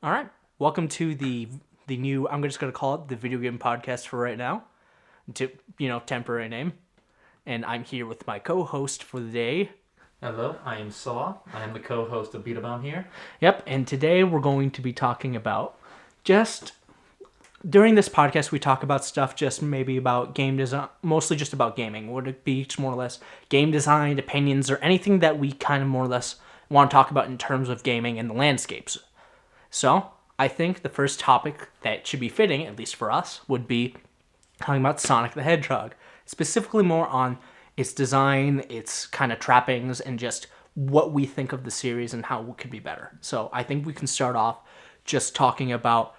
All right. Welcome to the new. I'm just gonna call it the video game podcast for right now. Temporary name. And I'm here with my co-host for the day. Hello, I am Saw. I am the co-host of Beat here. Yep. And today we're going to be talking about during this podcast we talk about stuff just maybe about game design, mostly just about gaming. Would it be more or less game design, opinions, or anything that we kind of more or less want to talk about in terms of gaming and the landscapes? So, I think the first topic that should be fitting, at least for us, would be talking about Sonic the Hedgehog. Specifically more on its design, its kind of trappings, and just what we think of the series and how it could be better. So, I think we can start off just talking about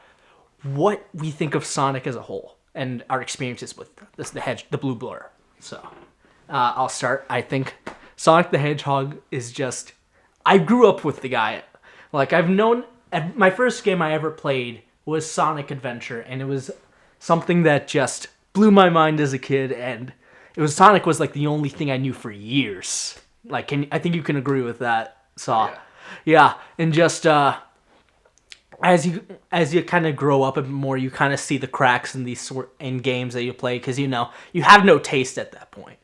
what we think of Sonic as a whole and our experiences with the blue blur. So, I'll start. I think Sonic the Hedgehog is just... I grew up with the guy. I've known... My first game I ever played was Sonic Adventure, and it was something that just blew my mind as a kid, and Sonic was the only thing I knew for years. I think you can agree with that, Saw. Yeah, and just as you kind of grow up a bit more, you kind of see the cracks in games that you play, because you have no taste at that point.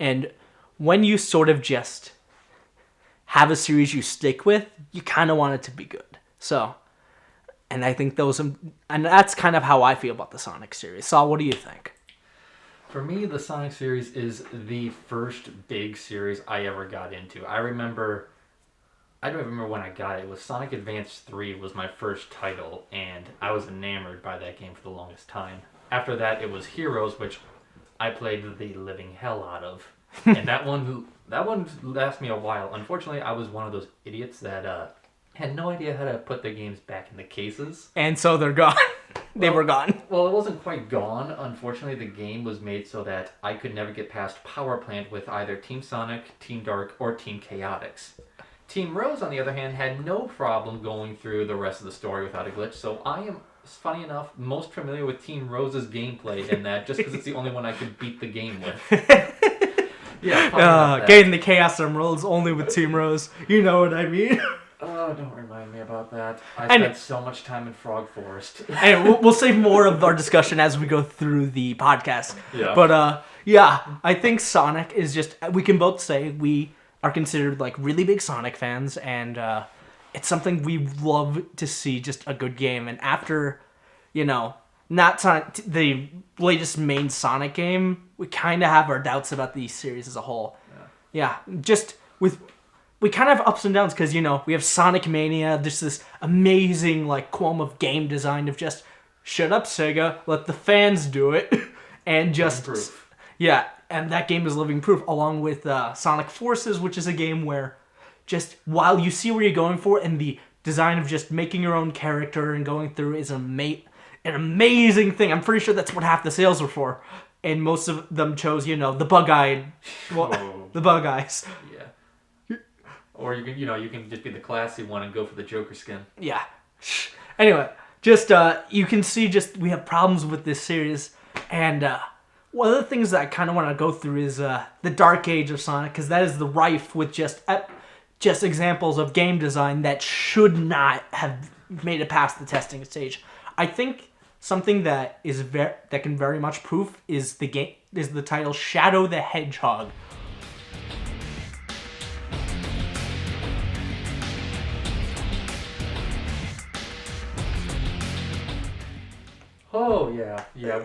And when you sort of just have a series you stick with, you kind of want it to be good. So, and I think and that's kind of how I feel about the Sonic series. Saul, what do you think? For me, the Sonic series is the first big series I ever got into. I don't remember when I got it. It was Sonic Advance 3 was my first title, and I was enamored by that game for the longest time. After that, it was Heroes, which I played the living hell out of. And that one lasted me a while. Unfortunately, I was one of those idiots that had no idea how to put the games back in the cases. And so they're gone. They were gone. Well, it wasn't quite gone. Unfortunately, the game was made so that I could never get past Power Plant with either Team Sonic, Team Dark, or Team Chaotix. Team Rose, on the other hand, had no problem going through the rest of the story without a glitch, so I am, funny enough, most familiar with Team Rose's gameplay in that, just because it's the only one I could beat the game with. Yeah, getting the Chaos Emeralds only with Team Rose. You know what I mean? Oh, don't remind me about that. I spent so much time in Frog Forest. And we'll save more of our discussion as we go through the podcast. Yeah. But, I think Sonic is just... We can both say we are considered, really big Sonic fans, and it's something we love to see, just a good game. And after, not Sonic, the latest main Sonic game, we kind of have our doubts about the series as a whole. Yeah, just with... We kind of have ups and downs because, we have Sonic Mania. There's this amazing, qualm of game design of just, shut up, Sega, let the fans do it. And just... Proof. Yeah, and that game is living proof, along with Sonic Forces, which is a game where just, while you see where you're going for, and the design of just making your own character and going through is an amazing thing. I'm pretty sure that's what half the sales were for. And most of them chose, the bug-eyed... the bug eyes. Yeah. Or you can just be the classy one and go for the Joker skin. Yeah. Anyway, just you can see we have problems with this series, and one of the things that I kind of want to go through is the dark age of Sonic, because that is the rife with just examples of game design that should not have made it past the testing stage. I think something that that can very much prove is the title Shadow the Hedgehog. Oh, yeah.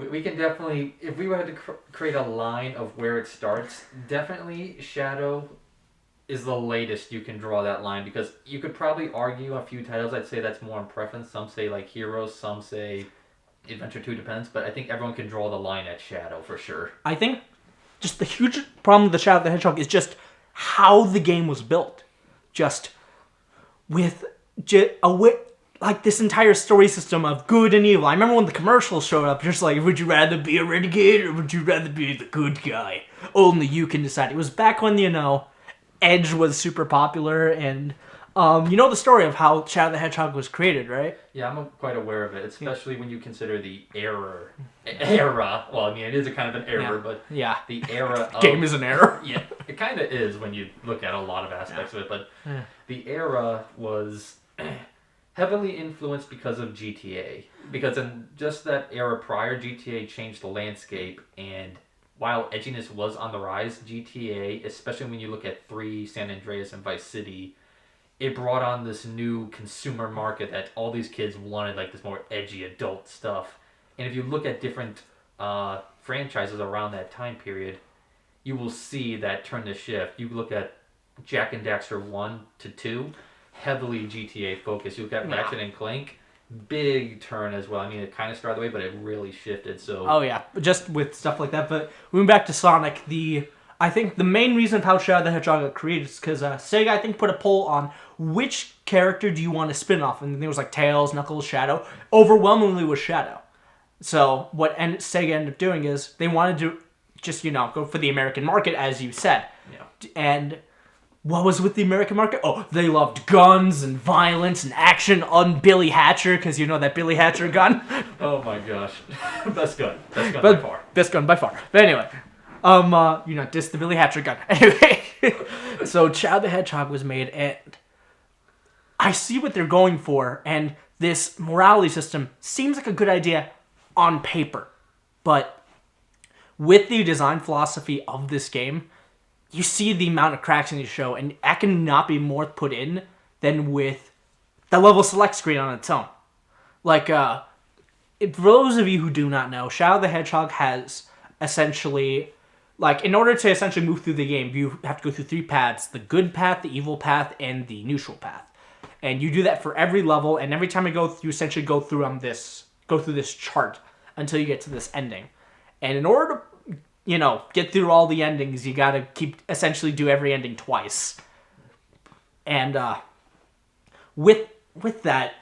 We can definitely, if we were to create a line of where it starts, definitely Shadow is the latest you can draw that line, because you could probably argue a few titles. I'd say that's more in preference. Some say Heroes, some say Adventure 2, depends, but I think everyone can draw the line at Shadow for sure. I think just the huge problem with the Shadow the Hedgehog is just how the game was built. Just with this entire story system of good and evil. I remember when the commercials showed up, just would you rather be a renegade or would you rather be the good guy? Only you can decide. It was back when, Edge was super popular, and the story of how Shadow the Hedgehog was created, right? Yeah, I'm quite aware of it, especially when you consider the era. Well, I mean, it is a kind of an error, but the era of... Game is an error. Yeah, it kind of is when you look at a lot of aspects of it, but the era was... Heavily influenced because of GTA. Because in just that era prior, GTA changed the landscape, and while edginess was on the rise, GTA, especially when you look at 3, San Andreas, and Vice City, it brought on this new consumer market that all these kids wanted, like this more edgy adult stuff. And if you look at different franchises around that time period, you will see that turn to shift. You look at Jack and Daxter 1 to 2, heavily GTA focused. You look at Ratchet and Clank, big turn as well. I mean, it kind of started the way, but it really shifted. So Oh yeah, just with stuff like that. But moving back to Sonic, I think the main reason of how Shadow the Hedgehog got created is because Sega, I think, put a poll on which character do you want to spin off, and there was like Tails, Knuckles, Shadow. Overwhelmingly was Shadow. So what Sega ended up doing is they wanted to just go for the American market, as you said. yeah. And what was with the American market? Oh, they loved guns and violence and action on Billy Hatcher, because you know that Billy Hatcher gun. Oh my gosh, best gun by far. Best gun by far. But anyway, just the Billy Hatcher gun. Anyway, so Shadow the Hedgehog was made, and I see what they're going for, and this morality system seems like a good idea on paper, but with the design philosophy of this game, you see the amount of cracks in the show, and that cannot be more put in than with the level select screen on its own. Like, for those of you who do not know, Shadow the Hedgehog has essentially, like, in order to essentially move through the game, you have to go through 3 paths: the good path, the evil path, and the neutral path. And you do that for every level, and every time you essentially go through this chart until you get to this ending. And in order to get through all the endings, you gotta essentially do every ending twice. And with that,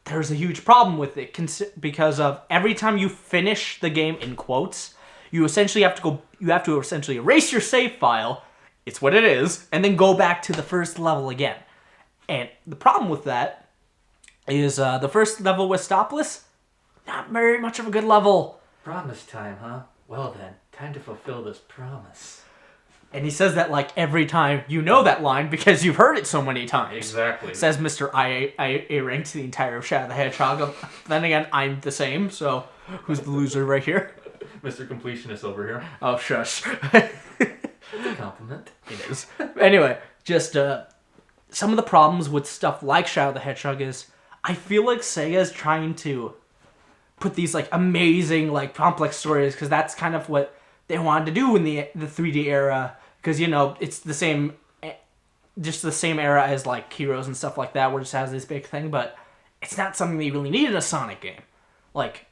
there's a huge problem with it because of every time you finish the game, in quotes, you have to essentially erase your save file. It's what it is, and then go back to the first level again. And the problem with that is the first level with Stopless, not very much of a good level. Promise time, huh? Well then, time to fulfill this promise. And he says that like every time. You know that line because you've heard it so many times. Exactly. Says Mr. I ranked the entire of Shadow the Hedgehog. Then again, I'm the same, so who's the loser right here? Mr. Completionist over here. Oh, shush. It's a compliment. It is. Anyway, just some of the problems with stuff like Shadow the Hedgehog is I feel like Sega is trying to put these like amazing like complex stories because that's kind of what they wanted to do in the 3D era, because it's the same era as like Heroes and stuff like that, where it just has this big thing, but it's not something that you really need in a Sonic game. Like,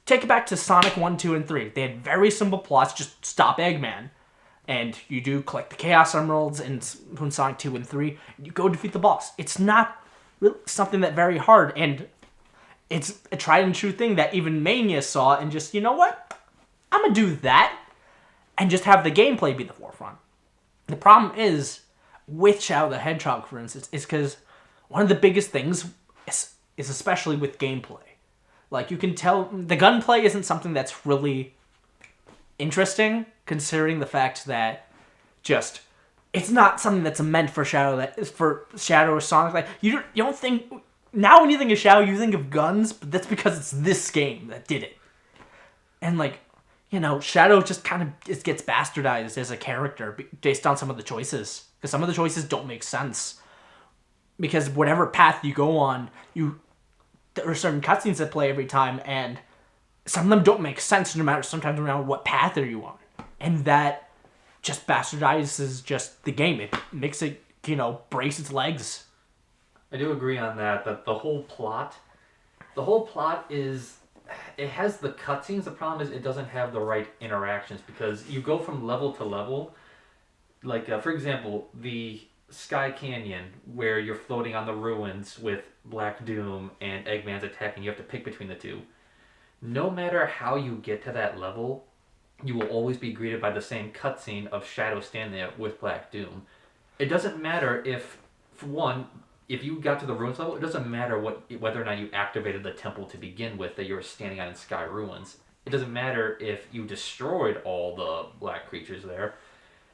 take it back to Sonic 1, 2, and 3. They had very simple plots: just stop Eggman, and you do collect the Chaos Emeralds in Sonic 2 and 3, and you go defeat the boss. It's not really something that very hard, and it's a tried and true thing that even Mania saw and just, you know what? I'm going to do that and just have the gameplay be the forefront. The problem is, with Shadow the Hedgehog, for instance, is because one of the biggest things is especially with gameplay. Like, you can tell the gunplay isn't something that's really interesting, considering the fact that it's not something that's meant for Shadow or Sonic. Like, you don't think... Now when you think of Shadow, you think of guns, but that's because it's this game that did it. And Shadow just kind of gets bastardized as a character based on some of the choices. Because some of the choices don't make sense. Because whatever path you go on, there are certain cutscenes that play every time, and some of them don't make sense no matter what path are you on. And that just bastardizes just the game. It makes it, brace its legs. I do agree on that the whole plot is, it has the cutscenes. The problem is it doesn't have the right interactions, because you go from level to level. Like, for example, the Sky Canyon, where you're floating on the ruins with Black Doom and Eggman's attacking. You have to pick between the two. No matter how you get to that level, you will always be greeted by the same cutscene of Shadow standing there with Black Doom. It doesn't matter if, for one, if you got to the ruins level, it doesn't matter whether or not you activated the temple to begin with that you were standing on in Sky Ruins. It doesn't matter if you destroyed all the black creatures there.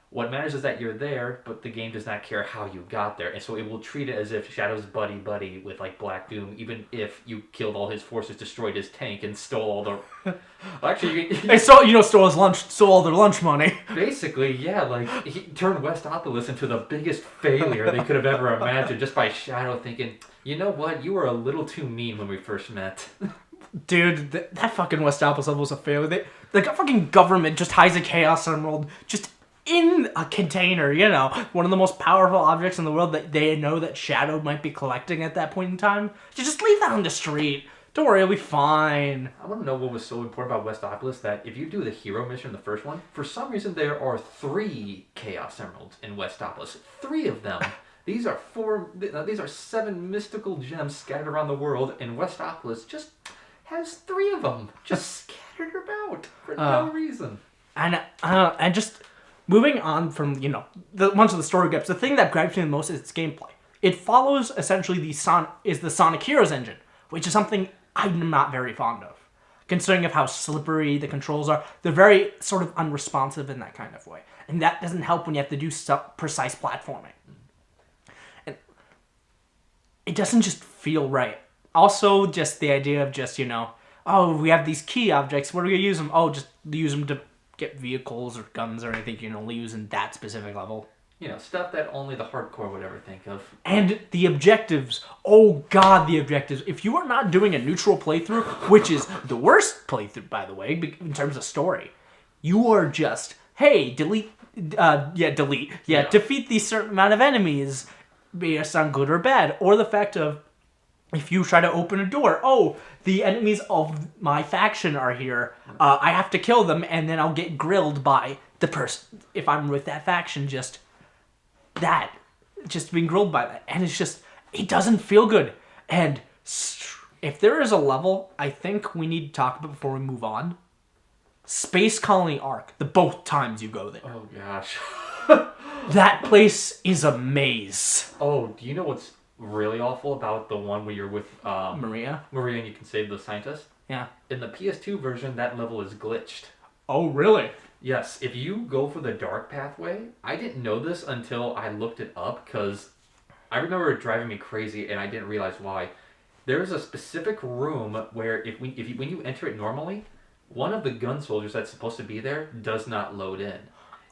What matters is that you're there, but the game does not care how you got there, and so it will treat it as if Shadow's buddy with like Black Doom, even if you killed all his forces, destroyed his tank, and stole all the. Well, actually, They stole his lunch, stole all their lunch money. Basically, yeah, like he turned Westopolis into the biggest failure they could have ever imagined, just by Shadow thinking, you know what, you were a little too mean when we first met. Dude, that fucking Westopolis level was a failure. The fucking government just hides a Chaos Emerald just in a container, one of the most powerful objects in the world that they know that Shadow might be collecting at that point in time. You just leave that on the street. Don't worry, it'll be fine. I want to know what was so important about Westopolis, that if you do the hero mission, the first one, for some reason there are 3 Chaos Emeralds in Westopolis. 3 of them. These are 7 mystical gems scattered around the world, and Westopolis just has 3 of them just scattered about for no reason. And just moving on from, the ones of the story gripes, the thing that gripes me the most is its gameplay. It follows essentially the Sonic Heroes engine, which is something I'm not very fond of. Considering of how slippery the controls are, they're very sort of unresponsive in that kind of way. And that doesn't help when you have to do precise platforming. And it doesn't just feel right. Also, just the idea of just, we have these key objects, what are we going to use them? Oh, just use them to get vehicles or guns or anything you can only use in that specific level. Stuff that only the hardcore would ever think of. And the objectives. Oh god, the objectives. If you are not doing a neutral playthrough, which is the worst playthrough, by the way, in terms of story, you are just, hey, delete. Defeat these certain amount of enemies, based on good or bad. Or the fact of, if you try to open a door, the enemies of my faction are here. I have to kill them, and then I'll get grilled by the person. If I'm with that faction, just being grilled by that. And it's just, it doesn't feel good. And if there is a level I think we need to talk about before we move on, Space Colony Arc, the both times you go there. Oh gosh. That place is a maze. Oh, do you know what's really awful about the one where you're with Maria and you can save the scientist? Yeah. In the PS2 version, that level is glitched. Oh, really? Yes, if you go for the dark pathway, I didn't know this until I looked it up, because I remember it driving me crazy and I didn't realize why. There's a specific room where when you enter it normally, one of the gun soldiers that's supposed to be there does not load in.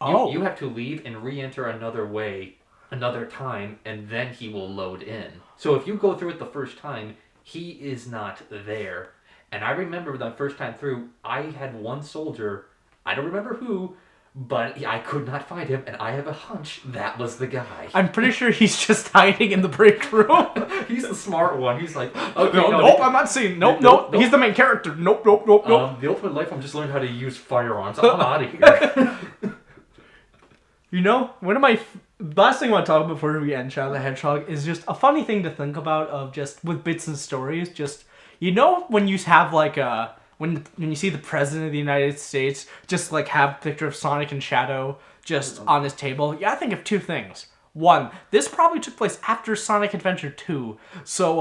You have to leave and re-enter another time, and then he will load in. So if you go through it the first time, he is not there. And I remember the first time through, I had one soldier, I don't remember who, but I could not find him, and I have a hunch that was the guy. I'm pretty sure he's just hiding in the break room. He's the smart one. He's like, okay, nope, I'm not seeing. Nope. He's the main character. Nope. The ultimate life, I'm just learning how to use firearms. I'm out of here. One of my last thing I want to talk about before we end Shadow the Hedgehog is just a funny thing to think about of just with bits and stories. Just, when you have like a... When you see the President of the United States just like have a picture of Sonic and Shadow just on his table, I think of 2 things. 1, this probably took place after Sonic Adventure 2. So,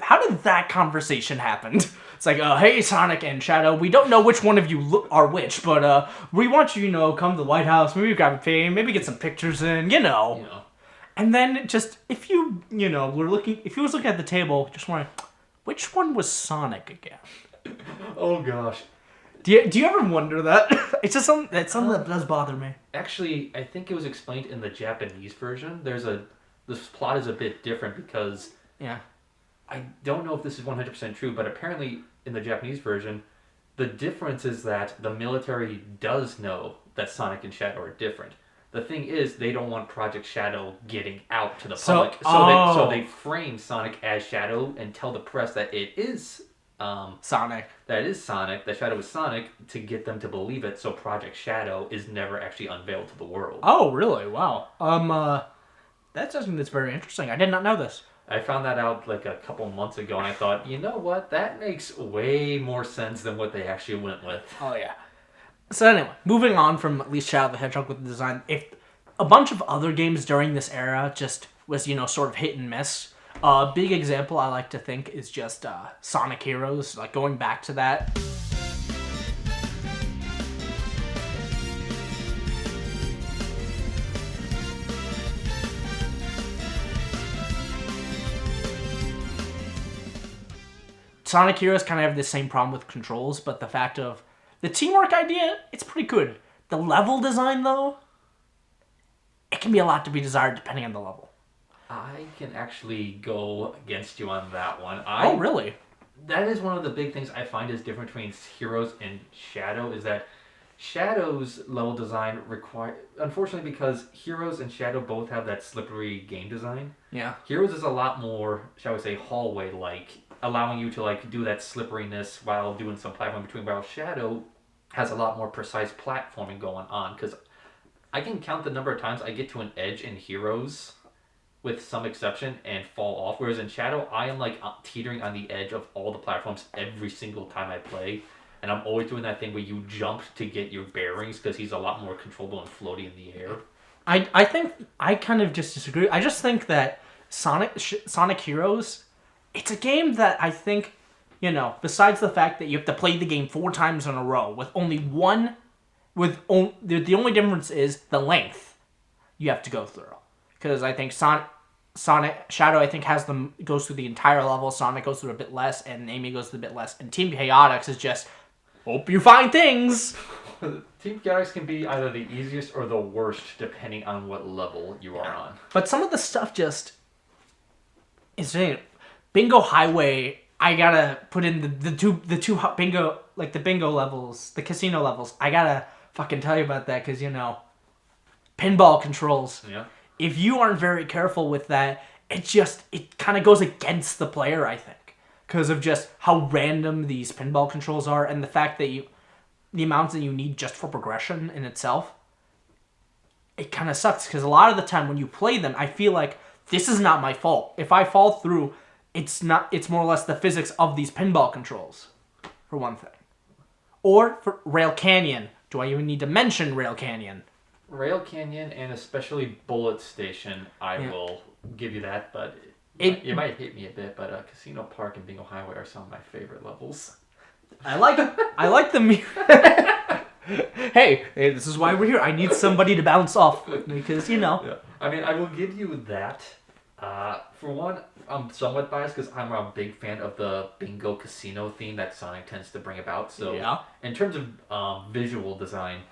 how did that conversation happen? It's like, hey, Sonic and Shadow, we don't know which one of you are which, but we want you, come to the White House, maybe grab a pay, maybe get some pictures in, And then just, if you was looking at the table, just wondering, which one was Sonic again? Oh gosh. Do you ever wonder that? It's just something that does bother me. Actually, I think it was explained in the Japanese version. This plot is a bit different because I don't know if this is 100% true, but apparently in the Japanese version, the difference is that the military does know that Sonic and Shadow are different. The thing is, they don't want Project Shadow getting out to the public, so they frame Sonic as Shadow and tell the press that it is Sonic. That Shadow is Sonic, to get them to believe it, so Project Shadow is never actually unveiled to the world. Oh, really? Wow. That's something that's very interesting. I did not know this. I found that out like a couple months ago, and I thought, you know what? That makes way more sense than what they actually went with. Oh, yeah. So anyway, moving on from at least Shadow the Hedgehog with the design, if a bunch of other games during this era just was, sort of hit and miss. A big example I like to think is just Sonic Heroes, like going back to that. Sonic Heroes kind of have the same problem with controls, but the fact of the teamwork idea, it's pretty good. The level design, though, it can be a lot to be desired depending on the level. I can actually go against you on that one. Oh, really? That is one of the big things I find is different between Heroes and Shadow is that Shadow's level design unfortunately, because Heroes and Shadow both have that slippery game design. Yeah. Heroes is a lot more, shall we say, hallway-like, allowing you to like do that slipperiness while doing some platforming between. While Shadow has a lot more precise platforming going on, because I can count the number of times I get to an edge in Heroes, with some exception, and fall off. Whereas in Shadow, I am like teetering on the edge of all the platforms every single time I play. And I'm always doing that thing where you jump to get your bearings because he's a lot more controllable and floaty in the air. I think I kind of just disagree. I just think that Sonic Heroes, it's a game that I think, besides the fact that you have to play the game 4 times in a row with only one, the only difference is the length you have to go through. Because I think Sonic Shadow, I think, goes through the entire level. Sonic goes through a bit less, and Amy goes through a bit less. And Team Chaotix is just hope you find things. Team Chaotix can be either the easiest or the worst depending on what level you are on. But some of the stuff just is Bingo Highway. I gotta put in the two bingo, like the bingo levels, the casino levels. I gotta fucking tell you about that because pinball controls. Yeah. If you aren't very careful with that, it kind of goes against the player, I think, because of just how random these pinball controls are and the fact that the amounts that you need just for progression in itself, it kind of sucks because a lot of the time when you play them, I feel like this is not my fault. If I fall through, it's more or less the physics of these pinball controls, for one thing. Or for Rail Canyon. Do I even need to mention Rail Canyon? Rail Canyon and especially Bullet Station, I will give you that, but you might hate me a bit, but Casino Park and Bingo Highway are some of my favorite levels. I like them. Hey, this is why we're here. I need somebody to bounce off with me because, Yeah. I mean, I will give you that. For one, I'm somewhat biased because I'm a big fan of the bingo casino theme that Sonic tends to bring about. So, in terms of visual design,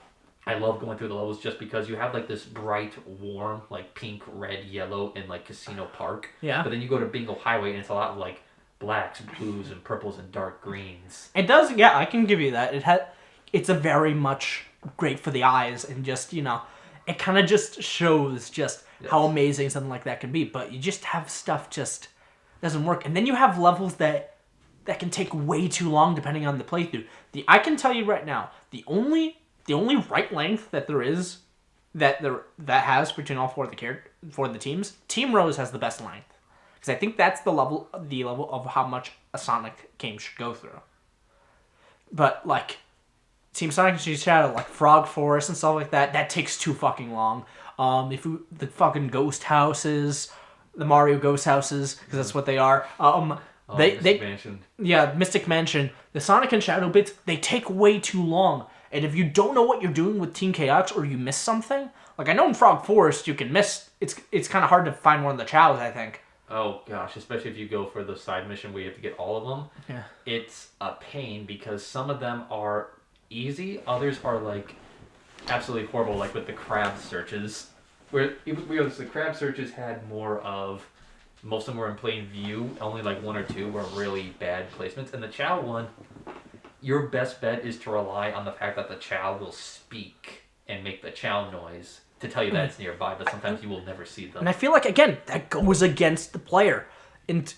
I love going through the levels just because you have like this bright, warm, like pink, red, yellow in like Casino Park. Yeah. But then you go to Bingo Highway and it's a lot of like blacks, blues, and purples and dark greens. It does, yeah, I can give you that. It's a very much great for the eyes and just, it kind of just shows just how amazing something like that can be. But you just have stuff just doesn't work. And then you have levels that can take way too long depending on the playthrough. I can tell you right now, the only right length that there is that has between all 4 of the teams, Team Rose has the best length. Because I think that's the level of how much a Sonic game should go through. But like Team Sonic and Team Shadow, like Frog Forest and stuff like that takes too fucking long. The fucking ghost houses, the Mario ghost houses, because that's what they are. Mystic Mansion. Yeah, Mystic Mansion. The Sonic and Shadow bits, they take way too long. And if you don't know what you're doing with Team Chaotix or you miss something, like I know in Frog Forest you can miss. It's kind of hard to find one of the chows, I think. Oh gosh, especially if you go for the side mission where you have to get all of them. Yeah. It's a pain because some of them are easy, others are like absolutely horrible, like with the crab searches. Where the crab searches had most of them were in plain view, only like 1 or 2 were really bad placements. And the chow one, your best bet is to rely on the fact that the chow will speak and make the chow noise to tell you that it's nearby, but sometimes you will never see them. And I feel like, again, that goes against the player and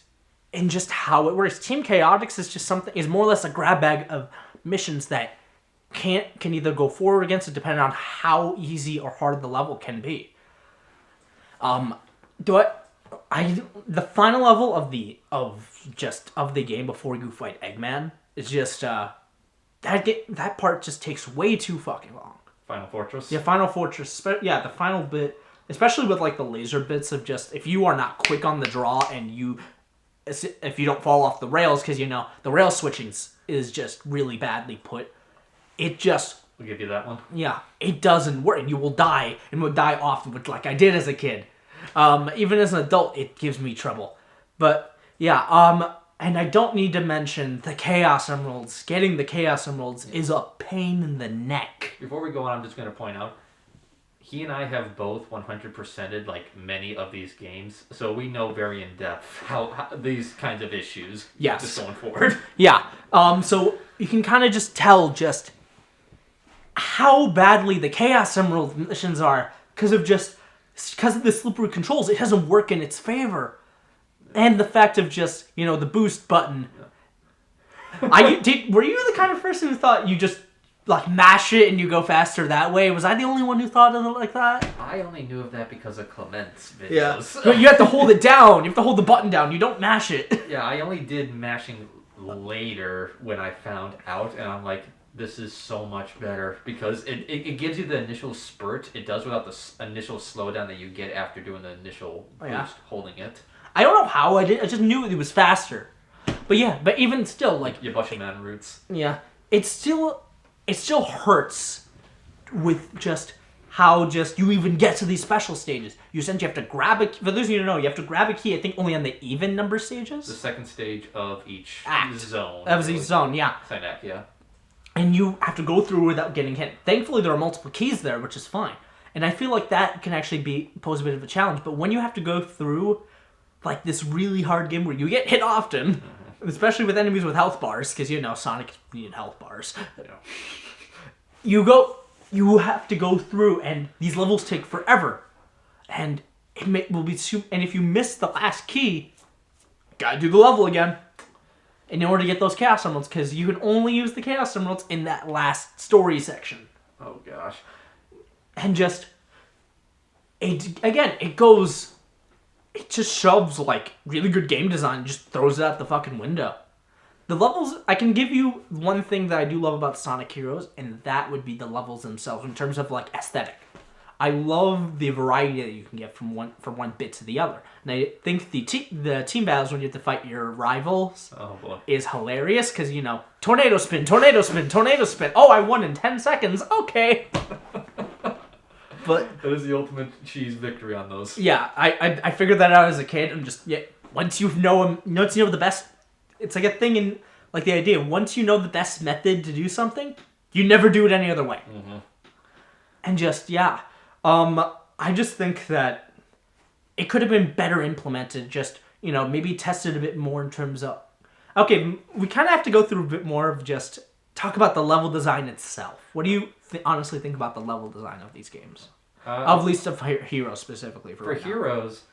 just how it works. Team Chaotix is more or less a grab bag of missions that can either go forward against it depending on how easy or hard the level can be. The final level of the game before you fight Eggman is just that part just takes way too fucking long. Final Fortress? Yeah, Final Fortress. Yeah, the final bit, especially with like the laser bits of just, if you are not quick on the draw and if you don't fall off the rails, because the rail switching is just really badly put, it just... We'll give you that one. Yeah, it doesn't work, and you will die, and will die often, which like I did as a kid. Even as an adult, it gives me trouble. But yeah, And I don't need to mention the Chaos Emeralds. Getting the Chaos Emeralds is a pain in the neck. Before we go on, I'm just going to point out, he and I have both 100%ed like many of these games, so we know very in depth how these kinds of issues just going forward. Yeah. So you can kind of just tell just how badly the Chaos Emerald missions are because of the slippery controls. It doesn't work in its favor. And the fact of just, the boost button. Were you the kind of person who thought you just, mash it and you go faster that way? Was I the only one who thought of it like that? I only knew of that because of Clement's videos. Yeah. But you have to hold it down. You have to hold the button down. You don't mash it. Yeah, I only did mashing later when I found out, and I'm like, this is so much better because it gives you the initial spurt. It does without the initial slowdown that you get after doing the initial boost, holding it. I don't know how I did. I just knew it was faster. But even still, you bushing man roots. Yeah, it still hurts with just how you even get to these special stages. You essentially have to grab a key. For those of you who don't know, you have to grab a key. I think only on the even number stages. The second stage of each zone. That was each zone, yeah. Second act, yeah. And you have to go through without getting hit. Thankfully, there are multiple keys there, which is fine. And I feel like that can actually pose a bit of a challenge. But when you have to go through this really hard game where you get hit often, especially with enemies with health bars, because Sonic needed health bars. Yeah. You have to go through, and these levels take forever, and will be and if you miss the last key, gotta do the level again in order to get those Chaos Emeralds, because you can only use the Chaos Emeralds in that last story section. Oh gosh. And it goes. It just shoves really good game design, just throws it out the fucking window. The levels, I can give you one thing that I do love about Sonic Heroes, and that would be the levels themselves in terms of aesthetic. I love the variety that you can get from one bit to the other. And I think the team battles when you have to fight your rivals is hilarious because, tornado spin, tornado spin, tornado spin. Oh, I won in 10 seconds. Okay. But that is the ultimate cheese victory on those. Yeah, I figured that out as a kid, and just once you know the best, it's like a thing in the idea. Once you know the best method to do something, you never do it any other way. Mm-hmm. And I just think that it could have been better implemented. Just maybe tested a bit more in terms of. Okay, we kind of have to go through a bit more of just talk about the level design itself. What do you honestly think about the level design of these games? At least of Heroes specifically. For Heroes,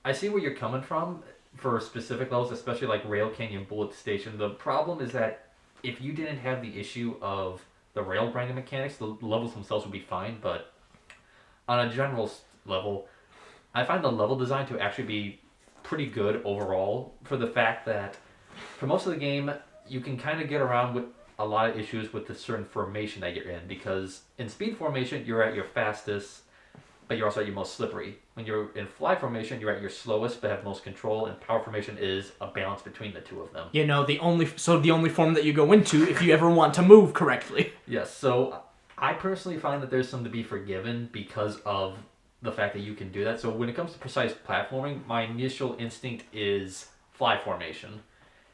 I see where you're coming from for specific levels, especially like Rail Canyon Bullet Station. The problem is that if you didn't have the issue of the rail grinding mechanics, the levels themselves would be fine, but on a general level, I find the level design to actually be pretty good overall for the fact that for most of the game, you can kind of get around with a lot of issues with the certain formation that you're in, because in speed formation, you're at your fastest, but you're also at your most slippery. When you're in fly formation, you're at your slowest, but have most control, and power formation is a balance between the two of them. The only form that you go into if you ever want to move correctly. Yes, so I personally find that there's some to be forgiven because of the fact that you can do that. So when it comes to precise platforming, my initial instinct is fly formation.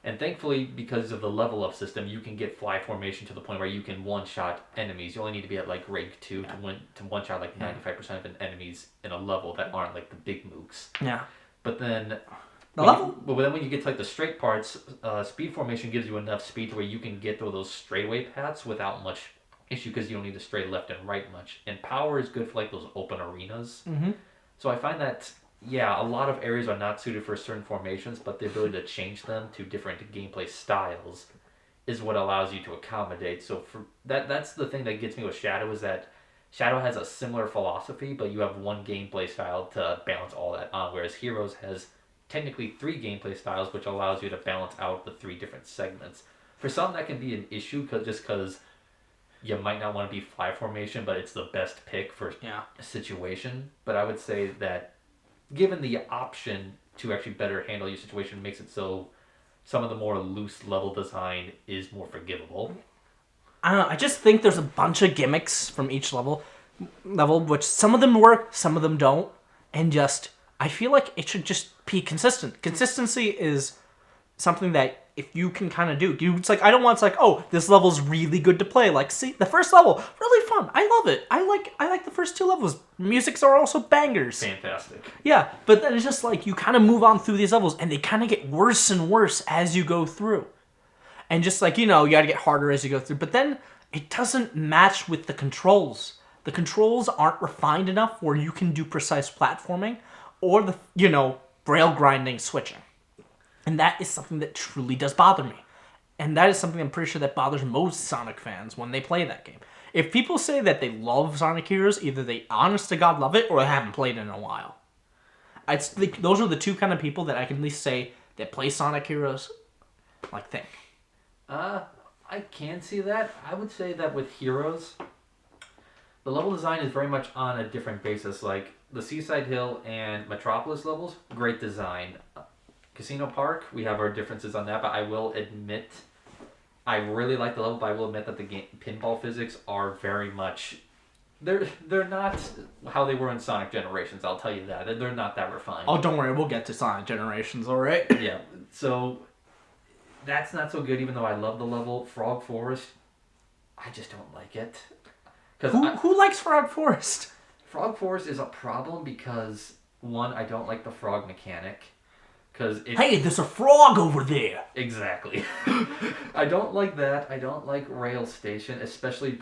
And thankfully, because of the level up system, you can get fly formation to the point where you can one-shot enemies. You only need to be at rank 2 to one-shot 95% of enemies in a level that aren't the big mooks. Yeah. But then when you get to the straight parts, speed formation gives you enough speed to where you can get through those straightaway paths without much issue because you don't need to stray left and right much. And power is good for those open arenas. Mm-hmm. So I find that a lot of areas are not suited for certain formations, but the ability to change them to different gameplay styles is what allows you to accommodate. So for that's the thing that gets me with Shadow, is that Shadow has a similar philosophy, but you have one gameplay style to balance all that on, whereas Heroes has technically 3 gameplay styles, which allows you to balance out the 3 different segments. For some, that can be an issue because you might not want to be fly formation, but it's the best pick for a situation. But I would say that given the option to actually better handle your situation, makes it so some of the more loose level design is more forgivable. I don't know. I just think there's a bunch of gimmicks from each level, which some of them work, some of them don't. And I feel like it should just be consistent. Consistency is something that if you can kind of do, it's like I don't want it's like, oh, this level's really good to play. Like, see, the first level, really fun. I love it. I like the first 2 levels. Musics are also bangers. Fantastic. Yeah, but then it's just like you kind of move on through these levels, and they kind of get worse and worse as you go through. And just like, you gotta get harder as you go through. But then it doesn't match with the controls. The controls aren't refined enough where you can do precise platforming or the, rail grinding switching. And that is something that truly does bother me. And that is something I'm pretty sure that bothers most Sonic fans when they play that game. If people say that they love Sonic Heroes, either they honest to God love it or they haven't played it in a while. Those are the 2 kind of people that I can at least say that play Sonic Heroes, think. I can see that. I would say that with Heroes, the level design is very much on a different basis. Like the Seaside Hill and Metropolis levels, great design. Casino Park, we have our differences on that, but I will admit, I really like the level, but I will admit that the pinball physics are very much, they're not how they were in Sonic Generations, I'll tell you that. They're not that refined. Oh, don't worry, we'll get to Sonic Generations, alright? Yeah, so that's not so good, even though I love the level. Frog Forest, I just don't like it. Who likes Frog Forest? Frog Forest is a problem because, one, I don't like the frog mechanic. Hey, there's a frog over there! Exactly. I don't like that. I don't like Rail Station, especially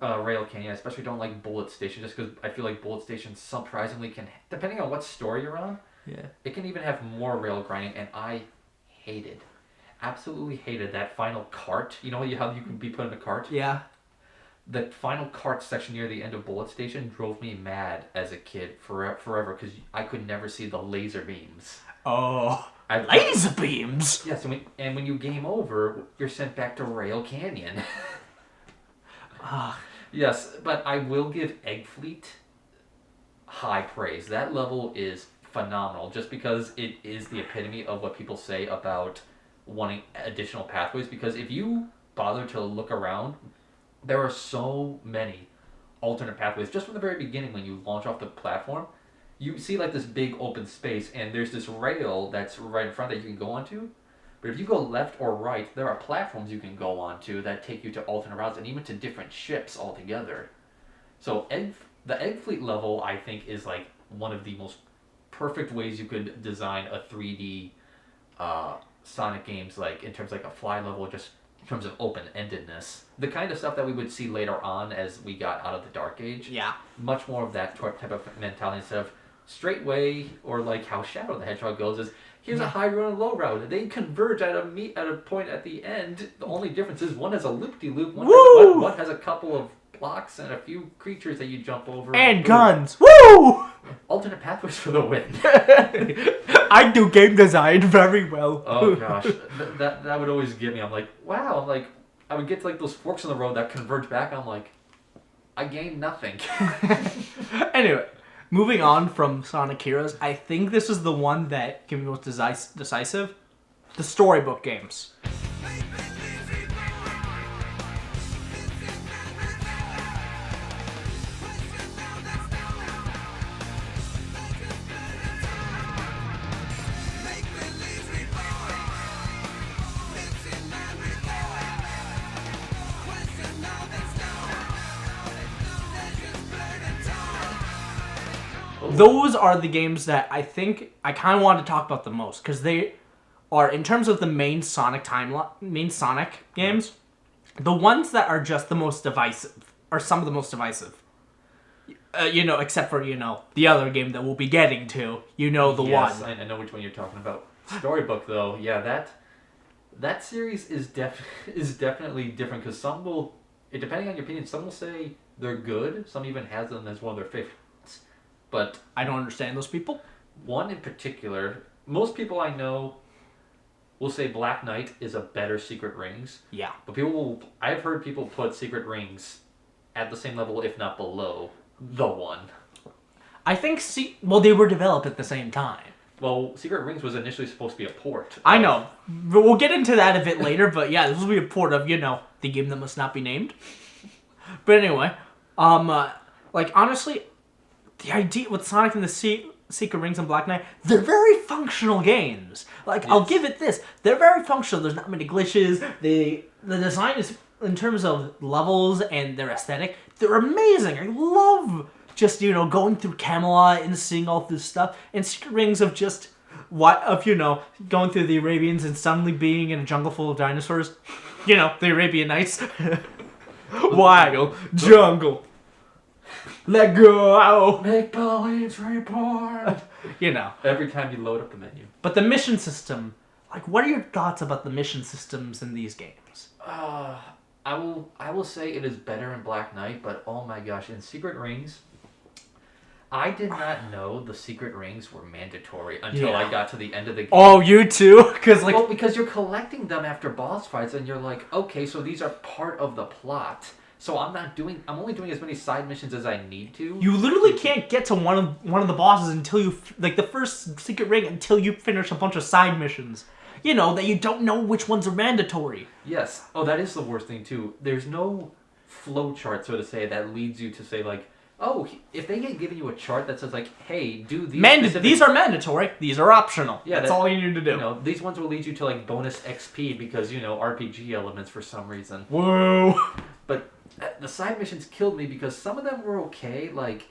Rail Canyon. I especially don't like Bullet Station, just because I feel like Bullet Station surprisingly can, depending on what story you're on, it can even have more rail grinding, and I absolutely hated that final cart. You know how you can be put in a cart? Yeah. The final cart section near the end of Bullet Station drove me mad as a kid forever, because I could never see the laser beams. Oh, laser beams! Yes, and when you game over, you're sent back to Rail Canyon. Yes, but I will give Egg Fleet high praise. That level is phenomenal, just because it is the epitome of what people say about wanting additional pathways, because if you bother to look around, there are so many alternate pathways. Just from the very beginning, when you launch off the platform, you see this big open space, and there's this rail that's right in front that you can go onto. But if you go left or right, there are platforms you can go onto that take you to alternate routes and even to different ships altogether. So the Egg Fleet level, I think, is one of the most perfect ways you could design a 3D Sonic games, in terms of a fly level, just in terms of open-endedness. The kind of stuff that we would see later on as we got out of the Dark Age. Yeah. Much more of that type of mentality instead of straight way, or how Shadow the Hedgehog goes is, here's a high road and a low road. They converge at a point at the end. The only difference is one has a loop-de-loop, one has a couple of blocks and a few creatures that you jump over. And guns. Woo! Alternate pathways for the win. I do game design very well. Oh gosh, that would always get me. I'm like, wow. I would get to those forks in the road that converge back. I'm like, I gained nothing. Anyway, moving on from Sonic Heroes, I think this is the one that can be most decisive. The storybook games. Those are the games that I think I kind of want to talk about the most, because they are, in terms of the main Sonic games, the ones that are just the most divisive, are some of the most divisive. Except for, the other game that we'll be getting to, the one. Yes, I know which one you're talking about. Storybook, though, yeah, that series is definitely different, because some will, depending on your opinion, some will say they're good, some even has them as one of their favorites. But I don't understand those people. One in particular, most people I know will say Black Knight is a better Secret Rings. Yeah. But I've heard people put Secret Rings at the same level, if not below, the one. I think, they were developed at the same time. Well, Secret Rings was initially supposed to be a port. I know. We'll get into that a bit later, but yeah, this will be a port of, the game that must not be named. But anyway, honestly, the idea with Sonic and the Secret Rings and Black Knight, they're very functional games. Like, I'll give it this. They're very functional. There's not many glitches. The design is, in terms of levels and their aesthetic, they're amazing. I love just, going through Camelot and seeing all this stuff. And Secret Rings of just, going through the Arabians and suddenly being in a jungle full of dinosaurs. The Arabian Nights. Wild jungle. Let go. Make police report. Every time you load up the menu. But the mission system, like, what are your thoughts about the mission systems in these games? I will say it is better in Black Knight, but oh my gosh, in Secret Rings, I did not know the secret rings were mandatory until I got to the end of the game. Oh, you too? Because you're collecting them after boss fights, and you're like, okay, so these are part of the plot. So I'm only doing as many side missions as I need to. You literally can't get to one of the bosses until you, like, the first secret ring, until you finish a bunch of side missions. That you don't know which ones are mandatory. Yes. Oh, that is the worst thing, too. There's no flow chart, so to say, that leads you to say, like, oh, if they get given you a chart that says, like, hey, do these These are mandatory, these are optional. Yeah, that's all you need to do. These ones will lead you to, like, bonus XP because, RPG elements for some reason. Whoa! But the side missions killed me because some of them were okay, like,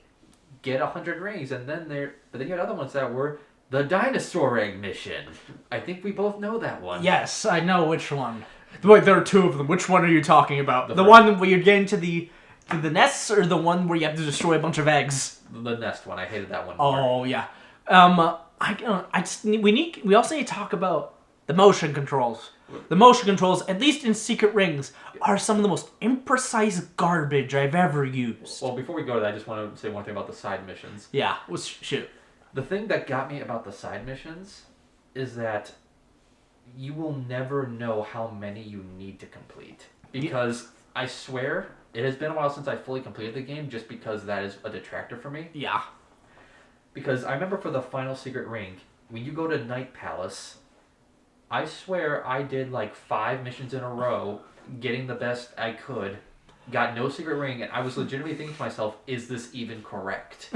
get 100 rings, but then you had other ones that were the dinosaur egg mission. I think we both know that one. Yes, I know which one. Wait, there are two of them. Which one are you talking about? The one where you get into the nests, or the one where you have to destroy a bunch of eggs? The nest one. I hated that one more. Oh yeah. We also need to talk about the motion controls. The motion controls, at least in Secret Rings, are some of the most imprecise garbage I've ever used. Well, before we go to that, I just want to say one thing about the side missions. Yeah, shoot. The thing that got me about the side missions is that you will never know how many you need to complete. Because I swear, it has been a while since I fully completed the game, just because that is a detractor for me. Yeah. Because I remember for the final secret ring, when you go to Night Palace, I swear I did like 5 missions in a row, getting the best I could, got no secret ring, and I was legitimately thinking to myself, is this even correct?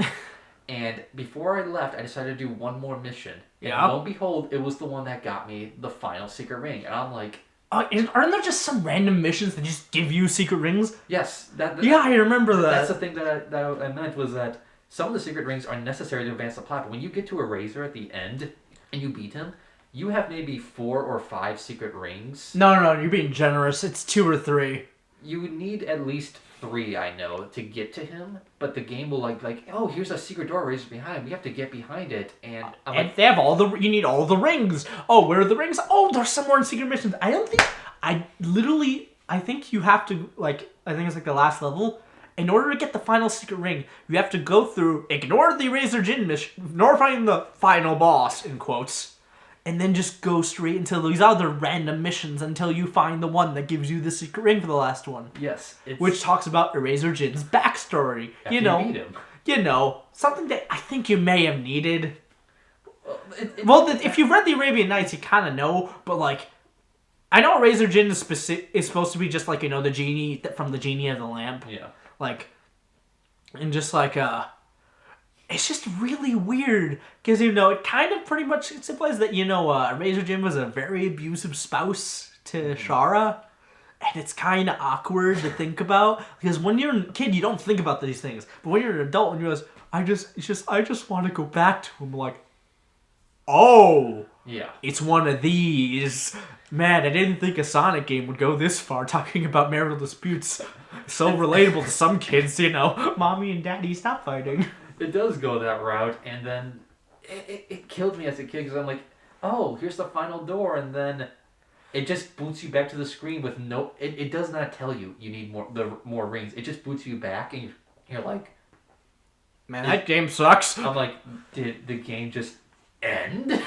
And before I left, I decided to do one more mission. And lo and behold, it was the one that got me the final secret ring. And I'm like... aren't there just some random missions that just give you secret rings? Yes. Yeah, I remember that. That's the thing that I meant, was that some of the secret rings are necessary to advance the plot. But when you get to Eraser at the end, and you beat him, you have maybe 4 or 5 secret rings. No, you're being generous. It's 2 or 3. You need at least 3, I know, to get to him, but the game will like, oh, here's a secret door Razor's behind. We have to get behind it, and they have you need all the rings. Oh, where are the rings? Oh, there's some more in secret missions. I think you have to, like, I think it's like the last level. In order to get the final secret ring, you have to go through, ignore the Razor Jin mission, ignore finding the final boss, in quotes, and then just go straight into these other random missions until you find the one that gives you the secret ring for the last one. Yes. Which talks about Eraser Jin's backstory. After you beat him. Something that I think you may have needed. If you've read the Arabian Nights, you kind of know, but, like, I know Eraser Jin is supposed to be just, like, the genie from the Genie of the Lamp. Yeah. Like, and just, like, it's just really weird, because, it kind of pretty much implies that, Razor Jim was a very abusive spouse to Shara, and it's kind of awkward to think about, because when you're a kid, you don't think about these things, but when you're an adult and you realize, I just want to go back to him, like, oh, yeah, it's one of these. Man, I didn't think a Sonic game would go this far, talking about marital disputes. So relatable to some kids, mommy and daddy, stop fighting. It does go that route, and then it killed me as a kid, because I'm like, oh, here's the final door, and then it just boots you back to the screen with no... It does not tell you need more rings. It just boots you back, and you're like... Man, that game sucks. I'm like, did the game just end?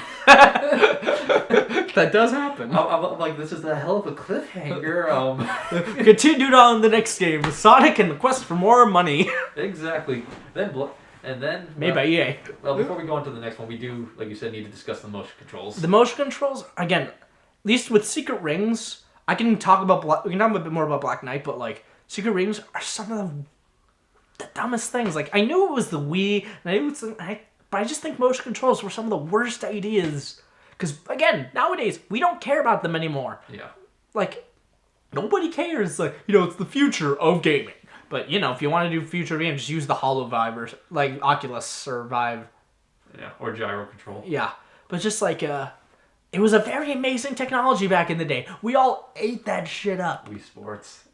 That does happen. I'm like, this is a hell of a cliffhanger. Continued on the next game with Sonic and the quest for more money. Exactly. Then made by EA. Well, before we go on to the next one, we do, like you said, need to discuss the motion controls. The motion controls, again, at least with Secret Rings, we can talk a bit more about Black Knight, but, like, Secret Rings are some of the dumbest things. Like, I knew it was the Wii, and But I just think motion controls were some of the worst ideas. Because, again, nowadays, we don't care about them anymore. Yeah. Like, nobody cares. Like, it's the future of gaming. But, if you want to do future games, just use the HoloVive or, like, Oculus or Vive. Yeah, or gyro control. Yeah. But just, like, it was a very amazing technology back in the day. We all ate that shit up. Wii Sports.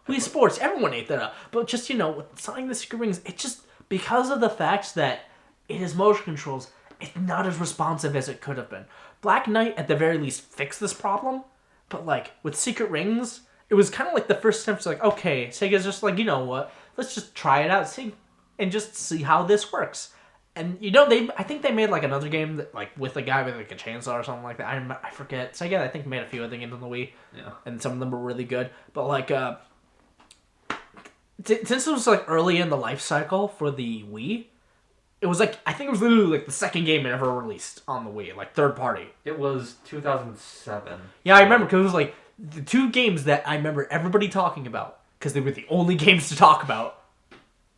Wii Sports, everyone ate that up. But just, with Sonic the Secret Rings, it just, because of the fact that it is motion controls, it's not as responsive as it could have been. Black Knight, at the very least, fixed this problem. But, like, with Secret Rings, it was kind of like the first step to, like, okay, Sega's just like, you know what, let's just try it out, and just see how this works. And, I think they made, like, another game, that, like, with a guy with, like, a chainsaw or something like that. I forget. Sega, I think, made a few other games on the Wii. Yeah. And some of them were really good. But, like, since it was, like, early in the life cycle for the Wii, it was, like, I think it was literally, like, the second game ever released on the Wii, like, third party. It was 2007. Yeah, I remember, because it was, like, the two games that I remember everybody talking about, because they were the only games to talk about,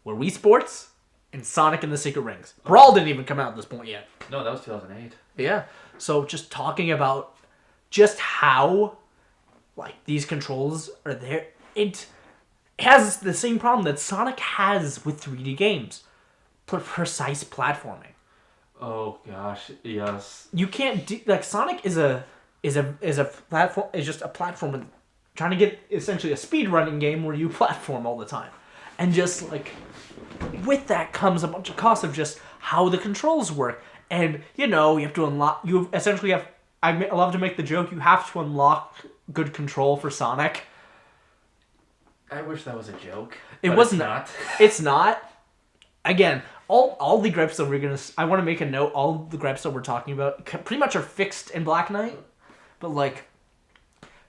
were Wii Sports and Sonic and the Secret Rings. Brawl didn't even come out at this point yet. No, that was 2008. Yeah. So just talking about just how, like, these controls are there, it has the same problem that Sonic has with 3D games. Precise platforming. Oh gosh, yes. You can't do, like, Sonic is a platform, is just a platform trying to get essentially a speedrunning game where you platform all the time. And just, like, with that comes a bunch of costs of just how the controls work. And, you have to unlock, you essentially have, I love to make the joke, you have to unlock good control for Sonic. I wish that was a joke. It but wasn't. It's not. It's not. Again, all the gripes that we're going to, I want to make a note, all the gripes that we're talking about pretty much are fixed in Black Knight. But, like,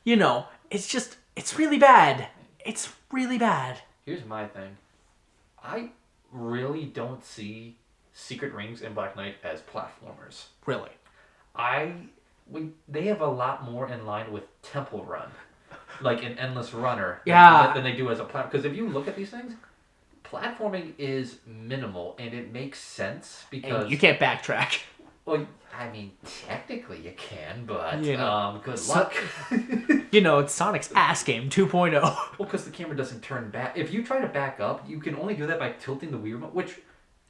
it's just, it's really bad. It's really bad. Here's my thing. I really don't see Secret Rings and Black Knight as platformers. Really. They have a lot more in line with Temple Run, like an Endless Runner. Yeah. Than they do as a platform. Because if you look at these things, platforming is minimal and it makes sense because And you can't backtrack. Well, I mean, technically you can, but good So- luck. It's Sonic's ass game 2.0. Well, because the camera doesn't turn back. If you try to back up, you can only do that by tilting the Wii remote. Which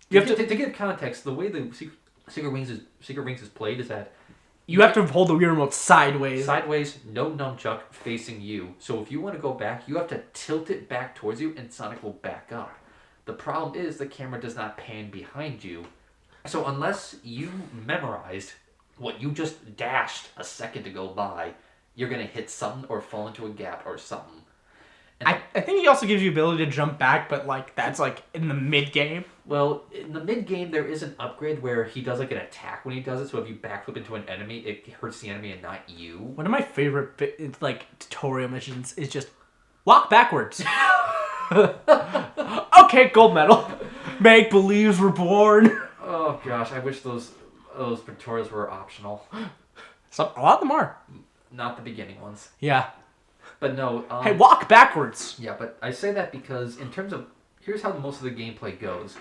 You have to give context, the way the Secret Rings is played is that You have to hold the Wii remote sideways. sideways, no nunchuck facing you. So if you want to go back, you have to tilt it back towards you, and Sonic will back up. The problem is the camera does not pan behind you. So unless you memorized what you just dashed a second ago by, you're going to hit something or fall into a gap or something. And I think he also gives you the ability to jump back, but, like, that's, like, in the mid-game. well, in the mid-game, there is an upgrade where he does, like, an attack when he does it. So if you backflip into an enemy, it hurts the enemy and not you. One of my favorite, tutorial missions is just walk backwards. Okay, gold medal. Make believes we're born. Oh, gosh. I wish those tutorials were optional. A lot of them are. Not the beginning ones. Yeah. But no. Hey, walk backwards. Yeah, but I say that because in terms of... Here's how most of the gameplay goes.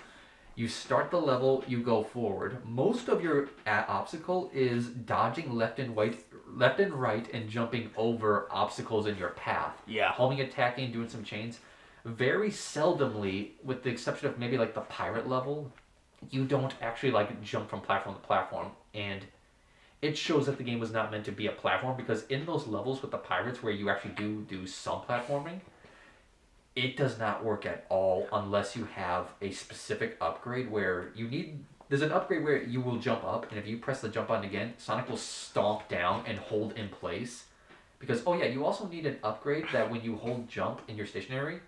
You start the level, you go forward. Most of your obstacle is dodging left and right, and jumping over obstacles in your path. Yeah. Homing, attacking, doing some chains. Very seldomly, with the exception of maybe like the pirate level, you don't actually like jump from platform to platform. And it shows that the game was not meant to be a platform, because in those levels with the pirates where you actually do some platforming, it does not work at all unless you have a specific upgrade where there's an upgrade where you will jump up, and if you press the jump button again, Sonic will stomp down and hold in place. Because, you also need an upgrade that when you hold jump and you're stationary,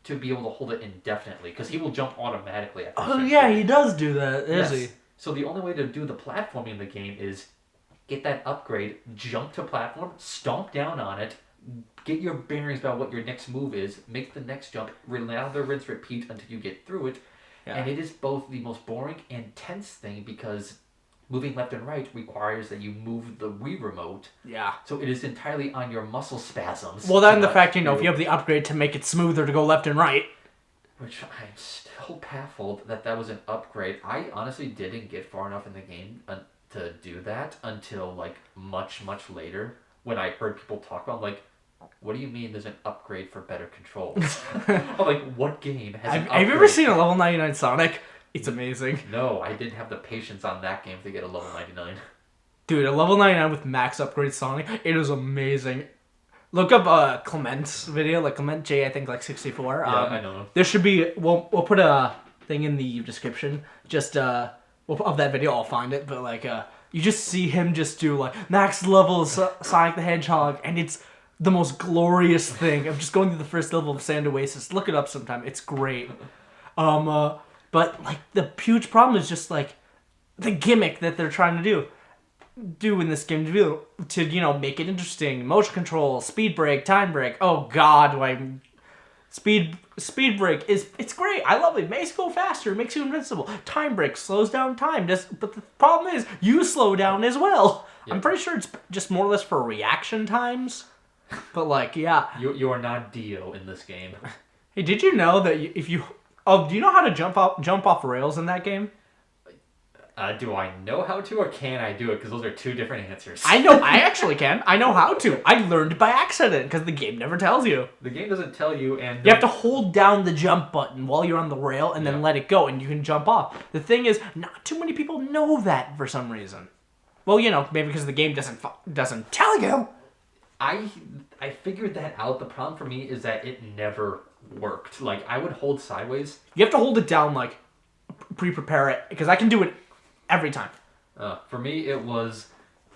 to be able to hold it indefinitely, because he will jump automatically after Oh, yeah, he does do that, does he? So the only way to do the platforming in the game is get that upgrade, jump to platform, stomp down on it, get your bearings about what your next move is, make the next jump, lather, rinse, repeat until you get through it. Yeah. And it is both the most boring and tense thing, because moving left and right requires that you move the Wii remote. Yeah. So it is entirely on your muscle spasms. Well, then the fact, if you have the upgrade to make it smoother to go left and right. Which I'm still baffled that was an upgrade. I honestly didn't get far enough in the game to do that until like much later when I heard people talk about like, what do you mean there's an upgrade for better controls? I'm like, what game has an upgrade? Have you ever seen a level 99 Sonic? It's amazing. No, I didn't have the patience on that game to get a level 99. Dude, a level 99 with max upgrade Sonic, it is amazing. Look up Clement's video, like Clement J, I think like 64. Yeah, I know. There should be, we'll put a thing in the description, just of that video. I'll find it, but like you just see him just do like max level Sonic the Hedgehog, and it's the most glorious thing. I'm just going through the first level of Sand Oasis. Look it up sometime. It's great. But like the huge problem is just like the gimmick that they're trying to do in this game to make it interesting. Motion control, speed break, time break. Oh god, speed break it's great. I love it. It makes you go faster, it makes you invincible. Time break slows down time. But the problem is you slow down as well. Yep. I'm pretty sure it's just more or less for reaction times. But like, yeah. You are not Dio in this game. Hey, did you know that do you know how to jump off rails in that game? Do I know how to, or can I do it? Because those are two different answers. I know. I actually can. I know how to. I learned by accident because the game never tells you. The game doesn't tell you, and you have to hold down the jump button while you're on the rail and then let it go, and you can jump off. The thing is, not too many people know that for some reason. Well, maybe because the game doesn't tell you. I figured that out. The problem for me is that it never worked. Like, I would hold sideways. You have to hold it down, like, pre-prepare it, because I can do it every time. For me, it was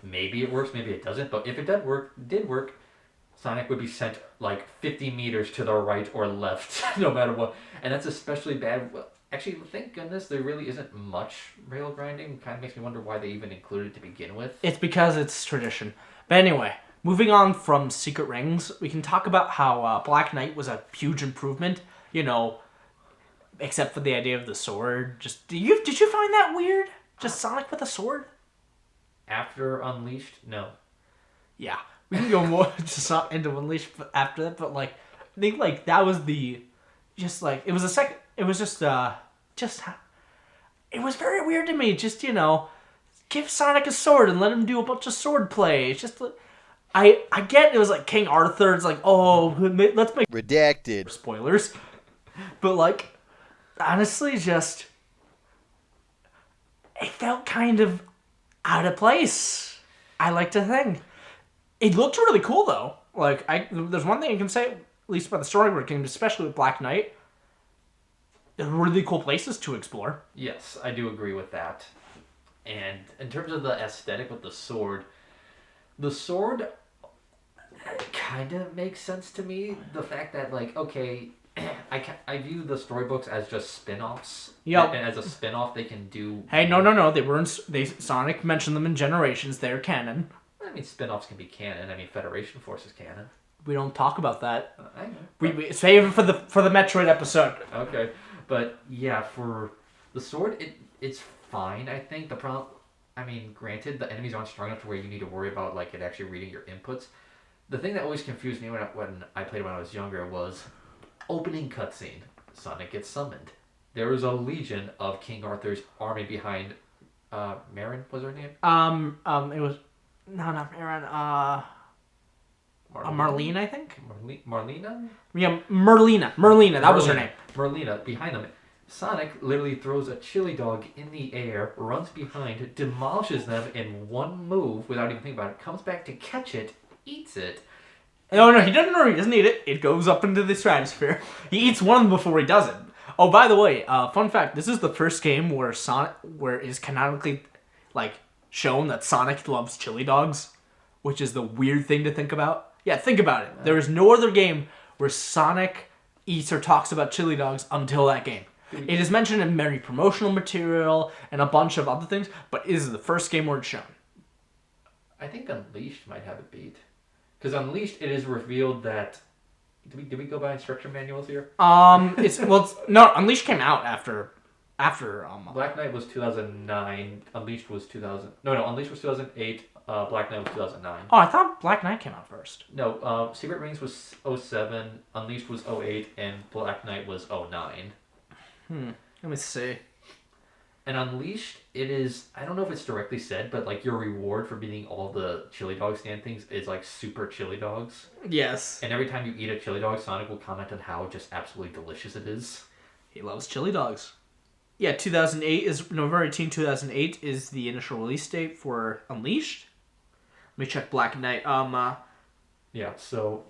maybe it works, maybe it doesn't. But if it did work, Sonic would be sent like 50 meters to the right or left, no matter what. And that's especially bad. Well, actually, thank goodness there really isn't much rail grinding. Kind of makes me wonder why they even included it to begin with. It's because it's tradition. But anyway, moving on from Secret Rings, we can talk about how Black Knight was a huge improvement. Except for the idea of the sword. Just did you find that weird? Just Sonic with a sword? After Unleashed? No. Yeah. We can go more into Unleashed after that, but like, I think like that was it was very weird to me. Just, give Sonic a sword and let him do a bunch of sword play. It's just, I get it was like King Arthur. It's like, oh, let's make redacted spoilers. But like, honestly, just... it felt kind of out of place, I like to think. It looked really cool, though. Like, there's one thing I can say, at least about the storyboard game, especially with Black Knight. There are really cool places to explore. Yes, I do agree with that. And in terms of the aesthetic with the sword kind of makes sense to me. The fact that, like, okay... I view the storybooks as just spin-offs. Yeah. And as a spin-off, they can do... Hey, no. Sonic mentioned them in Generations. They're canon. I mean, spin-offs can be canon. I mean, Federation Force is canon. We don't talk about that. I know. We save it for the Metroid episode. Okay. But, yeah, for the sword, it's fine, I think. The problem... I mean, granted, the enemies aren't strong enough to where you need to worry about, like, it actually reading your inputs. The thing that always confused me when I played when I was younger was... opening cutscene. Sonic gets summoned. There is a legion of King Arthur's army behind Marin, was her name? It was not Marin, Marlene, I think? Marlena? Yeah, Merlina, that was her name. Merlina, behind them. Sonic literally throws a chili dog in the air, runs behind, demolishes them in one move without even thinking about it, comes back to catch it, eats it. No, he doesn't eat it. It goes up into the stratosphere. He eats one before he does it. Oh, by the way, fun fact, this is the first game where it is canonically, like, shown that Sonic loves chili dogs, which is the weird thing to think about. Yeah, think about it. There is no other game where Sonic eats or talks about chili dogs until that game. It is mentioned in many promotional material and a bunch of other things, but it is the first game where it's shown. I think Unleashed might have it beat. Because Unleashed, it is revealed that... Did we go by instruction manuals here? Unleashed came out after Black Knight was 2009. Unleashed was 2000. No, Unleashed was 2008. Black Knight was 2009. Oh, I thought Black Knight came out first. No, Secret Rings was 07, Unleashed was 08, and Black Knight was 09. Let me see. And Unleashed, it is, I don't know if it's directly said, but like your reward for beating all the chili dog stand things is like super chili dogs. Yes. And every time you eat a chili dog, Sonic will comment on how just absolutely delicious it is. He loves chili dogs. Yeah, 2008 is November 18, 2008 is the initial release date for Unleashed. Let me check Black Knight. Yeah, so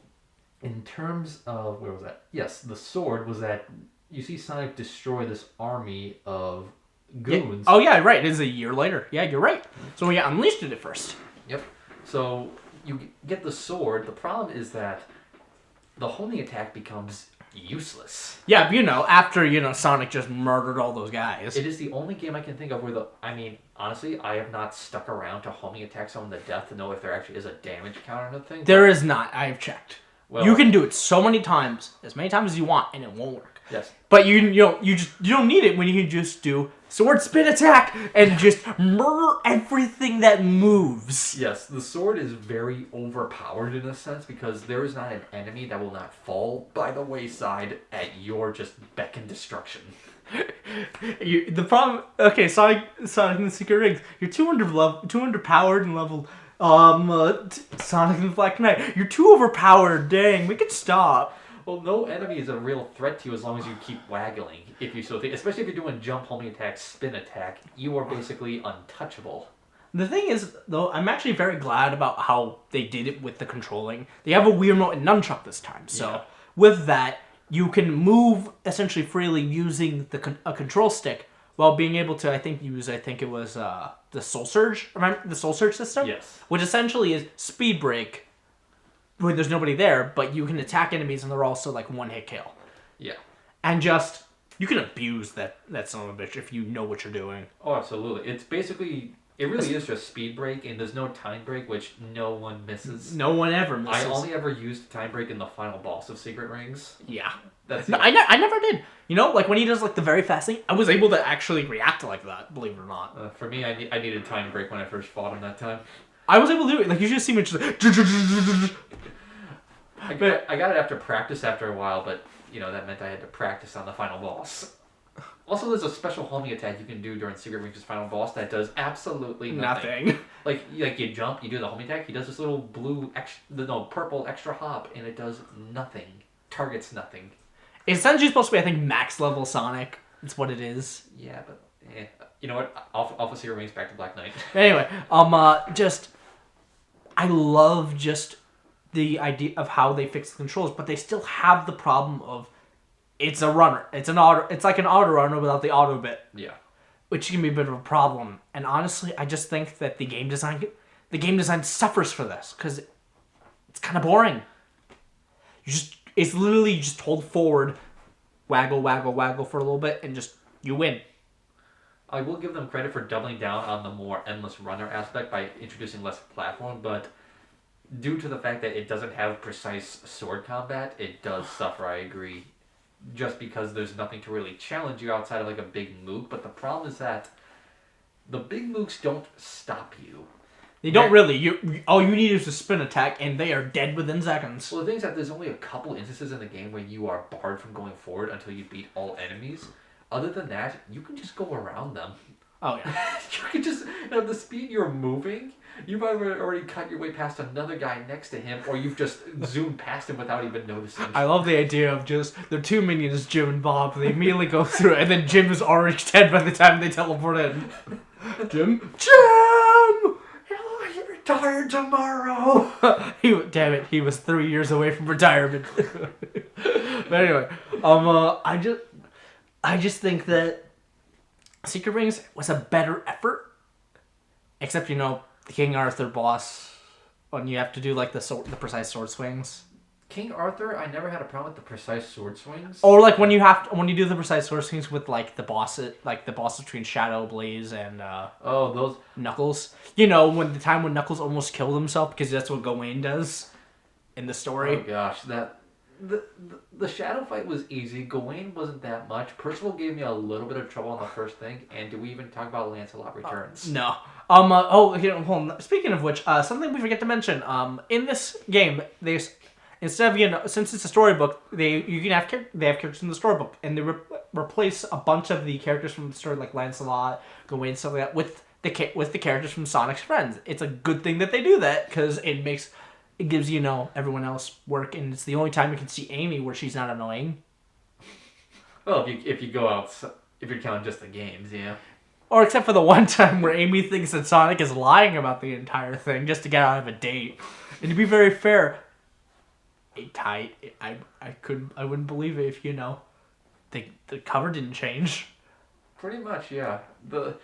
in terms of, where was that? Yes, the sword was that you see Sonic destroy this army of goons. Yeah. Oh yeah, right. It is a year later. Yeah, you're right. So we got Unleashed did it first. Yep. So you get the sword. The problem is that the homing attack becomes useless. Yeah, after Sonic just murdered all those guys. It is the only game I can think of where honestly, I have not stuck around to homing attack someone to death to know if there actually is a damage counter on the thing. There is not. I've checked. Well, you can do it so many times, as many times as you want, and it won't work. Yes. But you don't need it when you can just do sword spin attack and just murder everything that moves. Yes, the sword is very overpowered in a sense because there is not an enemy that will not fall by the wayside at your just beck and destruction. The problem, okay, Sonic and the Secret Rings, you're 200 powered and level. Sonic and the Black Knight, you're too overpowered. Dang, we could stop. Well, no enemy is a real threat to you as long as you keep waggling. If you so think, especially if you're doing jump, homing attack, spin attack, you are basically untouchable. The thing is, though, I'm actually very glad about how they did it with the controlling. They have a Wii Remote and Nunchuck this time, so with that, you can move essentially freely using a control stick while being able to, I think it was the Soul Surge. Remember the Soul Surge system? Yes. Which essentially is speed break when there's nobody there, but you can attack enemies and they're also like one hit kill. Yeah. And just you can abuse that son of a bitch if you know what you're doing. Oh, absolutely. It's basically, it really is just speed break, and there's no time break, which no one misses. No one ever misses. I only ever used time break in the final boss of Secret Rings. Yeah. That's no, it. I never did. Like when he does like the very fast thing, I was able to actually react like that, believe it or not. For me, I needed time break when I first fought him that time. I was able to do it. Like you just see me just like... I got it after practice after a while, but that meant I had to practice on the final boss. Also, there's a special homing attack you can do during Secret Rings' final boss that does absolutely nothing. Like you jump, you do the homing attack, he does this little purple extra hop, and it does nothing. Targets nothing. It's essentially supposed to be, I think, max level Sonic. That's what it is. Yeah, but you know what? Off of Secret Rings, back to Black Knight. Anyway, I love just the idea of how they fix the controls, but they still have the problem of it's a runner. It's like an auto runner without the auto bit. Yeah. Which can be a bit of a problem. And honestly, I just think that the game design suffers for this because it's kind of boring. It's literally you just hold forward, waggle, waggle, waggle for a little bit, and just you win. I will give them credit for doubling down on the more endless runner aspect by introducing less platform, but due to the fact that it doesn't have precise sword combat, it does suffer, I agree. Just because there's nothing to really challenge you outside of like a big mook, but the problem is that the big mooks don't stop you. They don't really. All you need is a spin attack, and they are dead within seconds. Well, the thing is that there's only a couple instances in the game where you are barred from going forward until you beat all enemies. Other than that, you can just go around them. Oh, yeah. You can just, at the speed you're moving, you've either already cut your way past another guy next to him, or you've just zoomed past him without even noticing. I love the idea of just, the two minions, Jim and Bob, they immediately go through it, and then Jim is already dead by the time they teleport in. Jim! He'll retire tomorrow! Damn it, he was 3 years away from retirement. But anyway, I just think that Secret Rings was a better effort, except the King Arthur boss, when you have to do like the precise sword swings. King Arthur, I never had a problem with the precise sword swings. Or like when you do the precise sword swings with like the boss between Shadow, Blaze, and those Knuckles. When Knuckles almost killed himself because that's what Gawain does in the story. Oh gosh, the shadow fight was easy. Gawain wasn't that much. Percival gave me a little bit of trouble on the first thing. And do we even talk about Lancelot Returns? No. Hold on. Speaking of which, something we forget to mention. In this game, there's instead of since it's a storybook, they have characters in the storybook, and they replace a bunch of the characters from the story, like Lancelot, Gawain, stuff like that, with the characters from Sonic's friends. It's a good thing that they do that because it gives everyone else work, and it's the only time you can see Amy where she's not annoying. Well, if you go out, if you're counting just the games, yeah. Or except for the one time where Amy thinks that Sonic is lying about the entire thing just to get out of a date. And to be very fair, I wouldn't believe it if the cover didn't change. Pretty much, yeah. The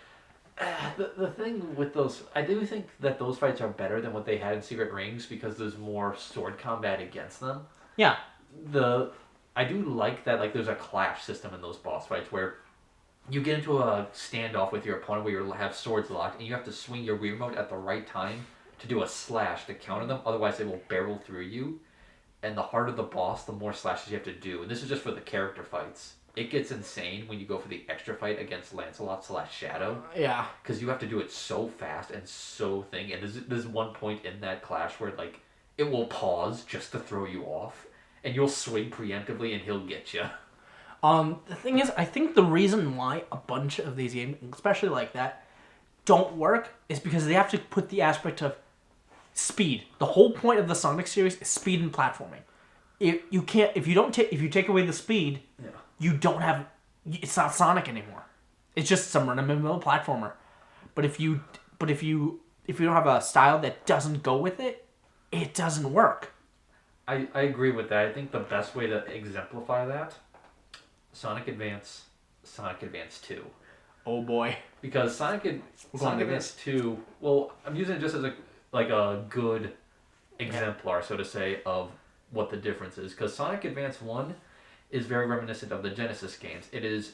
thing with those, I do think that those fights are better than what they had in Secret Rings because there's more sword combat against them. Yeah. I do like that, like, there's a clash system in those boss fights where you get into a standoff with your opponent where you have swords locked and you have to swing your Wii remote at the right time to do a slash to counter them, otherwise they will barrel through you. And the harder the boss, the more slashes you have to do. And this is just for the character fights. It gets insane when you go for the extra fight against Lancelot/Shadow. Yeah. Because you have to do it so fast and so thing. And there's one point in that clash where like it will pause just to throw you off. And you'll swing preemptively and he'll get you. The thing is, I think the reason why a bunch of these games, especially like that, don't work is because they have to put the aspect of speed. The whole point of the Sonic series is speed and platforming. If you take away the speed, yeah. You don't have. It's not Sonic anymore. It's just some run-of-the-mill platformer. But if you don't have a style that doesn't go with it, it doesn't work. I agree with that. I think the best way to exemplify that, Sonic Advance 2. Oh boy. Because Sonic Advance 2, well, I'm using it just as a good exemplar, so to say, of what the difference is. Because Sonic Advance 1 is very reminiscent of the Genesis games. It is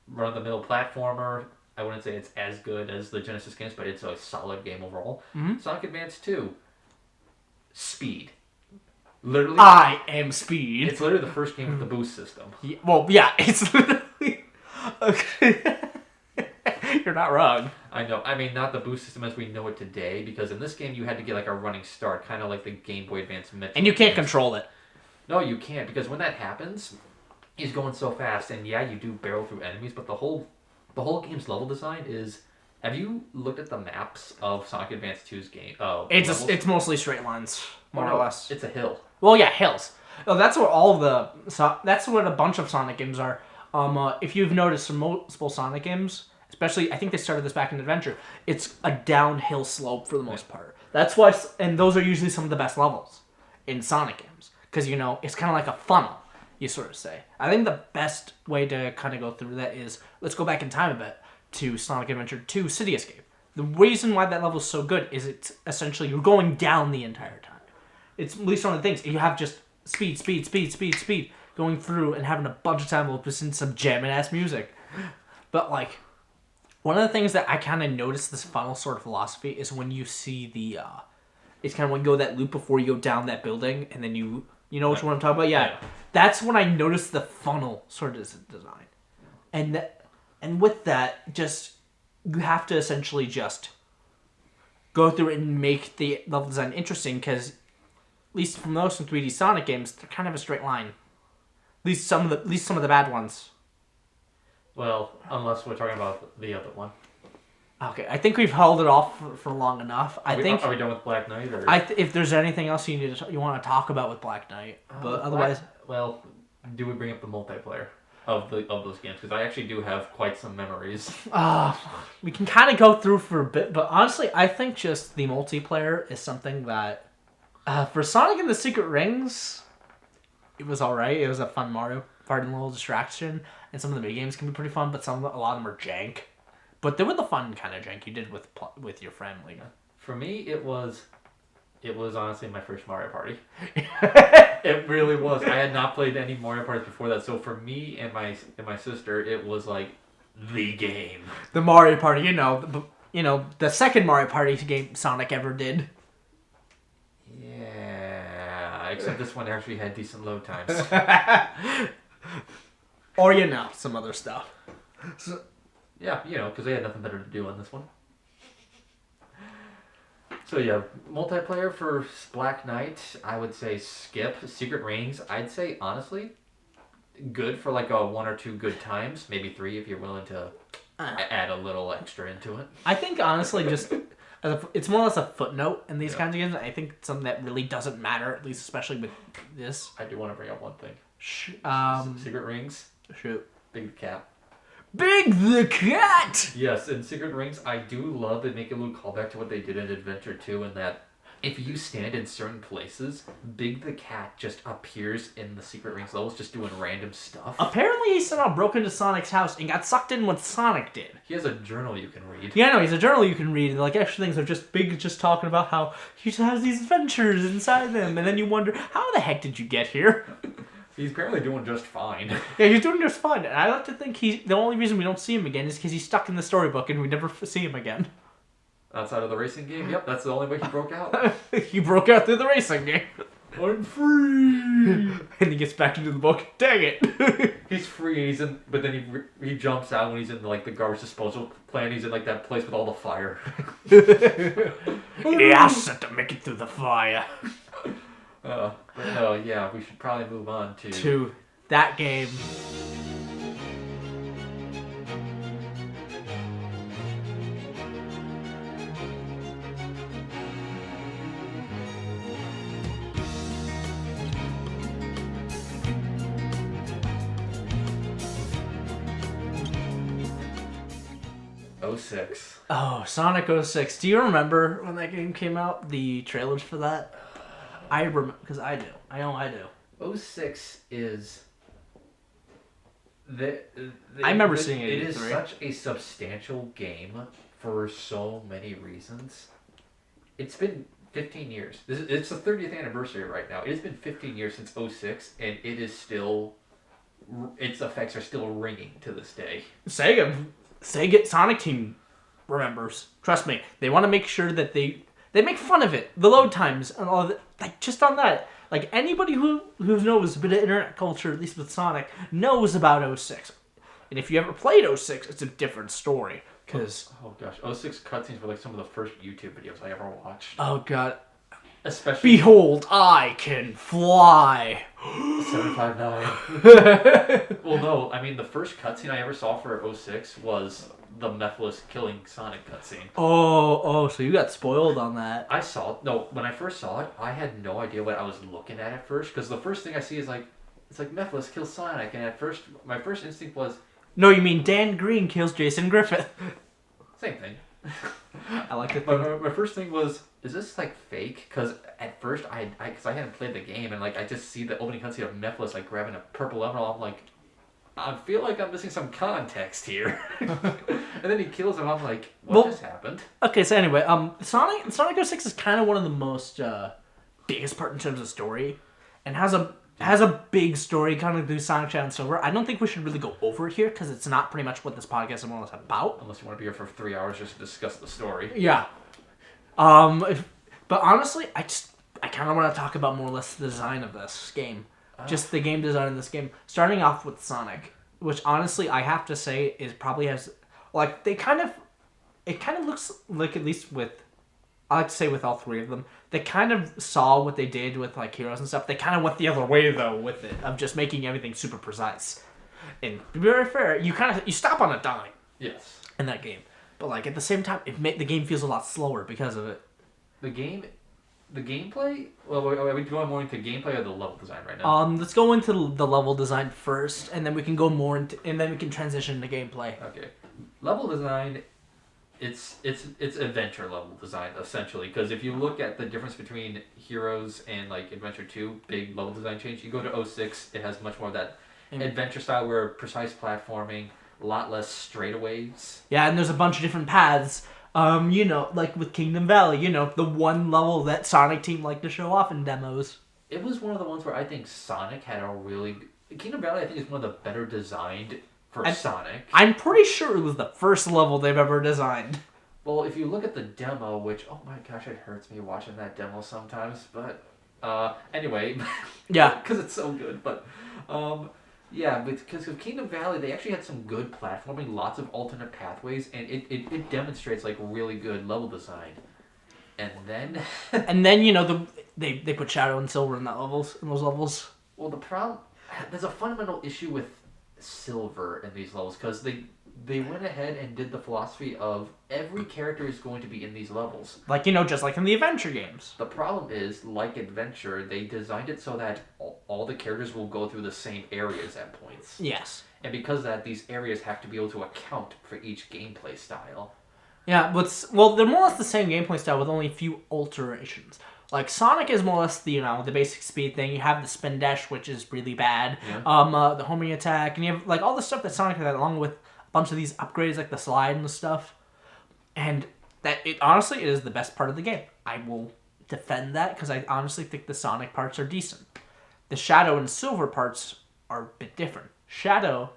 run-of-the-mill platformer. I wouldn't say it's as good as the Genesis games, but it's a solid game overall. Mm-hmm. Sonic Advance 2, speed. Literally, I am speed. It's literally the first game with the boost system. Yeah, it's literally... Okay. You're not wrong. I know. I mean, not the boost system as we know it today, because in this game you had to get like a running start, kind of like the Game Boy Advance Metro. And you can't control it. No, you can't, because when that happens, he's going so fast, and yeah, you do barrel through enemies, but the whole game's level design is... Have you looked at the maps of Sonic Advance 2's game? It's mostly straight lines, more or less. It's a hill. Well, yeah, hills. Oh, that's what that's what a bunch of Sonic games are. If you've noticed some multiple Sonic games, especially, I think they started this back in Adventure, it's a downhill slope for the most part. That's why, and those are usually some of the best levels in Sonic games. Because, it's kind of like a funnel, you sort of say. I think the best way to kind of go through that is, let's go back in time a bit to Sonic Adventure 2 City Escape. The reason why that level is so good is it's essentially, you're going down the entire time. It's at least one of the things. You have just speed, going through and having a bunch of time listening to some jamming-ass music. But, one of the things that I kind of noticed this funnel sort of philosophy is when you see it's kind of when you go that loop before you go down that building, and then you know which one I'm talking about? Yeah. That's when I noticed the funnel sort of design. And with that, just, you have to essentially just go through it and make the level design interesting, because at least from most 3D Sonic games, they're kind of a straight line. At least some of the bad ones. Well, unless we're talking about the other one. Okay, I think we've held it off for long enough. Are we done with Black Knight? Or? If there's anything else you want to talk about with Black Knight, but otherwise, do we bring up the multiplayer of those games? Because I actually do have quite some memories. We can kind of go through for a bit, but honestly, I think just the multiplayer is something that, for Sonic and the Secret Rings, it was alright. It was a fun Mario Party and a little distraction, and some of the mini games can be pretty fun, but a lot of them are jank. But they were the fun kind of jank you did with your friend, Lena. For me, it was honestly my first Mario Party. It really was. I had not played any Mario Parties before that, so for me and my sister, it was like the game. The Mario Party, the second Mario Party game Sonic ever did. Yeah, except this one actually had decent load times. Or, some other stuff. So, yeah, because they had nothing better to do on this one. So yeah, multiplayer for Black Knight, I would say skip. Secret Rings, I'd say, honestly, good for like a 1 or 2 good times. Maybe 3 if you're willing to add a little extra into it. I think, honestly, just... it's more or less a footnote in these kinds of games. I think it's something that really doesn't matter, at least especially with this. I do want to bring up one thing. Secret Rings. Shoot. Big the Cat. Big the Cat! Yes, in Secret Rings, I do love they make a little callback to what they did in Adventure 2 in that if you stand in certain places, Big the Cat just appears in the Secret Rings levels just doing random stuff. Apparently he somehow broke into Sonic's house and got sucked in what Sonic did. He has a journal you can read. Yeah, I know, he's a journal you can read, and like extra things are just Big just talking about how he has these adventures inside them, and then you wonder, how the heck did you get here? He's apparently doing just fine. Yeah, he's doing just fine, and I like to think the only reason we don't see him again is because he's stuck in the storybook and we never see him again. Outside of the racing game? Yep, that's the only way he broke out. He broke out through the racing game. I'm free! And he gets back into the book. Dang it! He's free, but then he jumps out when he's in like the garbage disposal plant. He's in like that place with all the fire. He has to make it through the fire. But no, yeah, we should probably move on to that game. '06. Oh, Sonic 06. Do you remember when that game came out? The trailers for that? I remember, because I do. I know I do. 06 is... I remember seeing it. It is such a substantial game for so many reasons. It's been 15 years. It's the 30th anniversary right now. It has been 15 years since 06, and it is still... Its effects are still ringing to this day. Sega Sonic Team remembers. Trust me. They want to make sure that they make fun of it. The load times and all of it. Like, just on that. Like, anybody who knows a bit of internet culture, at least with Sonic, knows about 06. And if you ever played 06, it's a different story. Cause oh gosh, 06 cutscenes were like some of the first YouTube videos I ever watched. Oh god. Especially... Behold, I can fly! 759. Well, no, I mean, the first cutscene I ever saw for 06 was the Mephiles killing Sonic cutscene. Oh, so you got spoiled on that. When I first saw it, I had no idea what I was looking at first, because the first thing I see is like, it's like Mephiles kills Sonic, and at first, my first instinct was... No, you mean Dan Green kills Jason Griffith. Same thing. I like it. My first thing was, is this like fake? Because at first because I hadn't played the game, and like I just see the opening cutscene of Mephiles like grabbing a purple emerald. I'm like, I feel like I'm missing some context here. And then he kills him. I'm like, what just happened? Okay, so anyway, Sonic 06 is kind of one of the most biggest part in terms of story, and has a big story kind of through Sonic Shadow and Silver. I don't think we should really go over it here because it's not pretty much what this podcast is more or less about. Unless you want to be here for 3 hours just to discuss the story. Yeah. But honestly, I kind of want to talk about more or less the design of this game. Just the game design of this game. Starting off with Sonic, which honestly I have to say is probably has... Like, it kind of looks like, at least with... I like to say with all 3 of them, they kind of saw what they did with like Heroes and stuff. They kind of went the other way though with it, of just making everything super precise. And to be very fair, you stop on a dime. Yes. In that game, but like at the same time, the game feels a lot slower because of it. The gameplay. Well, are we going more into gameplay or the level design right now? Let's go into the level design first, and then we can go more into, and then we can transition to gameplay. Okay, level design. It's adventure level design essentially, because if you look at the difference between Heroes and like Adventure 2, big level design change. You go to 06, it has much more of that adventure style where precise platforming, a lot less straightaways. Yeah, and there's a bunch of different paths. Like with Kingdom Valley, the one level that Sonic Team liked to show off in demos. It was one of the ones where I think Sonic had a really... Kingdom Valley, I think, is one of the better designed for Sonic. I'm pretty sure it was the first level they've ever designed. Well, if you look at the demo, which, oh my gosh, it hurts me watching that demo sometimes, but Anyway, Yeah. because it's so good. But yeah, because of Kingdom Valley, they actually had some good platforming, lots of alternate pathways, and it demonstrates like really good level design. And then, And then they put Shadow and Silver in those levels. well, the problem there's a fundamental issue with Silver in these levels because they went ahead and did the philosophy of every character is going to be in these levels. Like, just like in the adventure games. The problem is, like Adventure, they designed it so that all the characters will go through the same areas at points. Yes. And because of that, these areas have to be able to account for each gameplay style. Yeah, but they're more or less the same gameplay style with only a few alterations. Like Sonic is more or less the basic speed thing. You have the spin dash, which is really bad. Yeah. The homing attack, and you have like all the stuff that Sonic had, along with a bunch of these upgrades like the slide and the stuff. And that honestly is the best part of the game. I will defend that because I honestly think the Sonic parts are decent. The Shadow and Silver parts are a bit different. Shadow,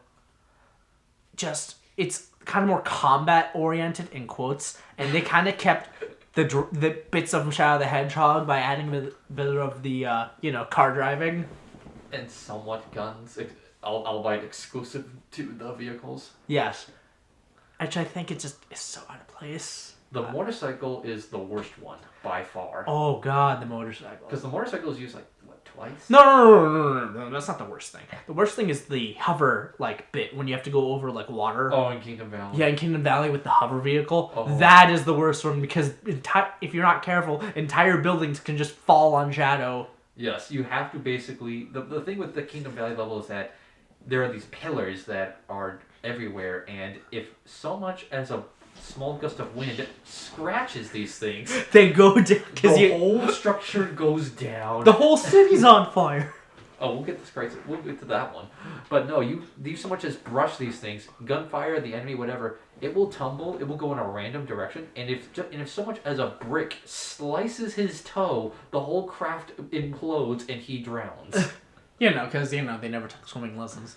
it's kind of more combat oriented in quotes, and they kind of kept the bits of Shadow the Hedgehog by adding a bit of the car driving And somewhat guns, albeit exclusive to the vehicles. Yes, which I think it just is so out of place. The motorcycle is the worst one by far. Oh god, the motorcycle. Because the motorcycle is used like what, twice? No, that's not the worst thing. The worst thing is the hover bit when you have to go over water. Oh, in Kingdom Valley. Yeah, in Kingdom Valley with the hover vehicle. Oh. That is the worst one because if you're not careful, entire buildings can just fall on Shadow. Yes, you have to basically... The thing with the Kingdom Valley level is that there are these pillars that are everywhere, and if so much as a small gust of wind scratches these things, They go down because the whole structure goes down. the whole city's on fire. Oh, we'll get to that one. But no, you so much as brush these things, gunfire, the enemy, whatever, it will tumble, it will go in a random direction, and if so much as a brick slices his toe, the whole craft implodes and he drowns. Because they never took swimming lessons.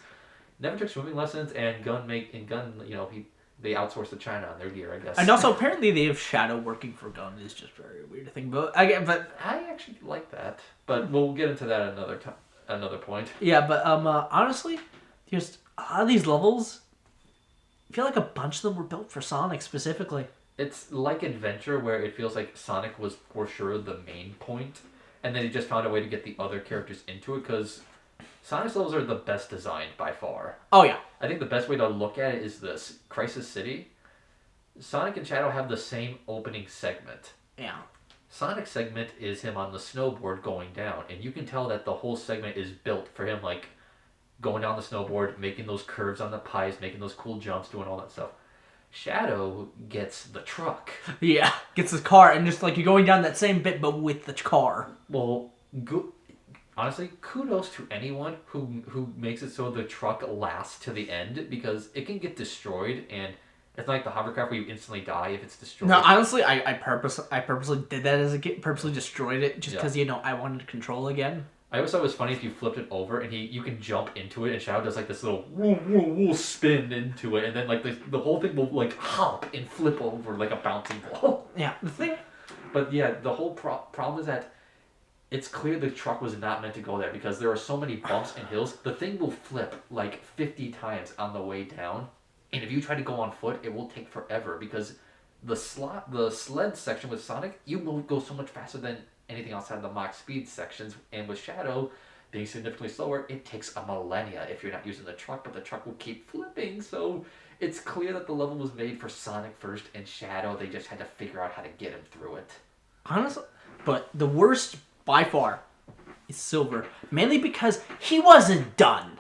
Never took swimming lessons, and they outsourced to China on their gear, I guess. And also, apparently, they have Shadow working for Gun. Is just very weird to think about. I actually like that, but we'll get into that another point. Yeah, but honestly, just a lot of these levels, I feel like a bunch of them were built for Sonic specifically. It's like Adventure, where it feels like Sonic was for sure the main point, and then he just found a way to get the other characters into it, because Sonic's levels are the best designed by far. Oh, yeah. I think the best way to look at it is this. Crisis City, Sonic and Shadow have the same opening segment. Yeah. Sonic's segment is him on the snowboard going down, and you can tell that the whole segment is built for him, going down the snowboard, making those curves on the pies, making those cool jumps, doing all that stuff. Shadow gets the truck. Yeah. Gets his car, and just you're going down that same bit, but with the car. Well, honestly, kudos to anyone who makes it so the truck lasts to the end, because it can get destroyed, and it's not like the hovercraft where you instantly die if it's destroyed. No, honestly, I purposely did that as a kid. Purposely destroyed it just because I wanted control again. I always thought it was funny if you flipped it over and you can jump into it, and Shadow does this little woo woo woo spin into it, and then the whole thing will hop and flip over like a bouncing ball. Yeah, the thing. But yeah, the whole problem is that it's clear the truck was not meant to go there, because there are so many bumps and hills. The thing will flip 50 times on the way down, and if you try to go on foot, it will take forever, because the sled section with Sonic, you will go so much faster than anything outside the Mach speed sections, and with Shadow being significantly slower, it takes a millennia if you're not using the truck, but the truck will keep flipping, so it's clear that the level was made for Sonic first, and Shadow, they just had to figure out how to get him through it. Honestly, but the worst by far is Silver, mainly because he wasn't done.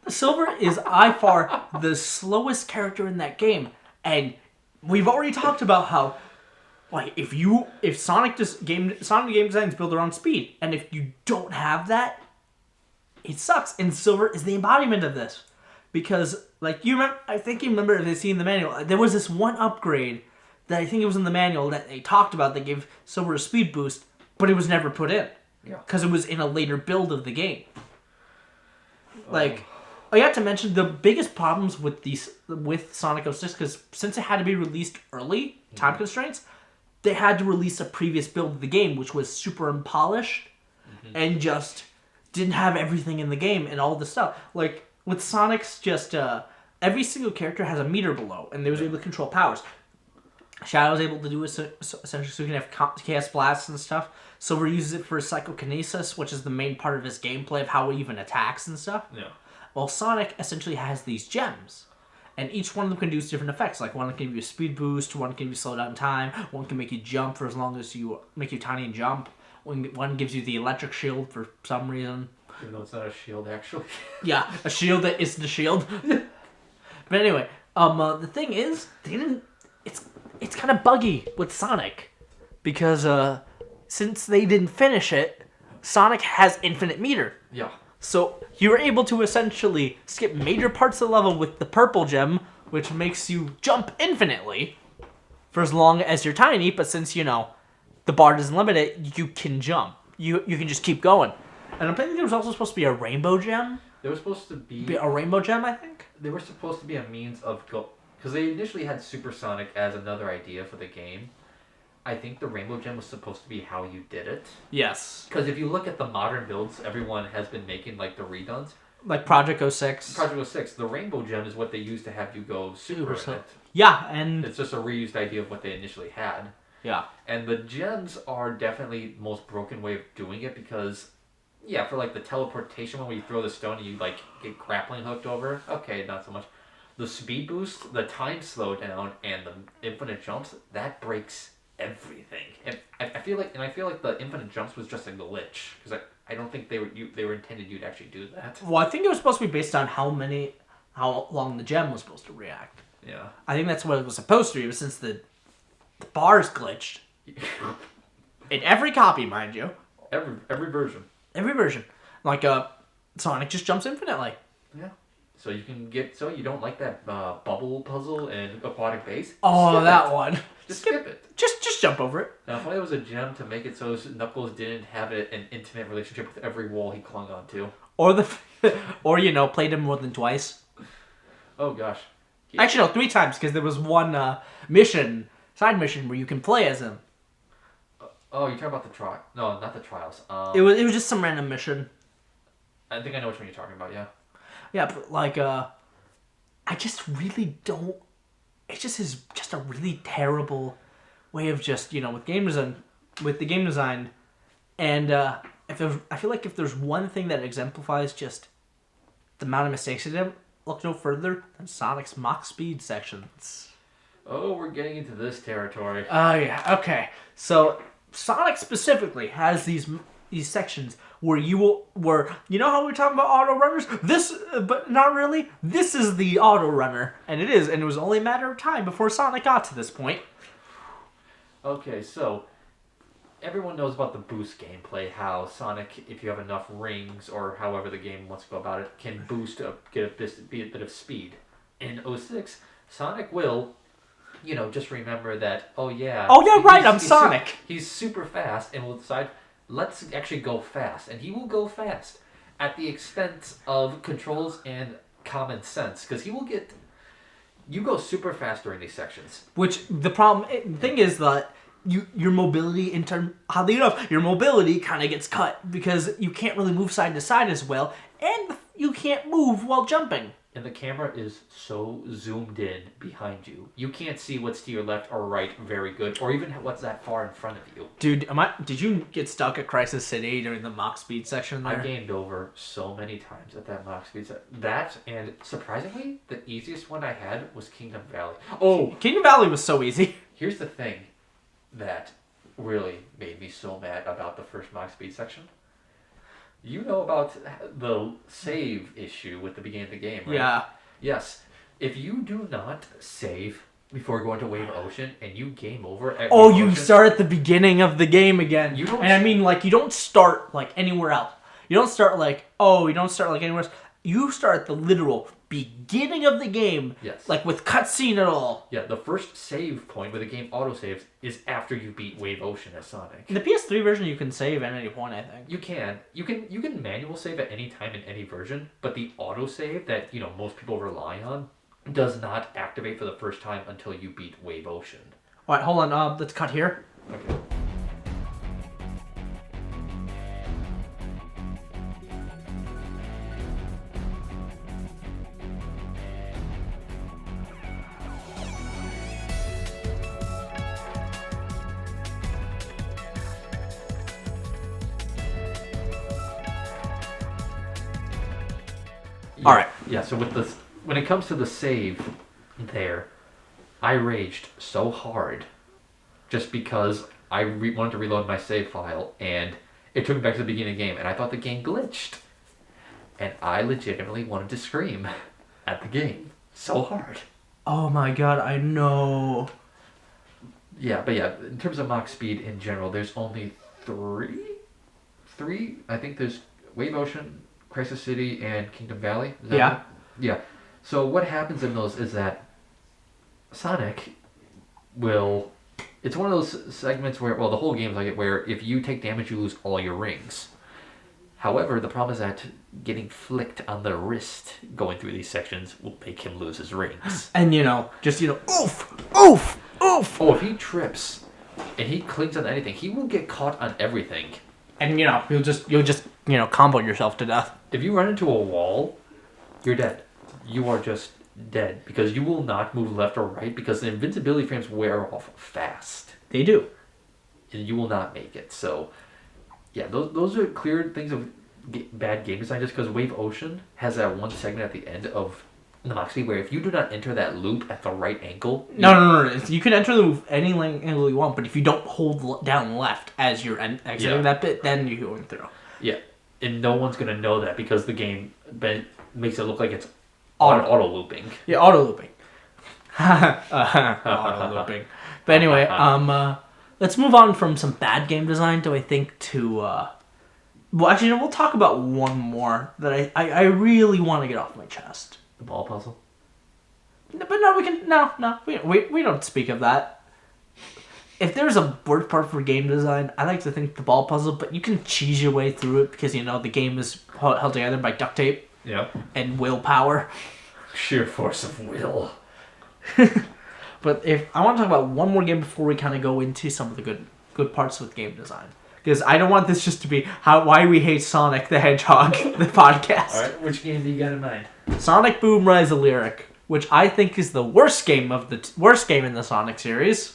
Silver is by far the slowest character in that game, and we've already talked about how if Sonic game design is built around speed, and if you don't have that, it sucks. And Silver is the embodiment of this, because I think you remember if they see in the manual, there was this one upgrade that I think it was in the manual that they talked about that gave Silver a speed boost, but it was never put in. Yeah. Because it was in a later build of the game. I have to mention the biggest problems with Sonic 06, because since it had to be released early, time constraints, they had to release a previous build of the game, which was super unpolished and just didn't have everything in the game and all this stuff. Like, with Sonic's just, every single character has a meter below, and they was able to control powers. Shadow's able to do it essentially so he can have chaos blasts and stuff. Silver uses it for psychokinesis, which is the main part of his gameplay of how he even attacks and stuff. Yeah. Well, Sonic essentially has these gems. And each one of them can do different effects. Like, one can give you a speed boost, one can give you slow down time, one can make you jump for as long as you make you tiny and jump. One gives you the electric shield for some reason. Even though it's not a shield, actually. Yeah, a shield that isn't a shield. But anyway, the thing is, they didn't. It's kind of buggy with Sonic, because since they didn't finish it, Sonic has infinite meter. Yeah. So you were able to essentially skip major parts of the level with the purple gem, which makes you jump infinitely for as long as you're tiny. But since the bar doesn't limit it, you can jump. You can just keep going. And I think there was also supposed to be a rainbow gem. There was supposed to be A rainbow gem, I think. They were supposed to be a means of because they initially had Supersonic as another idea for the game. I think the Rainbow Gem was supposed to be how you did it. Yes. Because if you look at the modern builds, everyone has been making like the reduns. Like Project 06. Project 06, the Rainbow Gem is what they use to have you go super in it. Yeah, and It's just a reused idea of what they initially had. yeah. And the gems are definitely the most broken way of doing it because, yeah, for like the teleportation when you throw the stone and you like get grappling hooked over, okay, not so much. The speed boost, the time slowdown, and the infinite jumps, that breaks everything. And I feel like the infinite jumps was just a glitch because I don't think they were intended you to actually do that. Well, I think it was supposed to be based on how long the gem was supposed to react. Yeah. I think that's what it was supposed to be, but since the bars glitched in every copy, mind you, Every version. every version, like Sonic just jumps infinitely. Yeah. So you don't like that bubble puzzle and aquatic base? Oh, Skip that it. one. Just skip it. Just jump over it. Now, if only it was a gem to make it so Knuckles didn't have an intimate relationship with every wall he clung onto. Or played him more than twice. Oh gosh. Actually, no, 3 times, because there was one side mission where you can play as him. Oh, you're talking about the trial? No, not the trials. It was just some random mission. I think I know which one you're talking about. Yeah. Yeah, but I just really don't. It just is just a really terrible way of just with game design, and I feel like if there's one thing that exemplifies just the amount of mistakes it did, look no further than Sonic's Mach Speed sections. Oh, we're getting into this territory. Oh yeah, okay. So Sonic specifically has these sections where you know how we're talking about auto runners? But not really. This is the auto runner, and it was only a matter of time before Sonic got to this point. Okay, so everyone knows about the boost gameplay, how Sonic, if you have enough rings, or however the game wants to go about it, can boost up, get a bit of speed. In 06, Sonic will, just remember that, oh yeah, I'm Sonic. He's super fast, and will decide, let's actually go fast. And he will go fast at the expense of controls and common sense, because you go super fast during these sections. Which the thing is that your mobility oddly enough, your mobility kind of gets cut because you can't really move side to side as well, and you can't move while jumping. And the camera is so zoomed in behind you. You can't see what's to your left or right very good, or even what's that far in front of you. Dude, did you get stuck at Crisis City during the Mach Speed section there? I gamed over so many times at that Mach Speed section. That, and surprisingly, the easiest one I had was Kingdom Valley. Oh! Kingdom Valley was so easy. Here's the thing that really made me so mad about the first Mach Speed section. You know about the save issue with the beginning of the game, right? Yeah. Yes. If you do not save before going to Wave Ocean and you game over at Oh, Wave you Ocean, start at the beginning of the game again. You don't and I mean, you don't start, anywhere else. You don't start, anywhere else. You start at the literal beginning of the game. Yes. With cutscene and all. Yeah, the first save point where the game autosaves is after you beat Wave Ocean as Sonic. In the PS3 version, you can save at any point, I think. You can manual save at any time in any version, but the autosave that, most people rely on does not activate for the first time until you beat Wave Ocean. Alright, hold on. Let's cut here. Okay. All right. Yeah, so when it comes to the save there, I raged so hard just because I wanted to reload my save file and it took me back to the beginning of the game and I thought the game glitched. And I legitimately wanted to scream at the game so hard. Oh my god, I know. Yeah, but yeah, in terms of Mach speed in general, there's only three? Three? I think there's Wave Ocean, Crisis City, and Kingdom Valley. Is that Yeah. right? Yeah. So what happens in those is that Sonic will... It's one of those segments where, well, the whole game's like it, where if you take damage, you lose all your rings. However, the problem is that getting flicked on the wrist going through these sections will make him lose his rings. And oof, oof, oof. Oh, if he trips and he clings on anything, he will get caught on everything. And you'll just combo yourself to death. If you run into a wall, you're dead. You are just dead because you will not move left or right because the invincibility frames wear off fast. They do. And you will not make it. So, yeah, those are clear things of bad game design just because Wave Ocean has that one segment at the end of the Mach speed where if you do not enter that loop at the right angle... No. You can enter the loop any angle you want, but if you don't hold down left as you're exiting that bit, then you're going through. Yeah, and no one's going to know that because the game makes it look like it's auto looping. Yeah, auto looping. Auto looping. But anyway, let's move on from some bad game design to well, actually, no, we'll talk about one more that I really want to get off my chest. The ball puzzle? But no, we don't speak of that. If there's a worst part for game design, I like to think the ball puzzle, but you can cheese your way through it because, the game is held together by duct tape. Yeah. And willpower. Sheer force of will. But if I want to talk about one more game before we kind of go into some of the good parts with game design. Because I don't want this just to be why we hate Sonic the Hedgehog, the podcast. All right, which game do you got in mind? Sonic Boom Rise of Lyric, which I think is the worst game in the Sonic series.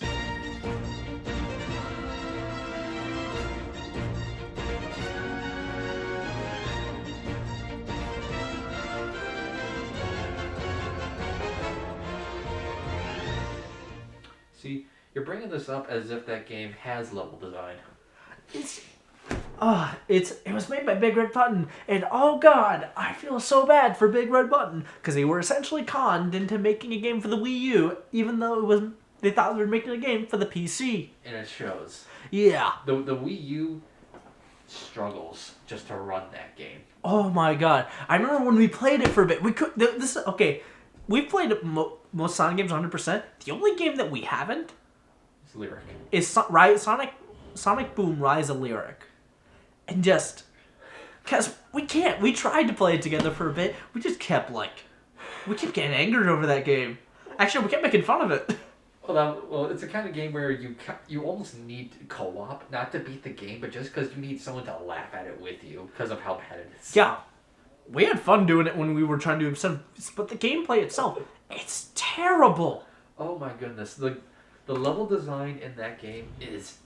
See, you're bringing this up as if that game has level design. It was made by Big Red Button, and oh god, I feel so bad for Big Red Button because they were essentially conned into making a game for the Wii U, even though they thought they were making a game for the PC. And it shows. Yeah. The Wii U struggles just to run that game. Oh my god, I remember when we played it for a bit. We could We've played most Sonic games 100%. The only game that we haven't It's Lyric. is Sonic Boom Rise of Lyric. And just... Because we can't. We tried to play it together for a bit. We just kept, we kept getting angered over that game. Actually, we kept making fun of it. Well, it's the kind of game where you almost need co-op, not to beat the game, but just because you need someone to laugh at it with you because of how bad it is. Yeah. We had fun doing it when we were trying to do some... But the gameplay itself, it's terrible. Oh my goodness. The level design in that game is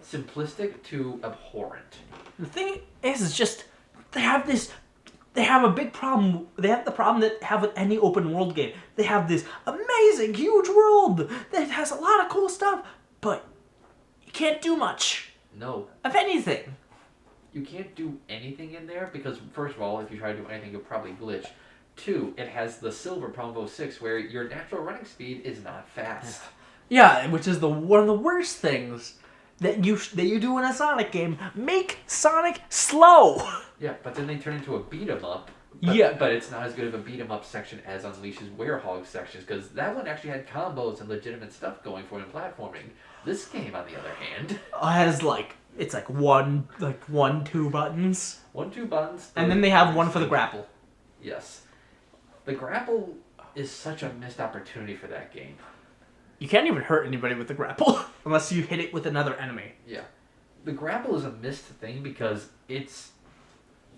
simplistic to abhorrent. The thing is just... They have a big problem. They have the problem that have with any open world game. They have this amazing, huge world that has a lot of cool stuff, but you can't do much. No. Of anything. You can't do anything in there because, first of all, if you try to do anything, you'll probably glitch. 2, it has the silver problem of 06 where your natural running speed is not fast. Yeah, which is one of the worst things that you do in a Sonic game. Make Sonic slow. Yeah, but then they turn into a beat 'em up. But it's not as good of a beat 'em up section as Unleash's Werehog sections because that one actually had combos and legitimate stuff going for it in platforming. This game, on the other hand, has it's one, 2 buttons. 2 buttons. And then they have one for the grapple. Yes. The grapple is such a missed opportunity for that game. You can't even hurt anybody with the grapple unless you hit it with another enemy. Yeah. The grapple is a missed thing because it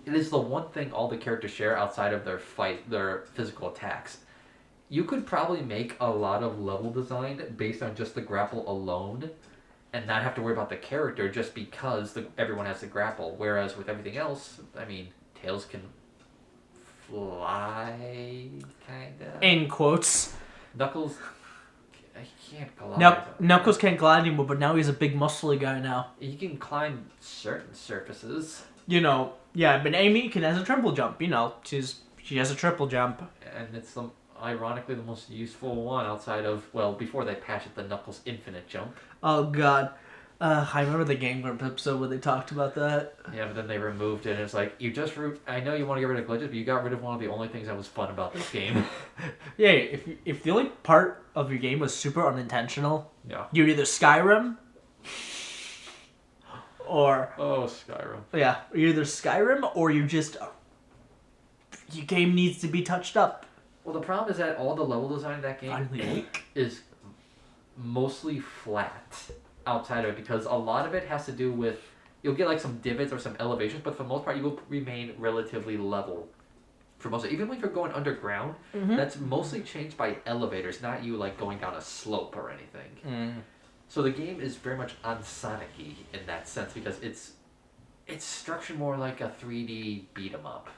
is the one thing all the characters share outside of their physical attacks. You could probably make a lot of level design based on just the grapple alone and not have to worry about the character just because everyone has the grapple. Whereas with everything else, I mean, Tails can fly, kinda. In quotes. Knuckles, he can't glide. Knuckles can't glide anymore, but now he's a big muscly guy now. He can climb certain surfaces. But Amy has a triple jump. She has a triple jump. And it's ironically the most useful one outside of, before they patched it, the Knuckles infinite jump. Oh, God. I remember the Game Grumps episode where they talked about that. Yeah, but then they removed it, and it's like, I know you want to get rid of glitches, but you got rid of one of the only things that was fun about this game. Yeah, if the only part of your game was super unintentional, yeah, you're either Skyrim or... Oh, Skyrim. Yeah, you're either Skyrim or you just... Your game needs to be touched up. Well, the problem is that all the level design in that game is mostly flat outside of it, because a lot of it has to do with, you'll get like some divots or some elevations, but for the most part you will remain relatively level for most of it. Even when you're going underground, that's mostly changed by elevators, not you like going down a slope or anything. So the game is very much on-Sonic-y in that sense, because it's structured more like a 3D beat 'em up.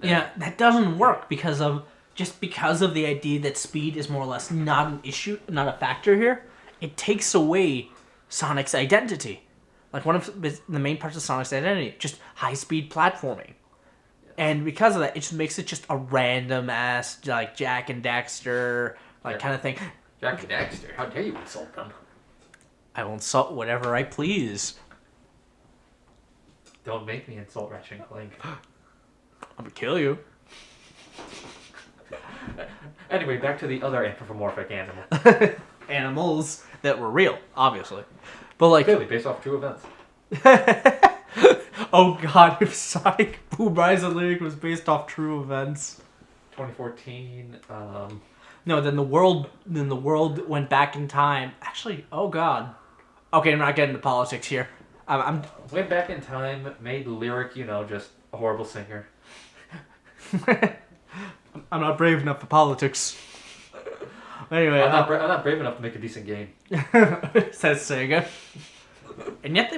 Yeah, that doesn't work because of the idea that speed is more or less not an issue, not a factor here. It takes away Sonic's identity. Like, one of the main parts of Sonic's identity, just high-speed platforming. And because of that, it just makes it just a random-ass, like, Jak and Daxter, kind of thing. Jak and Daxter? How dare you insult them? I will insult whatever I please. Don't make me insult Ratchet and Clank. I'm gonna kill you. Anyway, back to the other anthropomorphic animal. Animals that were real, obviously. But like... Clearly, based off true events. Oh god, if Sonic Boom Rise of Lyric was based off true events. 2014, No, then the world went back in time. Actually, oh god. Okay, I'm not getting into politics here. I'm went back in time, made Lyric, just a horrible singer. I'm not brave enough for politics. Anyway, I'm not brave enough to make a decent game. Says Sega. And yet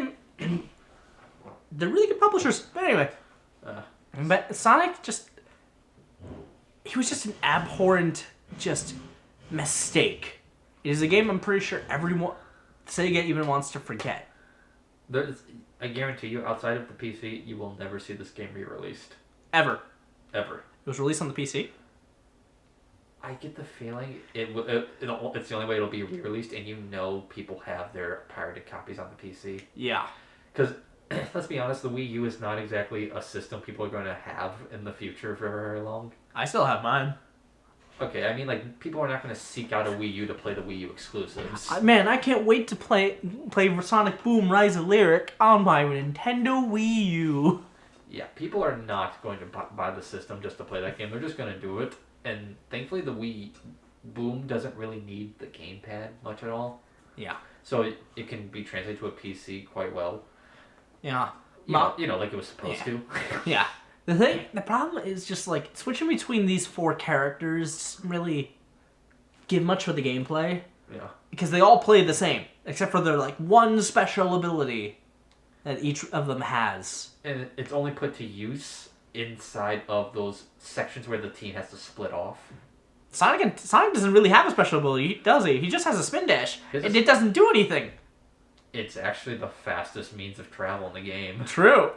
they're really good publishers. But anyway, but Sonic he was just an abhorrent mistake. It is a game I'm pretty sure Sega even wants to forget. I guarantee you, outside of the PC, you will never see this game re-released. Ever. Ever. It was released on the PC? I get the feeling it's the only way it'll be re-released, and people have their pirated copies on the PC. Yeah. Because, let's be honest, the Wii U is not exactly a system people are going to have in the future for very long. I still have mine. Okay, I mean, people are not going to seek out a Wii U to play the Wii U exclusives. Man, I can't wait to play Sonic Boom Rise of Lyric on my Nintendo Wii U. Yeah, people are not going to buy the system just to play that game. They're just going to do it. And thankfully, the Wii Boom doesn't really need the gamepad much at all. Yeah. So it can be translated to a PC quite well. Yeah. Like it was supposed to. Yeah. The problem is just switching between these four characters doesn't really give much for the gameplay. Yeah. Because they all play the same, except for their one special ability that each of them has. And it's only put to use inside of those sections where the team has to split off. Sonic doesn't really have a special ability, does he? He just has a spin dash, and it doesn't do anything. It's actually the fastest means of travel in the game. True.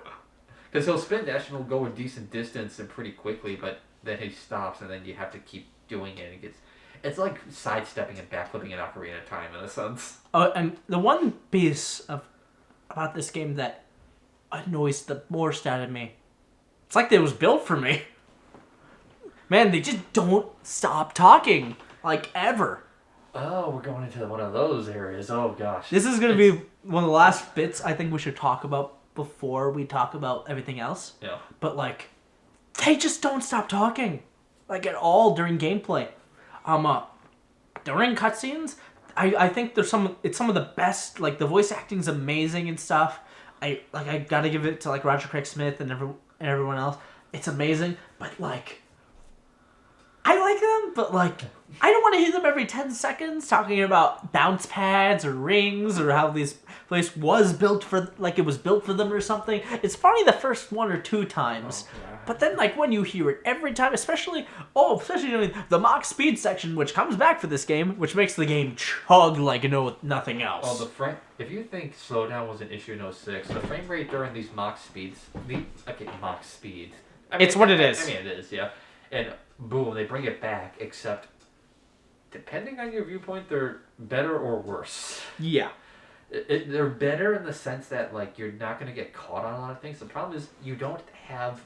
Because he'll spin dash and he'll go a decent distance and pretty quickly, but then he stops and then you have to keep doing it. It's like sidestepping and backflipping in Ocarina of Time in a sense. Oh, and the one piece about this game that annoys the most out of me, it's like it was built for me. Man, they just don't stop talking, ever. Oh, we're going into one of those areas. Oh, gosh. This is going to be one of the last bits I think we should talk about before we talk about everything else. Yeah. But, they just don't stop talking. At all during gameplay. During cutscenes, I think it's some of the best. Like the voice acting's amazing and stuff. I gotta give it to like Roger Craig Smith and everyone else. It's amazing, but like I like them, but like I don't want to hear them every 10 seconds talking about bounce pads or rings or how this place was built for like it was built for them or something. It's funny the first 1 or 2 times. Oh, yeah. But then, like, when you hear it every time, especially during the Mach Speed section, which comes back for this game, which makes the game chug like nothing else. Oh, if you think slowdown was an issue in 06, the frame rate during these Mach speeds, Mach speeds. It's what it is. I mean, it is, yeah. And boom, they bring it back, except, depending on your viewpoint, they're better or worse. Yeah. They're better in the sense that, like, you're not going to get caught on a lot of things. The problem is you don't have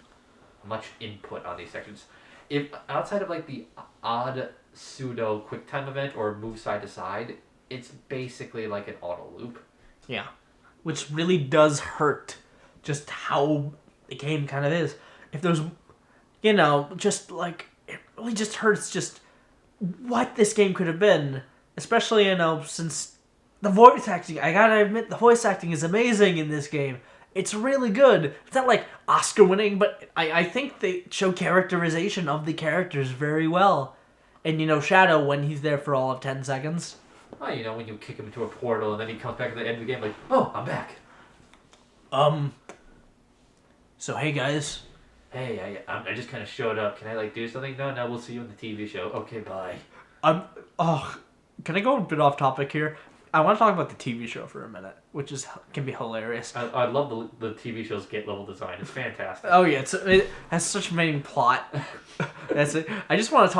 much input on these sections. If outside of like the odd pseudo quick time event or move side to side, it's basically like an auto loop. Yeah. Which really does hurt just how the game kind of is. If there's, just like, it really just hurts just what this game could have been. Especially, since the voice acting, I gotta admit, the voice acting is amazing in this game. It's really good. It's not like Oscar winning, but I think they show characterization of the characters very well. And Shadow, when he's there for all of 10 seconds. Oh, when you kick him into a portal and then he comes back at the end of the game like, oh, I'm back. So hey guys. Hey, I just kind of showed up. Can I do something? No, we'll see you in the TV show. Okay, bye. Can I go a bit off topic here? I want to talk about the TV show for a minute, which can be hilarious. I love the TV show's gate level design. It's fantastic. Oh yeah, it has such a main plot. That's it. I just want to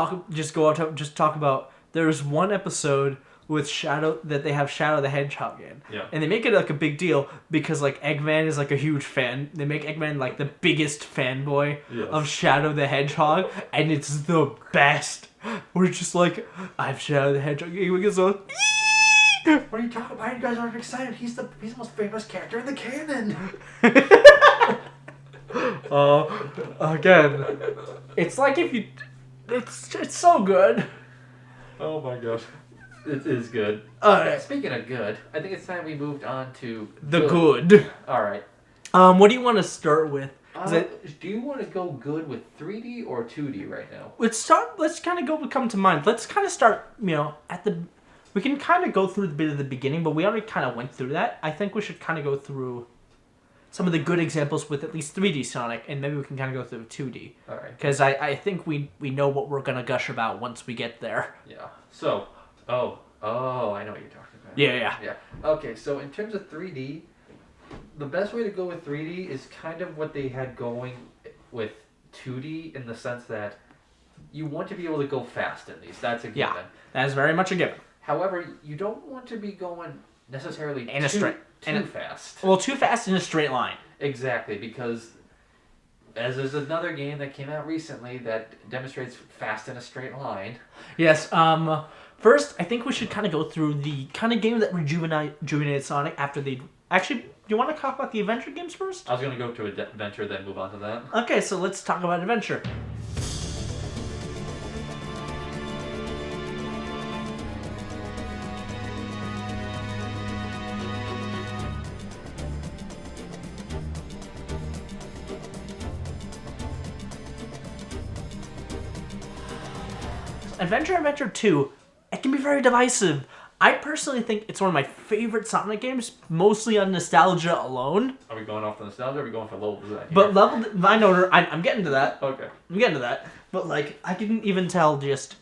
talk about. There's one episode with Shadow that they have Shadow the Hedgehog in, yeah, and they make it like a big deal because like Eggman is like a huge fan. They make Eggman like the biggest fanboy of Shadow the Hedgehog, and it's the best. We're just like, I'm Shadow the Hedgehog. He gets on. What are you talking about? You guys aren't excited. He's the most famous character in the canon. Again, it's like it's so good. Oh my gosh, it is good. Speaking of good, I think it's time we moved on to the good. All right. What do you want to start with? Do you want to go good with 3D or 2D right now? Let's kind of come to mind. Let's kind of start. We can kind of go through the bit of the beginning, but we already kind of went through that. I think we should kind of go through some of the good examples with at least 3D Sonic, and maybe we can kind of go through 2D. All right. Because I think we know what we're going to gush about once we get there. Yeah. So, I know what you're talking about. Yeah. Okay, so in terms of 3D, the best way to go with 3D is kind of what they had going with 2D in the sense that you want to be able to go fast in these. That's a given. Yeah, that is very much a given. However, you don't want to be going necessarily too fast. Well, too fast in a straight line. Exactly, because as there's another game that came out recently that demonstrates fast in a straight line. Yes. First, I think we should kind of go through the kind of game that rejuvenated Sonic after the... Actually, do you want to talk about the adventure games first? I was going to go to adventure, then move on to that. Okay, so let's talk about adventure. Adventure 2, it can be very divisive. I personally think it's one of my favorite Sonic games, mostly on nostalgia alone. Are we going off the nostalgia or are we going for level design? But level design order, I'm getting to that. Okay. I'm getting to that. But I can even tell just,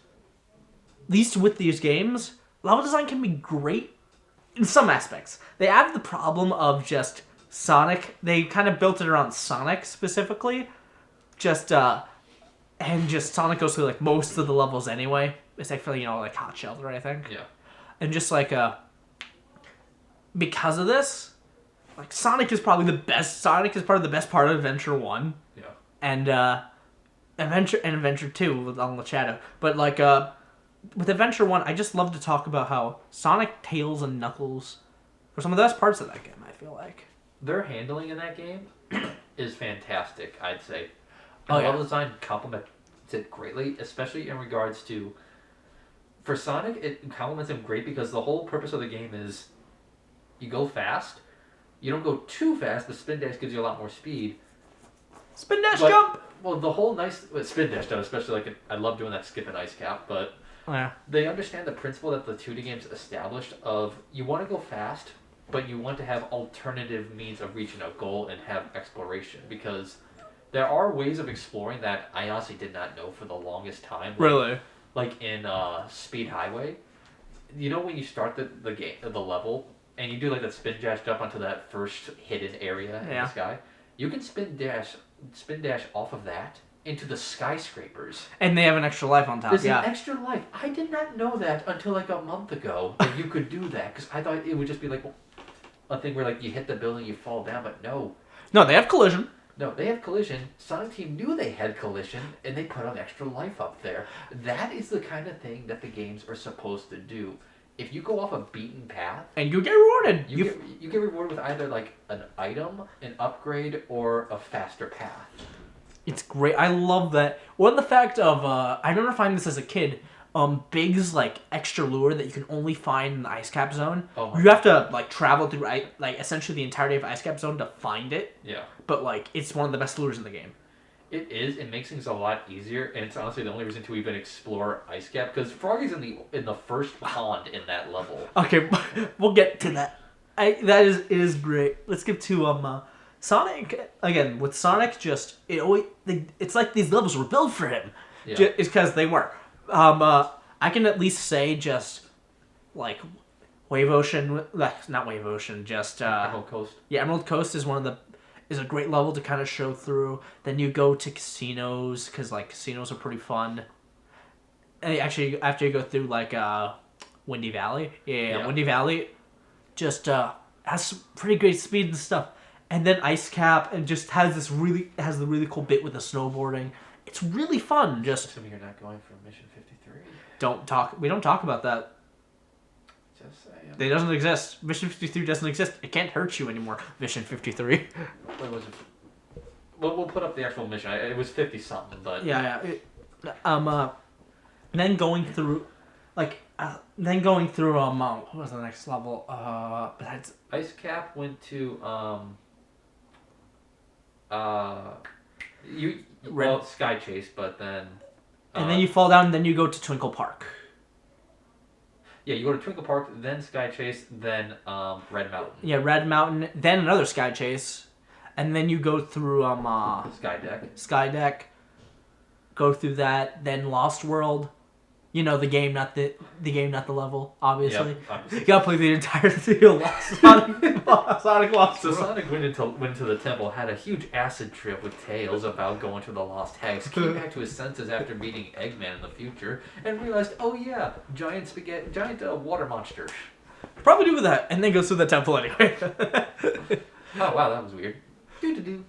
at least with these games, level design can be great in some aspects. They have the problem of just Sonic. They kind of built it around Sonic specifically. And Sonic goes through most of the levels anyway, except for Hot Shelter, I think. Yeah. And because of this, Sonic is probably the best. Sonic is probably the best part of Adventure 1. Yeah. And Adventure 2 with on the Shadow. But with Adventure 1, I just love to talk about how Sonic, Tails, and Knuckles were some of the best parts of that game. I feel like their handling in that game is fantastic. I'd say. Oh, yeah. Level design complements it greatly, especially in regards to, For Sonic, it complements him great because the whole purpose of the game is you go fast. You don't go too fast. The spin dash gives you a lot more speed. Spin dash jump. Well, the whole spin dash does, especially I love doing that skip and ice cap, but Yeah. they understand the principle that the 2D games established of you want to go fast, but you want to have alternative means of reaching a goal and have exploration because there are ways of exploring that I honestly did not know for the longest time. Really? Like in Speed Highway, you know when you start the game, the level, and you do like that spin dash jump onto that first hidden area in the sky, you can spin dash off of that into the skyscrapers. And they have an extra life on top. There's an extra life. I did not know that until like a month ago that you could do that because I thought it would just be like a thing where like you hit the building, you fall down, but no. No, they have collision. No, they have collision. Sonic Team knew they had collision, and they put an extra life up there. That is the kind of thing that the games are supposed to do. If you go off a beaten path, and you get rewarded. You get rewarded with either like an item, an upgrade, or a faster path. It's great. I love that. Well, the fact of I remember finding this as a kid. Big's like extra lure that you can only find in the ice cap zone. Oh you have to like travel through like essentially the entirety of ice cap zone to find it. Yeah. But like it's one of the best lures in the game. It is. It makes things a lot easier, and it's honestly the only reason to even explore ice cap because Froggy's in the first pond in that level. Okay, we'll get to that. That is great. Let's get to Sonic again. With Sonic, it's like these levels were built for him. Yeah. It's because they were. I can at least say just like Wave Ocean, not Wave Ocean, just Emerald Coast. Yeah, Emerald Coast is is a great level to kind of show through. Then you go to casinos because like casinos are pretty fun. And actually, after you go through like Windy Valley, Windy Valley, just has pretty great speed and stuff. And then Ice Cap and just has the really cool bit with the snowboarding. It's really fun. Just assuming you're not going for Mission 53. We don't talk about that. Just saying. It doesn't exist. Mission 53 doesn't exist. It can't hurt you anymore. Mission 53. What was it? We'll put up the actual mission. It was 50 something, but yeah. Then going through, what was the next level? Besides Ice Cap went to Sky Chase, but then and then you fall down, and then you go to Twinkle Park. Yeah, you go to Twinkle Park, then Sky Chase, then Red Mountain. Yeah, Red Mountain, then another Sky Chase, and then you go through Sky Deck. Sky Deck. Go through that, then Lost World. You know the game, not the level. Obviously, yep, you gotta play the entirety of Sonic Lost. So Sonic went into the temple, had a huge acid trip with Tails about going to the Lost Hex, came back to his senses after meeting Eggman in the future, and realized, oh yeah, giant water monster. Probably do with that, and then goes through the temple anyway. Oh wow, that was weird. Do.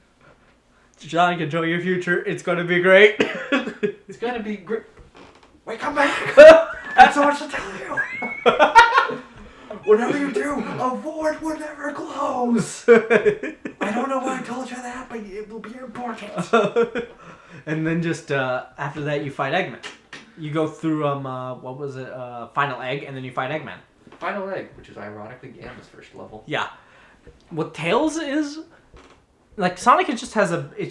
Sonic, enjoy your future. It's gonna be great. It's gonna be great. Wait, come back! I have so much to tell you! Whatever you do, avoid whatever close! I don't know why I told you that, but it will be important. And then just after that, you fight Eggman. You go through, Final Egg, and then you fight Eggman. Final Egg, which is ironically Gamma's first level. Yeah. What Tails is... Like, Sonic it's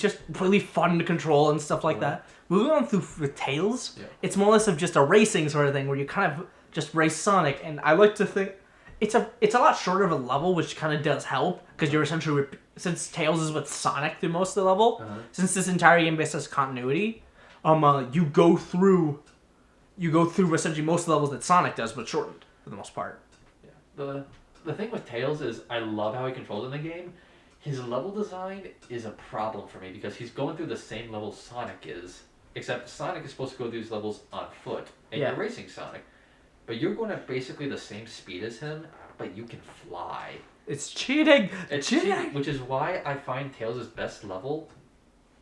just really fun to control and stuff like that. Moving on through with Tails, it's more or less of just a racing sort of thing where you kind of just race Sonic, and I like to think it's a lot shorter of a level, which kind of does help because you're essentially since Tails is with Sonic through most of the level, since this entire game based has continuity, you go through essentially most of the levels that Sonic does, but shortened for the most part. Yeah. The thing with Tails is I love how he controls in the game. His level design is a problem for me because he's going through the same level Sonic is, except Sonic is supposed to go through these levels on foot, and you're racing Sonic. But you're going at basically the same speed as him, but you can fly. It's cheating! It's cheating! Which is why I find Tails' best level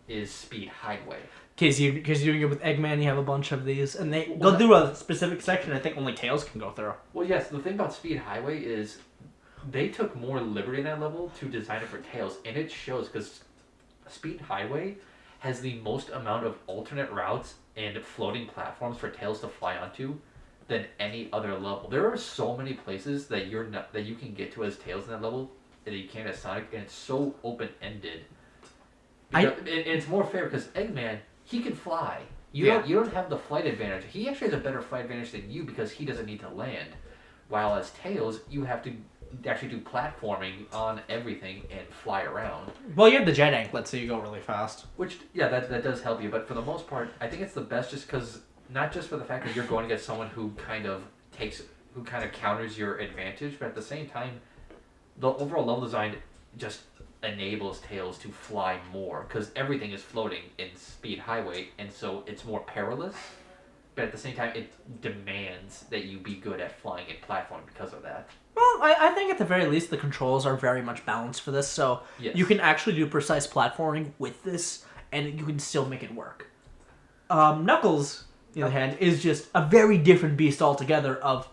is Speed Highway. Because you're doing it with Eggman, you have a bunch of these, and they go through a specific section I think only Tails can go through. Well, yes, the thing about Speed Highway is they took more liberty in that level to design it for Tails, and it shows because Speed Highway has the most amount of alternate routes and floating platforms for Tails to fly onto than any other level. There are so many places that you can get to as Tails in that level that you can't as Sonic, and it's so open ended. And it's more fair because Eggman, he can fly. You don't have the flight advantage. He actually has a better flight advantage than you because he doesn't need to land. While as Tails, you have to actually do platforming on everything and fly around. Well, you have the jet anklet, so you go really fast. Which, that does help you. But for the most part, I think it's the best just because, not just for the fact that you're going against someone who kind of counters your advantage, but at the same time, the overall level design just enables Tails to fly more because everything is floating in Speed Highway, and so it's more perilous. But at the same time, it demands that you be good at flying and platforming because of that. Well, I think at the very least the controls are very much balanced for this, so yes. You can actually do precise platforming with this, and you can still make it work. Knuckles, on the other hand, is just a very different beast altogether. Of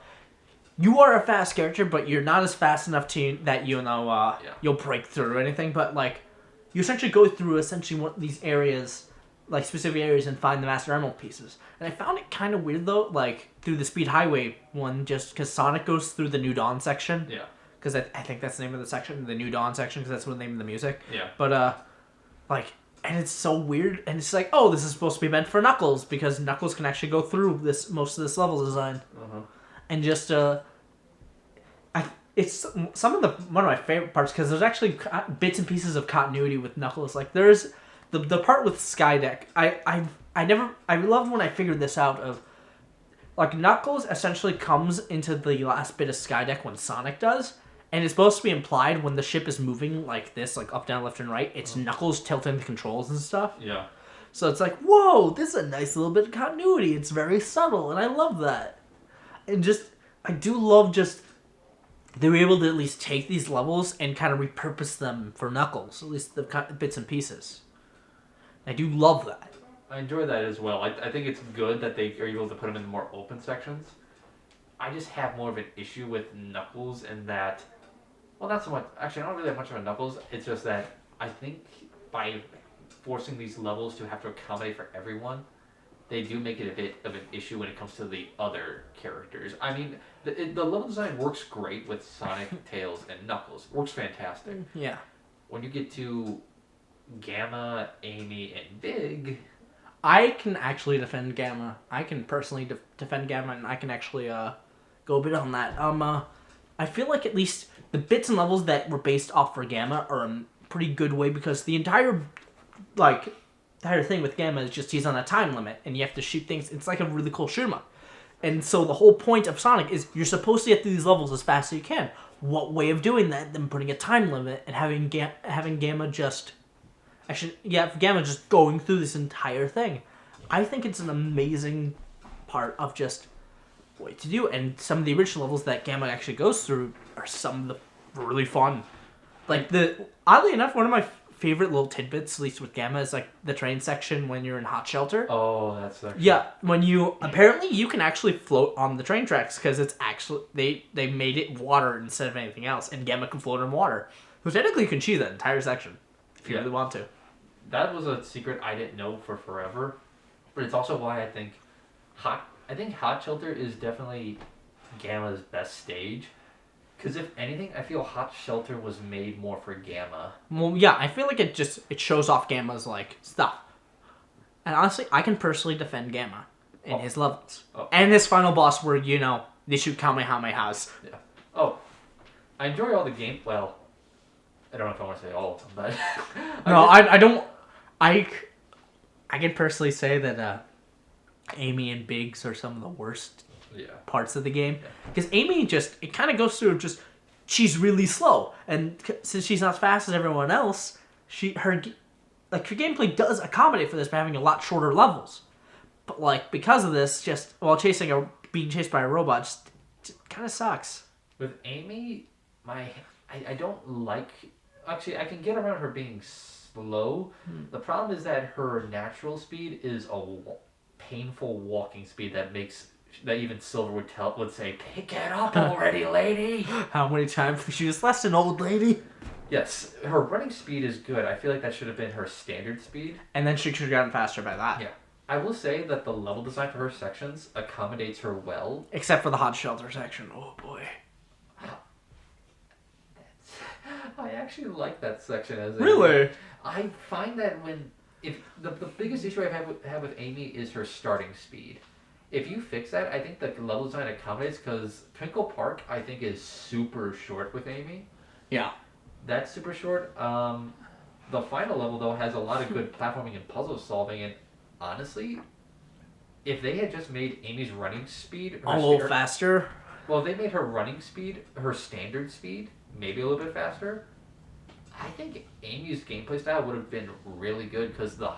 you are a fast character, but you're not as fast enough that you'll break through or anything. But like, you essentially go through one of these areas, like specific areas, and find the Master Emerald pieces. And I found it kind of weird though, like through the Speed Highway one, just because Sonic goes through the New Dawn section. Yeah. Because I think that's the name of the section, the New Dawn section, because that's the name of the music. Yeah. But and it's so weird, and it's like, oh, this is supposed to be meant for Knuckles because Knuckles can actually go through most of this level design. Uh-huh. And just it's one of my favorite parts because there's actually bits and pieces of continuity with Knuckles. Like there's the part with Skydeck. I loved when I figured this out of like Knuckles essentially comes into the last bit of Skydeck when Sonic does, and it's supposed to be implied when the ship is moving like this, like up, down, left, and right. It's Knuckles tilting the controls and stuff. Yeah. So it's like, whoa, this is a nice little bit of continuity. It's very subtle, and I love that. And I do love they were able to at least take these levels and kind of repurpose them for Knuckles, at least the bits and pieces. I do love that. I enjoy that as well. I think it's good that they are able to put them in more open sections. I just have more of an issue with Knuckles in that, well, not so much. Actually, I don't really have much of a Knuckles. It's just that I think by forcing these levels to have to accommodate for everyone, they do make it a bit of an issue when it comes to the other characters. I mean, the level design works great with Sonic, Tails, and Knuckles. It works fantastic. Yeah. When you get to Gamma, Amy, and Big, I can actually defend Gamma. I can personally defend Gamma, and I can actually go a bit on that. I feel like at least the bits and levels that were based off for Gamma are a pretty good way because the entire thing with Gamma is just he's on a time limit and you have to shoot things. It's like a really cool shoot 'em up. And so the whole point of Sonic is you're supposed to get through these levels as fast as you can. What way of doing that than putting a time limit and having Gamma just Gamma just going through this entire thing. I think it's an amazing part of just what to do, and some of the original levels that Gamma actually goes through are some of the really fun. Like oddly enough, one of my favorite little tidbits, at least with Gamma, is like the train section when you're in Hot Shelter. Oh, that's actually... Yeah, when apparently you can actually float on the train tracks because it's actually they made it water instead of anything else, and Gamma can float in water. So technically you can cheese that entire section if you really want to. That was a secret I didn't know for forever, but it's also why I think Hot Shelter is definitely Gamma's best stage. Because if anything, I feel Hot Shelter was made more for Gamma. Well, yeah, I feel like it shows off Gamma's like stuff. And honestly, I can personally defend Gamma in his levels. Oh. And his final boss where, they shoot Kamehamehas. Yeah. Oh. I enjoy all the game. Well, I don't know if I want to say all of them, but... I don't... I can personally say that Amy and Biggs are some of the worst parts of the game. Because Amy it kind of goes through she's really slow. And since she's not as fast as everyone else, her gameplay does accommodate for this by having a lot shorter levels. But because of this, just while being chased by a robot, just kind of sucks. With Amy, I don't like... Actually, I can get around her being slow. The problem is that her natural speed is a painful walking speed that even Silver would say, "Pick it up already, lady." How many times she was less an old lady? Yes, her running speed is good. I feel like that should have been her standard speed. And then she could have gotten faster by that. Yeah. I will say that the level design for her sections accommodates her well. Except for the hot shelter section. Oh boy. I actually like that section as Really? I find that if the biggest issue I have with Amy is her starting speed. If you fix that, I think the level design accommodates because Twinkle Park I think is super short with Amy. Yeah. That's super short. The final level though has a lot of good platforming and puzzle solving, and honestly, if they had just made Amy's running speed A little faster. well, if they made her running speed her standard speed, maybe a little bit faster. I think Amy's gameplay style would have been really good because the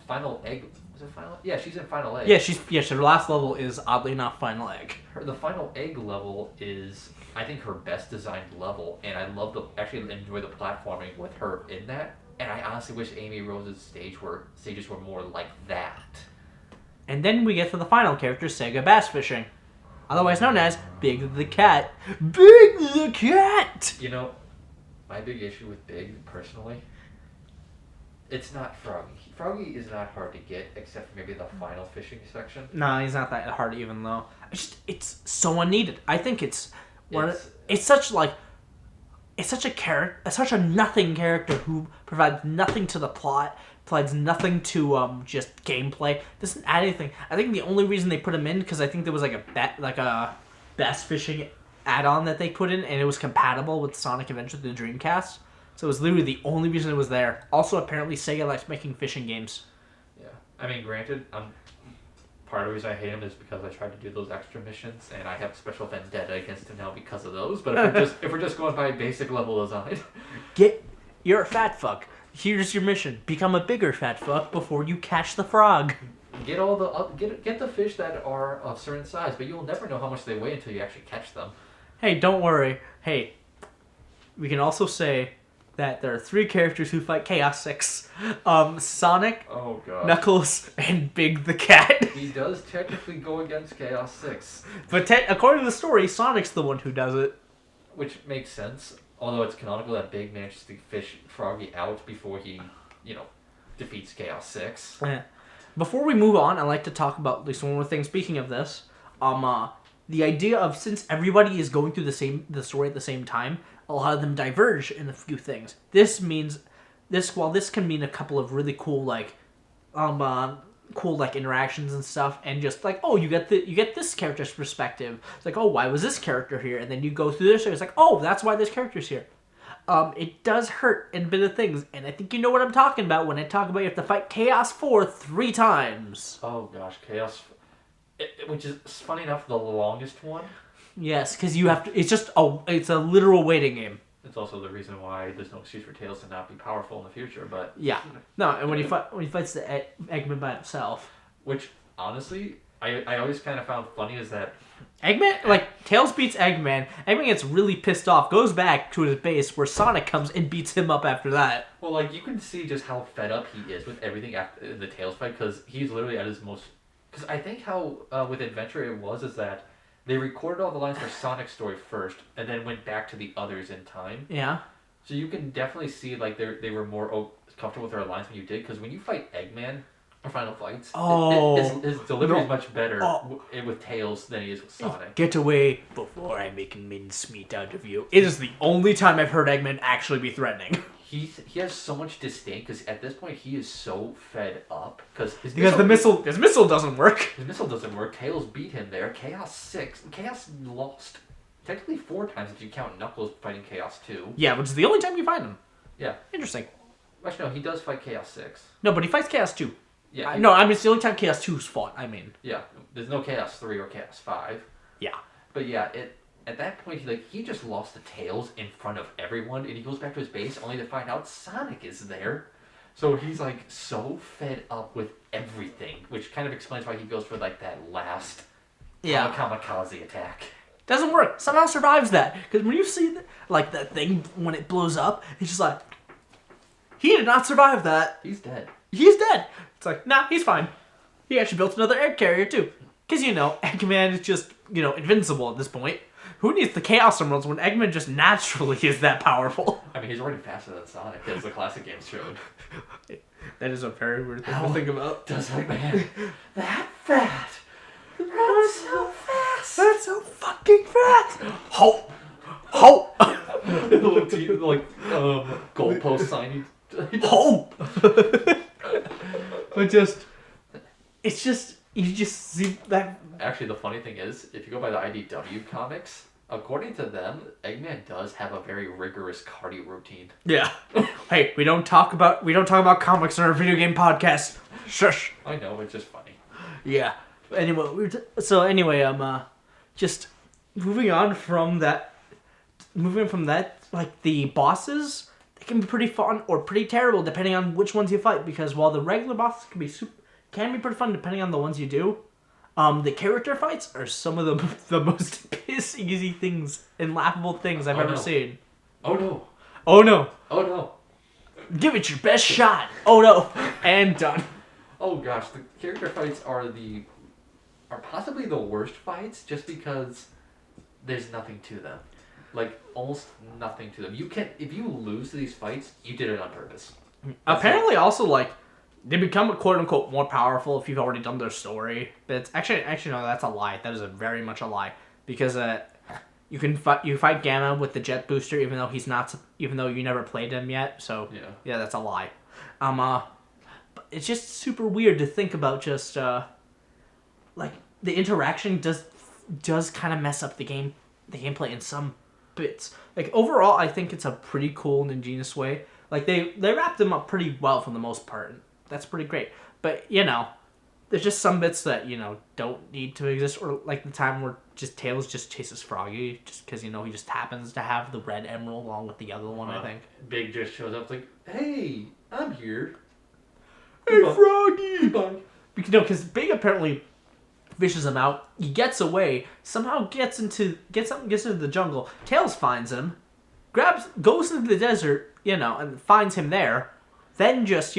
final egg was it final? Yeah, she's in final egg. Yeah, her last level is oddly enough final egg. The final egg level is I think her best designed level, and I love actually enjoy the platforming with her in that. And I honestly wish Amy Rose's stages were more like that. And then we get to the final character, Sega Bass Fishing, otherwise known as Big the Cat. Big the Cat. You know, my big issue with Big personally, it's not Froggy. Froggy is not hard to get except for maybe the final fishing section. No, he's not that hard even though. It's so unneeded. I think it's such a nothing character who provides nothing to the plot, provides nothing to just gameplay. Doesn't add anything. I think the only reason they put him in because I think there was like a bass fishing add-on that they put in, and it was compatible with Sonic Adventure the Dreamcast. So it was literally the only reason it was there. Also, apparently, Sega likes making fishing games. Yeah, I mean, granted, part of the reason I hate him is because I tried to do those extra missions, and I have special vendetta against him now because of those. But if we're just going by basic level design, You're a fat fuck. Here's your mission: become a bigger fat fuck before you catch the frog. get the fish that are of certain size, but you'll never know how much they weigh until you actually catch them. Hey, don't worry. Hey, we can also say that there are 3 characters who fight Chaos 6. Sonic, Oh god. Knuckles, and Big the Cat. He does technically go against Chaos 6. But according to the story, Sonic's the one who does it. Which makes sense, although it's canonical that Big manages to fish Froggy out before he, defeats Chaos 6. Yeah. Before we move on, I'd like to talk about at least one more thing. Speaking of this, the idea of since everybody is going through the story at the same time, a lot of them diverge in a few things. This means while this can mean a couple of really cool interactions and stuff, and just like, oh, you get this character's perspective. It's like, oh, why was this character here? And then you go through this, and it's like, oh, that's why this character's here. It does hurt in a bit of things, and I think you know what I'm talking about when I talk about you have to fight Chaos 4 3 times. Oh gosh, Chaos, which is funny enough the longest one. Yes, because you have to. It's a literal waiting game. It's also the reason why there's no excuse for Tails to not be powerful in the future. But yeah, no, and when he fights the Eggman by himself, which honestly, I always kind of found funny is that Eggman, like, Tails beats Eggman. Eggman gets really pissed off, goes back to his base, where Sonic comes and beats him up after that. Well, like, you can see just how fed up he is with everything after the Tails fight, because he's literally at his most... Because I think how, with Adventure it was, is that they recorded all the lines for Sonic's story first, and then went back to the others in time. Yeah. So you can definitely see, like, they were more comfortable with their lines when you did, because when you fight Eggman... Or Final Fights. His delivery is much better with Tails than he is with Sonic. Get away before I make mincemeat out of you. It is the only time I've heard Eggman actually be threatening. He has so much disdain because at this point he is so fed up because his missile doesn't work. His missile doesn't work. Tails beat him there. Chaos lost technically 4 times if you count Knuckles fighting Chaos 2. Yeah, which is the only time you fight him. Yeah. Interesting. Actually, no, he does fight Chaos 6. No, but he fights Chaos 2. Yeah. It's the only time Chaos 2's fought, I mean. Yeah. There's no Chaos 3 or Chaos 5. Yeah. But yeah, at that point, he just lost to Tails in front of everyone, and he goes back to his base only to find out Sonic is there. So he's, like, so fed up with everything, which kind of explains why he goes for, like, that last kamikaze attack. Doesn't work. Somehow survives that. Because when you see, that thing, when it blows up, it's just like, he did not survive that. He's dead. He's dead. It's like, nah, he's fine. He actually built another air carrier, too. Because, Eggman is just, invincible at this point. Who needs the Chaos Emeralds when Eggman just naturally is that powerful? I mean, he's already faster than Sonic, as the classic games showed. That is a very weird thing to think about. Does Eggman that fast? Run so fast! That's so fucking fast! Ho! Ho! The little goalpost sign. Ho! But it's just, you just see that. Actually, the funny thing is, if you go by the IDW comics, according to them, Eggman does have a very rigorous cardio routine. Yeah. Hey, we don't talk about comics on our video game podcast. Shush. I know, it's just funny. Yeah. Anyway, just moving from that, like the bosses, they can be pretty fun or pretty terrible depending on which ones you fight. Because while the regular bosses can be pretty fun depending on the ones you do, the character fights are some of the most piss easy things and laughable things I've ever seen. Oh no! Oh no! Oh no! Give it your best shot! Oh no! And done. Oh gosh, the character fights are possibly the worst fights, just because there's nothing to them. Like, almost nothing to them. If you lose to these fights, you did it on purpose. Apparently, also, like, they become quote-unquote more powerful if you've already done their story. But it's actually no, that's a lie. That is very much a lie. Because, you fight Gamma with the jet booster even though you never played him yet. So, yeah, that's a lie. But it's just super weird to think about just, like, the interaction does kind of mess up the gameplay in some bits. Like, overall, I think it's a pretty cool and ingenious way. Like, they wrapped them up pretty well for the most part. That's pretty great. But, there's just some bits that, don't need to exist. Or, like, the time where Tails just chases Froggy just because, he just happens to have the red emerald along with the other one, I think. Big just shows up like, hey, I'm here. Hey, Froggy! Goodbye. Because Big apparently fishes him out. He gets away. Somehow gets into the jungle. Tails finds him, goes into the desert, and finds him there. Then just,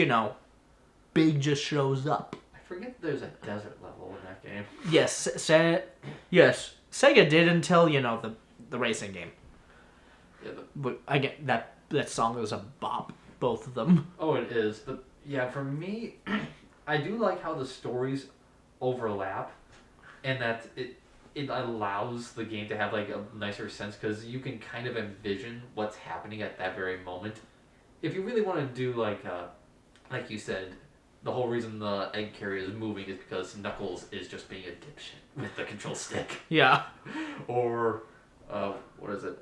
Big just shows up. I forget there's a desert level in that game. Yes, Sega did until the racing game. Yeah, But again, that song is a bop, both of them. Oh, it is. But yeah, for me, I do like how the stories overlap, and that it allows the game to have like a nicer sense because you can kind of envision what's happening at that very moment. If you really want to do like you said, the whole reason the egg carrier is moving is because Knuckles is just being a dipshit with the control stick. Yeah. Or what is it?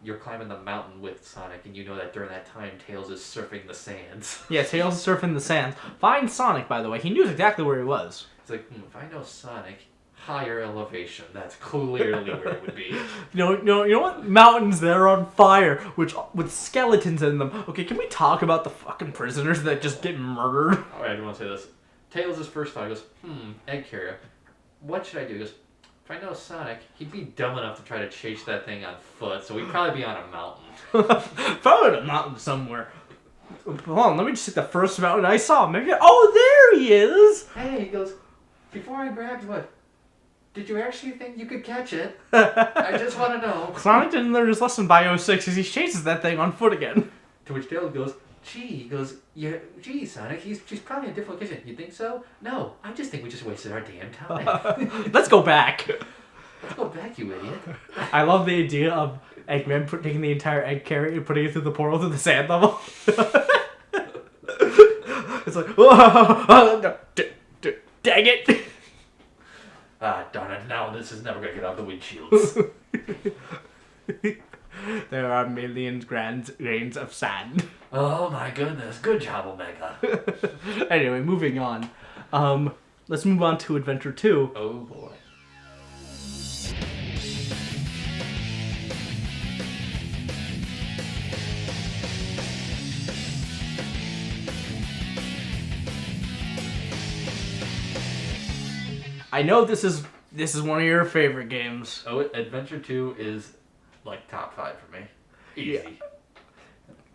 You're climbing the mountain with Sonic, and you know that during that time, Tails is surfing the sands. Yeah, Tails is surfing the sands. Find Sonic, by the way. He knew exactly where he was. It's like, if I know Sonic, higher elevation, that's clearly where it would be. You know what? Mountains that are on fire, with skeletons in them. Okay, can we talk about the fucking prisoners that just get murdered? Alright, I do want to say this. Tails' first thought goes, egg carrier. What should I do? He goes, if I know Sonic, he'd be dumb enough to try to chase that thing on foot, so he'd probably be on a mountain. Probably on a mountain somewhere. Hold on, let me just hit the first mountain I saw. Maybe. Oh, there he is! Hey, he goes, before I grabbed what? Did you actually think you could catch it? I just want to know. Sonic didn't learn his lesson by 06 as he chases that thing on foot again. To which Tails goes, gee, Sonic, she's probably in a different location. You think so? No, I just think we just wasted our damn time. Let's go back. Let's go back, you idiot. I love the idea of Eggman taking the entire egg carrier and putting it through the portal to the sand level. It's like, dang it. Ah, darn it, now this is never going to get out of the windshields. There are millions grains of sand. Oh my goodness, good job, Omega. Anyway, moving on. Let's move on to Adventure 2. Oh boy. I know this is one of your favorite games. Oh, Adventure 2 is like top 5 for me. Easy. Yeah.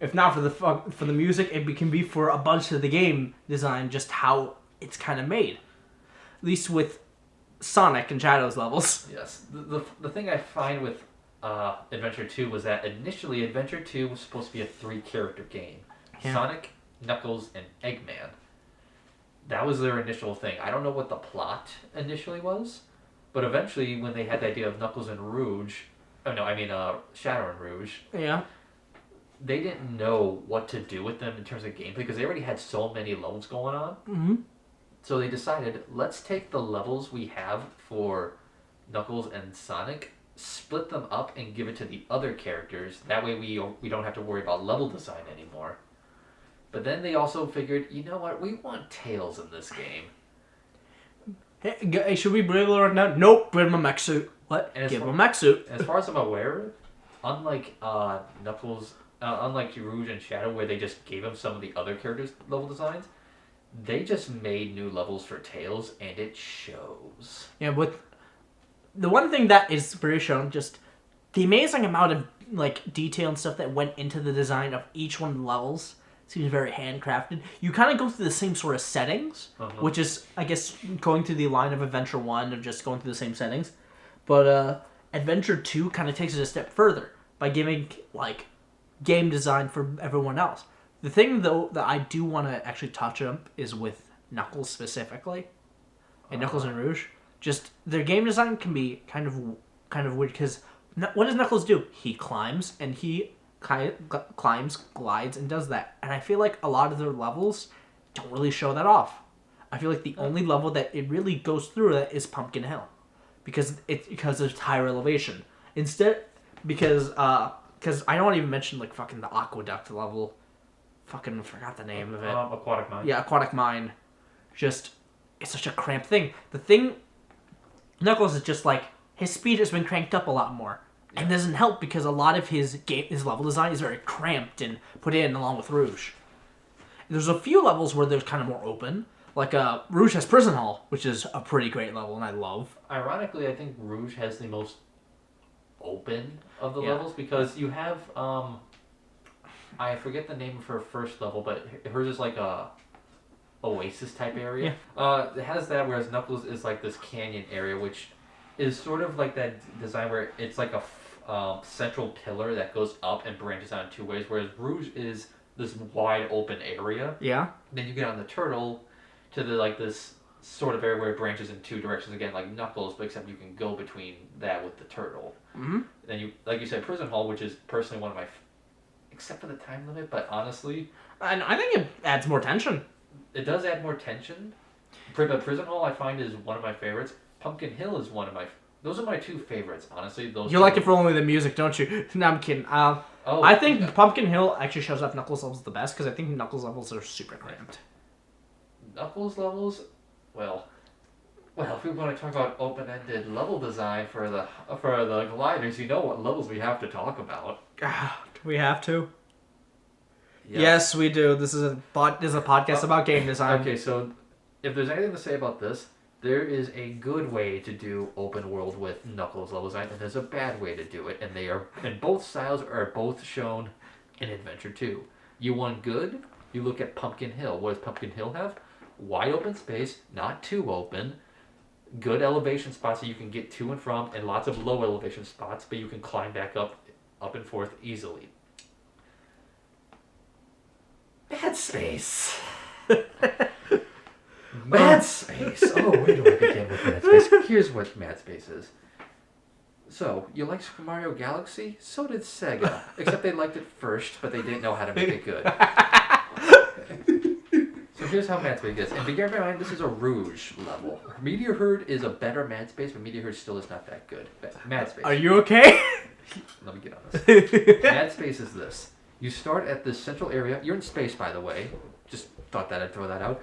If not for the music, it can be for a bunch of the game design, just how it's kind of made. At least with Sonic and Shadow's levels. Yes. The thing I find with Adventure 2 was that initially Adventure 2 was supposed to be a 3-character game. Yeah. Sonic, Knuckles, and Eggman. That was their initial thing. I don't know what the plot initially was, but eventually when they had the idea of Knuckles and Rouge, Shadow and Rouge, Yeah. they didn't know what to do with them in terms of gameplay because they already had so many levels going on. Mm-hmm. So they decided, let's take the levels we have for Knuckles and Sonic, split them up and give it to the other characters. That way we don't have to worry about level design anymore. But then they also figured, you know what, we want Tails in this game. Hey, should we bring it right now? Nope, bring him a mech suit. What? Give him a mech suit. As far as I'm aware, unlike Knuckles, unlike Rouge and Shadow, where they just gave him some of the other characters' level designs, they just made new levels for Tails, and it shows. Yeah, with the one thing that is pretty shown, just the amazing amount of detail and stuff that went into the design of each one of the levels seems very handcrafted. You kind of go through the same sort of settings, which is, I guess, going through the line of Adventure 1 of just going through the same settings. But Adventure 2 kind of takes it a step further by giving, game design for everyone else. The thing, though, that I do want to actually touch on is with Knuckles specifically, and Knuckles and Rouge. Just, their game design can be kind of weird, because what does Knuckles do? He climbs, and he climbs, glides, and does that. And I feel like a lot of their levels don't really show that off. I feel like the only level that it really goes through that is Pumpkin Hill, because it's higher elevation. Instead, because I don't even mention fucking the Aqueduct level. Fucking forgot the name of it. Aquatic Mine. Yeah, Aquatic Mine. Just, it's such a cramped thing. The thing, Knuckles is just his speed has been cranked up a lot more. And it doesn't help because a lot of his level design is very cramped and put in along with Rouge. There's a few levels where they're kind of more open. Rouge has Prison Hall, which is a pretty great level and I love. Ironically, I think Rouge has the most open of the levels because you have, I forget the name of her first level, but hers is a oasis type area. Yeah. It has that, whereas Knuckles is this canyon area, which is sort of that design where it's a central pillar that goes up and branches out in two ways, whereas Rouge is this wide open area. Yeah. Then you get on the turtle to the this sort of area where it branches in two directions again, like Knuckles, but except you can go between that with the turtle. Mm-hmm. Then you, like you said, Prison Hall, which is personally one of my, except for the time limit, but honestly, and I think it adds more tension. It does add more tension. But Prison Hall I find is one of my favorites. Pumpkin Hill is one of my. Those are my two favorites, honestly. You like it for only the music, don't you? No, I'm kidding. I think Pumpkin Hill actually shows up Knuckles levels the best because I think Knuckles levels are super cramped. Knuckles levels, well, if we want to talk about open-ended level design for the gliders, you know what levels we have to talk about. Do we have to? Yes, we do. This is a podcast about game design. Okay, so if there's anything to say about this, there is a good way to do open world with Knuckles level design, and there's a bad way to do it, and both styles are both shown in Adventure 2. You want good? You look at Pumpkin Hill. What does Pumpkin Hill have? Wide open space, not too open. Good elevation spots that you can get to and from, and lots of low elevation spots, but you can climb back up and forth easily. Mad Space. Mad Space. Oh, where do I begin with Mad Space? Here's what Mad Space is. So, you like Super Mario Galaxy? So did Sega. Except they liked it first, but they didn't know how to make it good. So here's how Mad Space gets. And bear in mind, this is a Rouge level. Meteor Herd is a better Mad Space, but Meteor Herd still is not that good. Mad Space. Are you okay? Let me get on this. Mad Space is this. You start at this central area. You're in space, by the way. Just thought that I'd throw that out.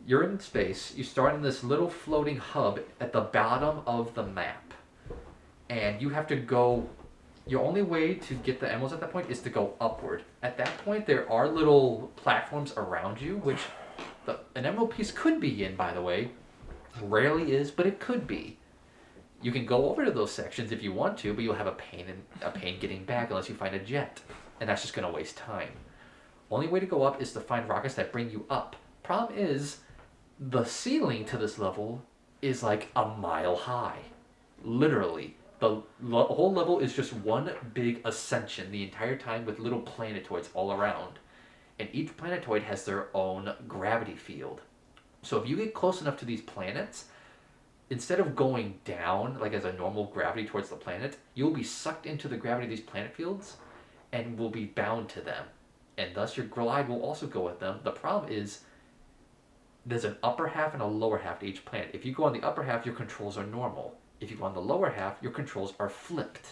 You're in space. You start in this little floating hub at the bottom of the map. And you have to go... Your only way to get the emeralds at that point is to go upward. At that point, there are little platforms around you, which an emerald piece could be in, by the way. Rarely is, but it could be. You can go over to those sections if you want to, but you'll have a pain getting back unless you find a jet. And that's just going to waste time. Only way to go up is to find rockets that bring you up. Problem is, the ceiling to this level is a mile high. Literally. The whole level is just one big ascension the entire time with little planetoids all around. And each planetoid has their own gravity field. So if you get close enough to these planets, instead of going down like as a normal gravity towards the planet, you'll be sucked into the gravity of these planet fields and will be bound to them. And thus your glide will also go with them. The problem is there's an upper half and a lower half to each planet. If you go on the upper half, your controls are normal. If you go on the lower half, your controls are flipped.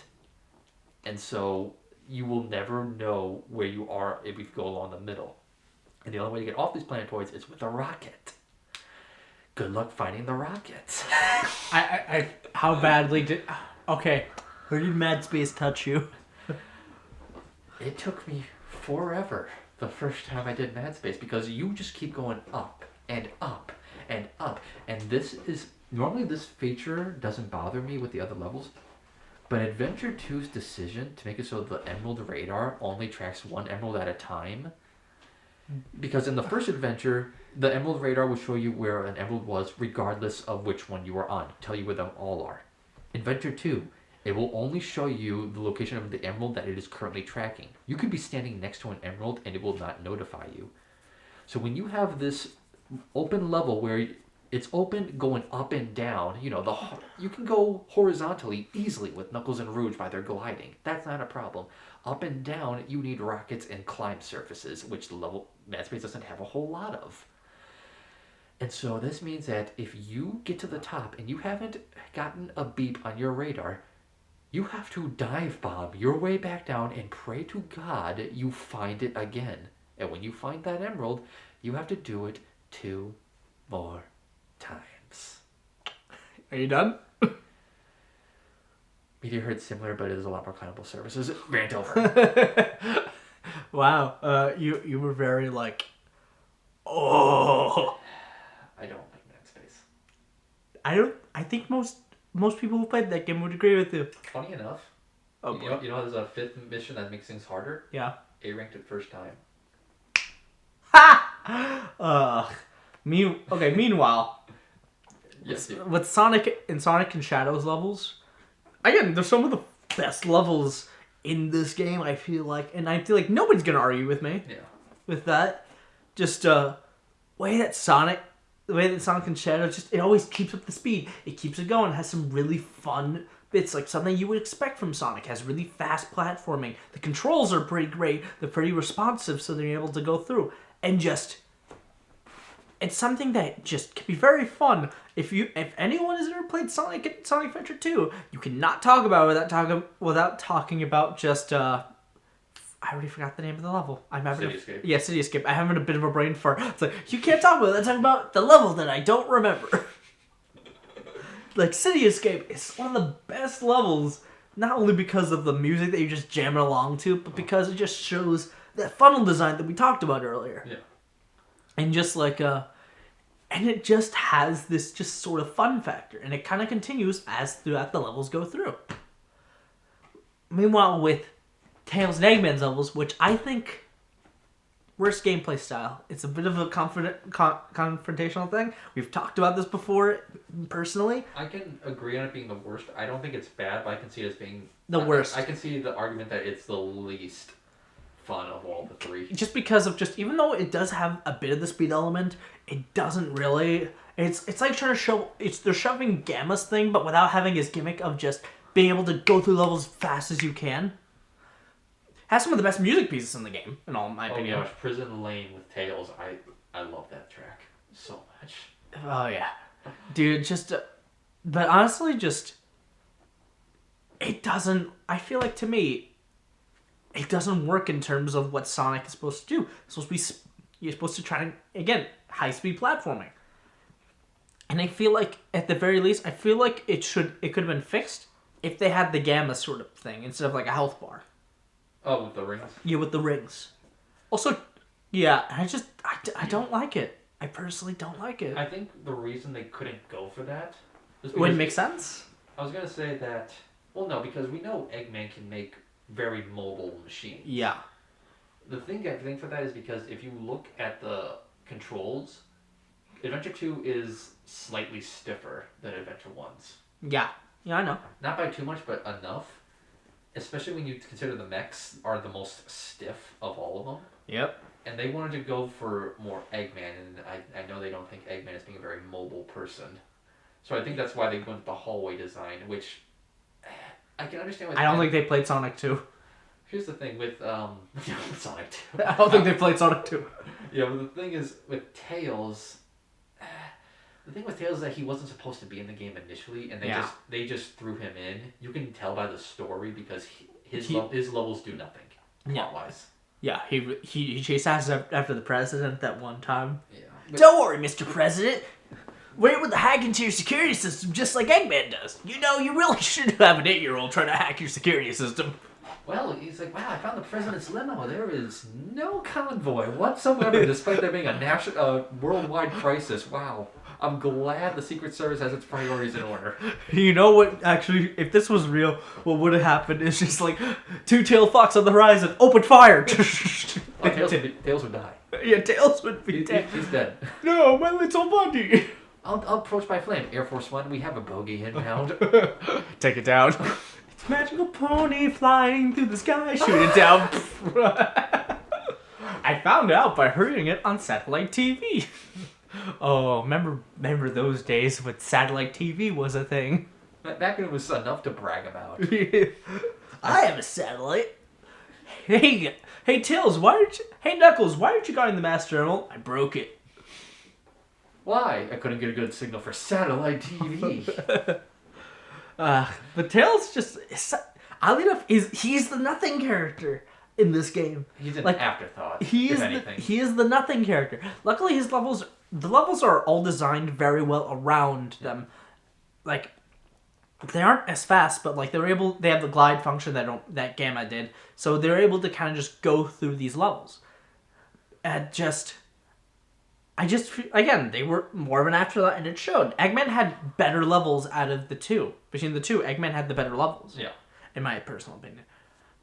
And so you will never know where you are if you go along the middle. And the only way to get off these planetoids is with a rocket. Good luck finding the rockets. How badly did... Okay, where did Mad Space touch you? It took me forever the first time I did Mad Space because you just keep going up and up and up. And this is... Normally this feature doesn't bother me with the other levels, but Adventure 2's decision to make it so the Emerald radar only tracks one emerald at a time, because in the first adventure, the Emerald radar will show you where an emerald was regardless of which one you are on, tell you where them all are. Adventure 2, it will only show you the location of the emerald that it is currently tracking. You could be standing next to an emerald and it will not notify you. So when you have this open level where it's open going up and down, you can go horizontally easily with Knuckles and Rouge by their gliding. That's not a problem. Up and down, you need rockets and climb surfaces, which the level Mad Space doesn't have a whole lot of. And so this means that if you get to the top and you haven't gotten a beep on your radar, you have to dive bomb your way back down and pray to God you find it again. And when you find that emerald, you have to do it 2 more times. Are you done? Meteor Herd's similar, but it is a lot more climbable surfaces. Rant over. Wow. You were very like, oh. I don't like Mad Space. I think most people who played that game would agree with you. Funny enough, Oh boy. you know there's a 5th mission that makes things harder? Yeah. A ranked it first time. Ha! Meanwhile, Yes, with Sonic and Shadows levels, again, they're some of the best levels in this game, I feel like. And I feel like nobody's going to argue with me with that. Just the way that Sonic and Shadows, it always keeps up the speed. It keeps it going. It has some really fun bits, like something you would expect from Sonic. It has really fast platforming. The controls are pretty great. They're pretty responsive, so they're able to go through. And just... It's something that just can be very fun. If anyone has ever played Sonic Adventure 2, you cannot talk about it without talking about just I already forgot the name of the level. City Escape. Yeah, City Escape. I'm having a bit of a brain fart. It's like, you can't talk about it. Talk about the level that I don't remember. Like, City Escape is one of the best levels, not only because of the music that you just jam it along to, but because it just shows that funnel design that we talked about earlier. Yeah. And just like and it just has this just sort of fun factor, and it kind of continues as throughout the levels go through. Meanwhile, with Tails and Eggman's levels, which I think worst gameplay style, it's a bit of a confrontational thing. We've talked about this before, personally. I can agree on it being the worst. I don't think it's bad, but I can see it as being The worst. I can see the argument that it's the least fun of all the 3. Just because of even though it does have a bit of the speed element, it doesn't really. It's like trying to show. They're shoving Gamma's thing, but without having his gimmick of just being able to go through levels as fast as you can. Has some of the best music pieces in the game, in all my opinion. Oh gosh, Prison Lane with Tails. I love that track so much. Oh yeah, dude. But honestly, it doesn't. I feel like to me, it doesn't work in terms of what Sonic is supposed to do. It's supposed to be, you're supposed to try, again, high-speed platforming. And I feel like, at the very least, it could have been fixed if they had the Gamma sort of thing instead of like a health bar. Oh, with the rings? Yeah, with the rings. Also, yeah, I don't like it. I personally don't like it. I think the reason they couldn't go for that is Wouldn't make sense? I was going to say that, well, no, because we know Eggman can make very mobile machines. Yeah. The thing I think for that is because if you look at the controls, Adventure 2 is slightly stiffer than Adventure 1's. Yeah. Yeah, I know. Not by too much, but enough. Especially when you consider the mechs are the most stiff of all of them. Yep. And they wanted to go for more Eggman, and I know they don't think Eggman is being a very mobile person. So I think that's why they went with the hallway design, which I can understand. With I don't think they played Sonic 2. Here's the thing with Sonic 2. I don't think they played Sonic 2. Yeah, but the thing is with Tails. The thing with Tails is that he wasn't supposed to be in the game initially, and they just threw him in. You can tell by the story because his levels do nothing plot wise. Yeah, he chased after the president that one time. Yeah. Don't worry, Mr. President. We're able to hack into your security system just like Eggman does. You know, you really shouldn't have an 8-year-old trying to hack your security system. Well, he's like, wow, I found the president's limo. There is no convoy whatsoever, despite there being a worldwide crisis. Wow. I'm glad the Secret Service has its priorities in order. You know what, actually, if this was real, what would have happened is just like, two-tailed fox on the horizon, open fire! Tails would die. Yeah, Tails would be dead. He's dead. No, my little buddy! I'll approach by flame. Air Force One, we have a bogey inbound. Take it down. It's a magical pony flying through the sky, shoot it down. I found out by hearing it on satellite TV. Oh, remember those days when satellite TV was a thing? Back when it was enough to brag about. I have a satellite. Hey, Tails, hey, Knuckles, why aren't you guarding the Master Emerald? I broke it. Why? I couldn't get a good signal for satellite TV. But Tails just, oddly enough, he's the nothing character in this game. He's an afterthought, if anything. He is the nothing character. Luckily, the levels are all designed very well around them. Like, they aren't as fast, but like they have the glide function that Gamma did, so they're able to kind of just go through these levels. And again, they were more of an afterthought, and it showed. Eggman had better levels out of the two. Between the two, Eggman had the better levels. Yeah. In my personal opinion.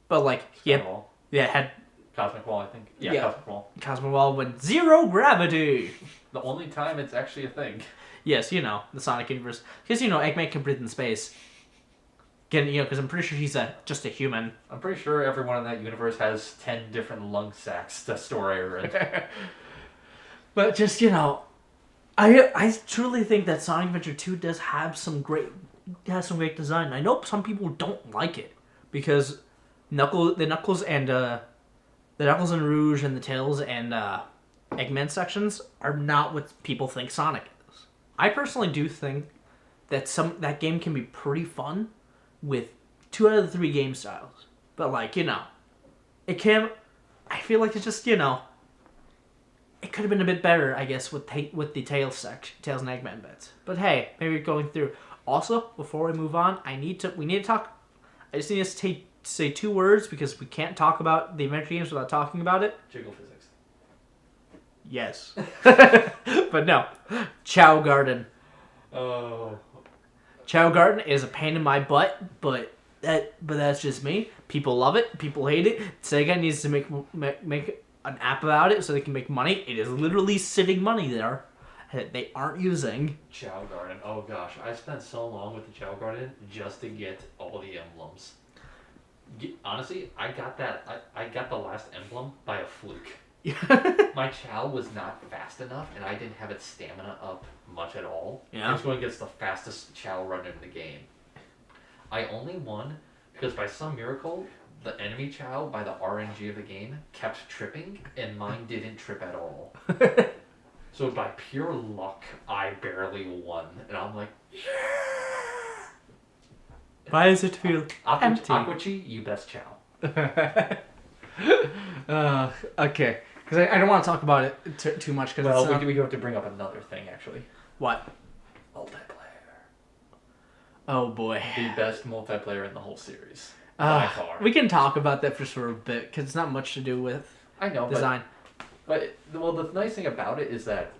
But like, had Cosmic Wall, I think. Yeah, Cosmic Wall. Cosmic Wall with zero gravity. The only time it's actually a thing. Yes, the Sonic universe. Because, Eggman can breathe in space. Because I'm pretty sure he's just a human. I'm pretty sure everyone in that universe has 10 different lung sacs to store air in. But just, I truly think that Sonic Adventure 2 does have some great design. I know some people don't like it because the Knuckles and Rouge and the Tails and Eggman sections are not what people think Sonic is. I personally do think that that game can be pretty fun with 2 out of the 3 game styles. But it can. I feel like it's just it could have been a bit better, I guess, with the Tails and Eggman bits. But hey, maybe going through. Also, before we move on, we need to talk. I just need us to say 2 words because we can't talk about the adventure games without talking about it. Jiggle physics. Yes. But no. Chow Garden. Oh. Chow Garden is a pain in my butt, but that's just me. People love it. People hate it. Sega needs to make an app about it so they can make money. It is literally sitting money there that they aren't using. Chow Garden. Oh gosh, I spent so long with the Chow Garden just to get all the emblems. Honestly, I got the last emblem by a fluke. My Chow was not fast enough, and I didn't have its stamina up much at all. Yeah. I was going against the fastest Chow run in the game. I only won because by some miracle, the enemy Chow, by the RNG of the game, kept tripping, and mine didn't trip at all. So by pure luck, I barely won, and I'm like, yeah! Why does it feel empty? Aquachi, you best Chow. Okay. Because I don't want to talk about it too much. We do have to bring up another thing, actually. What? Multiplayer. Oh, boy. The best multiplayer in the whole series. By far. We can talk about that for a bit, because it's not much to do with design. But the nice thing about it is that,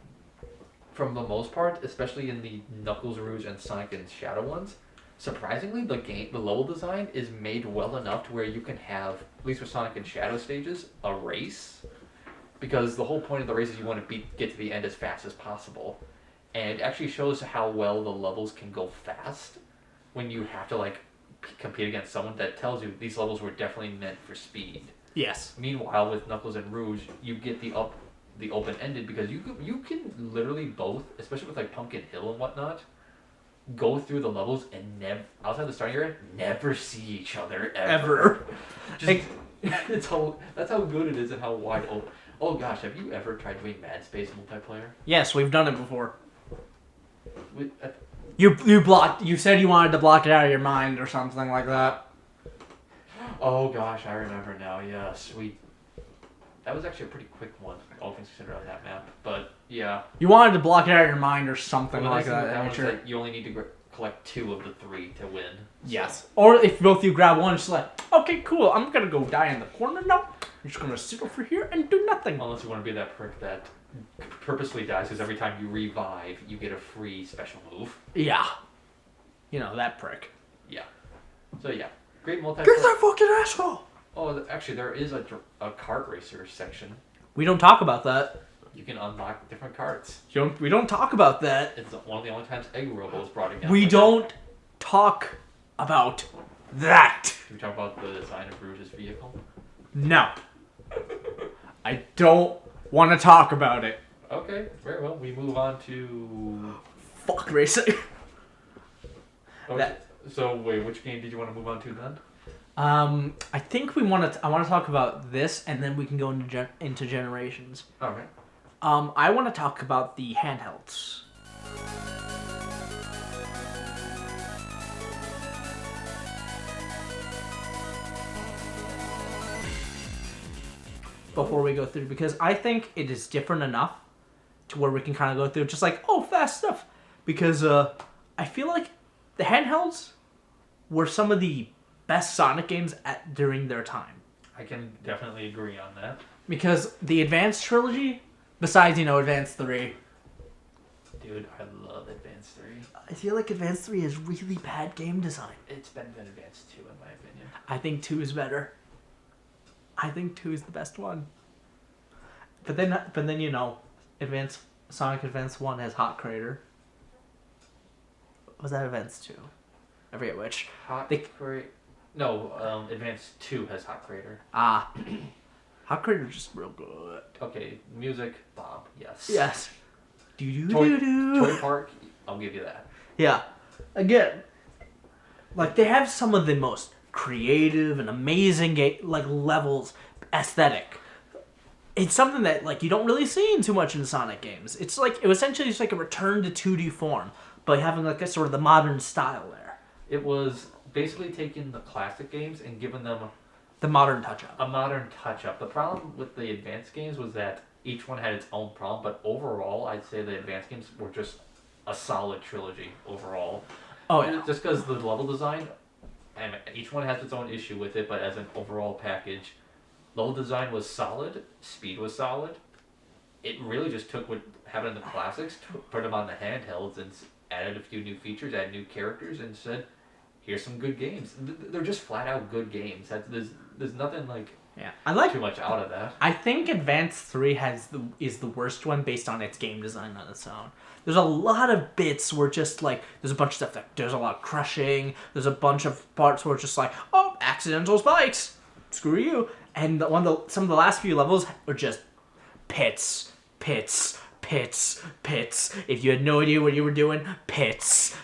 from the most part, especially in the Knuckles, Rouge, and Sonic and Shadow ones, surprisingly, the level design is made well enough to where you can have, at least for Sonic and Shadow stages, a race. Because the whole point of the race is you want to get to the end as fast as possible. And it actually shows how well the levels can go fast. when you have to like compete against someone that tells you these levels were definitely meant for speed. Yes. Meanwhile, with Knuckles and Rouge, you get the open ended because you can literally both, especially with like Pumpkin Hill and whatnot, go through the levels and never outside the starting area never see each other ever. Just, that's how good it is and how wide open. Oh gosh, have you ever tried doing Mad Space multiplayer? Yes, we've done it before. We, You blocked. You said you wanted to block it out of your mind or something like that. oh gosh, I remember now. Yes, that was actually a pretty quick one, all things considered on that map. But yeah, You wanted to block it out of your mind or something like that. That one's like you only need to collect 2 of the 3 to win. So. Yes. Or if both you grab one, it's like, okay, cool. I'm gonna go die in the corner now. I'm just gonna sit over here and do nothing. Unless you want to be that prick that purposely dies, because every time you revive, you get a free special move. Yeah. You know, that prick. Yeah. So yeah, great multiplayer. Get that fucking asshole! Oh, actually, there is a kart racer section. We don't talk about that. You can unlock different karts. We don't talk about that. It's one of the only times Egg Robo is brought again. We don't talk about that. Can we talk about the design of Rouge's vehicle? No. I don't want to talk about it. Okay, very well. We move on to... Fuck racing. Okay. So, wait, which game did you want to move on to then? I think I want to talk about this, and then we can go into generations. All right. I want to talk about the handhelds. Before we go through, because I think it is different enough to where we can kind of go through just like, oh, fast stuff. Because I feel like the handhelds were some of the best Sonic games during their time. I can definitely agree on that. Because the Advanced trilogy, besides, Advanced 3. Dude, I love Advanced 3. I feel like Advanced 3 is really bad game design. It's better than Advanced 2 in my opinion. I think 2 is better. I think 2 is the best one. But then Sonic Advance 1 has Hot Crater. Was that Advance 2? I forget which. Crater. No, Advance 2 has Hot Crater. Ah. Hot Crater is just real good. Okay, music, Bob, yes. Yes. Toy Park, I'll give you that. Yeah. Again, like, they have some of the most creative and amazing levels, aesthetic. It's something that, like, you don't really see in too much in Sonic games. It was essentially just like a return to 2D form, but having like a sort of the modern style there. It was basically taking the classic games and giving them the modern touch-up. A modern touch-up. The problem with the advanced games was that each one had its own problem, but overall, I'd say the advanced games were just a solid trilogy overall. Oh, yeah. Just because the level design, and each one has its own issue with it, but as an overall package, level design was solid, speed was solid. It really just took what happened in the classics, put them on the handhelds, and added a few new features, added new characters, and said, here's some good games. They're just flat-out good games. There's nothing too much out of that. I think Advance 3 is the worst one based on its game design on its own. There's a lot of bits where just like there's a bunch of stuff there's a lot of crushing. There's a bunch of parts where it's just like, oh, accidental spikes, screw you. And some of the last few levels were just pits. If you had no idea what you were doing, pits.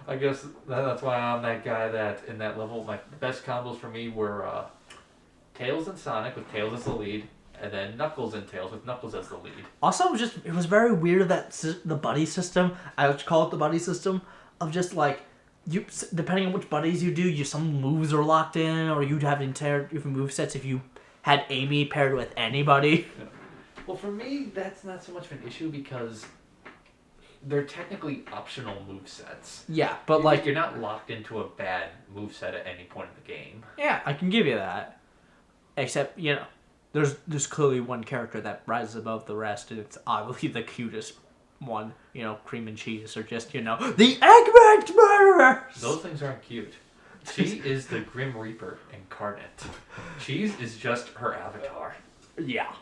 I guess that's why I'm that guy that in that level, my best combos for me were Tails and Sonic with Tails as the lead, and then Knuckles and Tails with Knuckles as the lead. Also, it was very weird that the buddy system, I would call it the buddy system, of just like, you depending on which buddies you do, some moves are locked in, or you'd have entire different movesets if you had Amy paired with anybody. Yeah. Well, for me, that's not so much of an issue because they're technically optional movesets. Yeah, but you're not locked into a bad moveset at any point in the game. Yeah, I can give you that. Except, there's clearly one character that rises above the rest, and it's obviously the cutest one. Cream and Cheese are just, the Eggman murderers! Those things aren't cute. She is the Grim Reaper incarnate. Cheese is just her avatar. Yeah.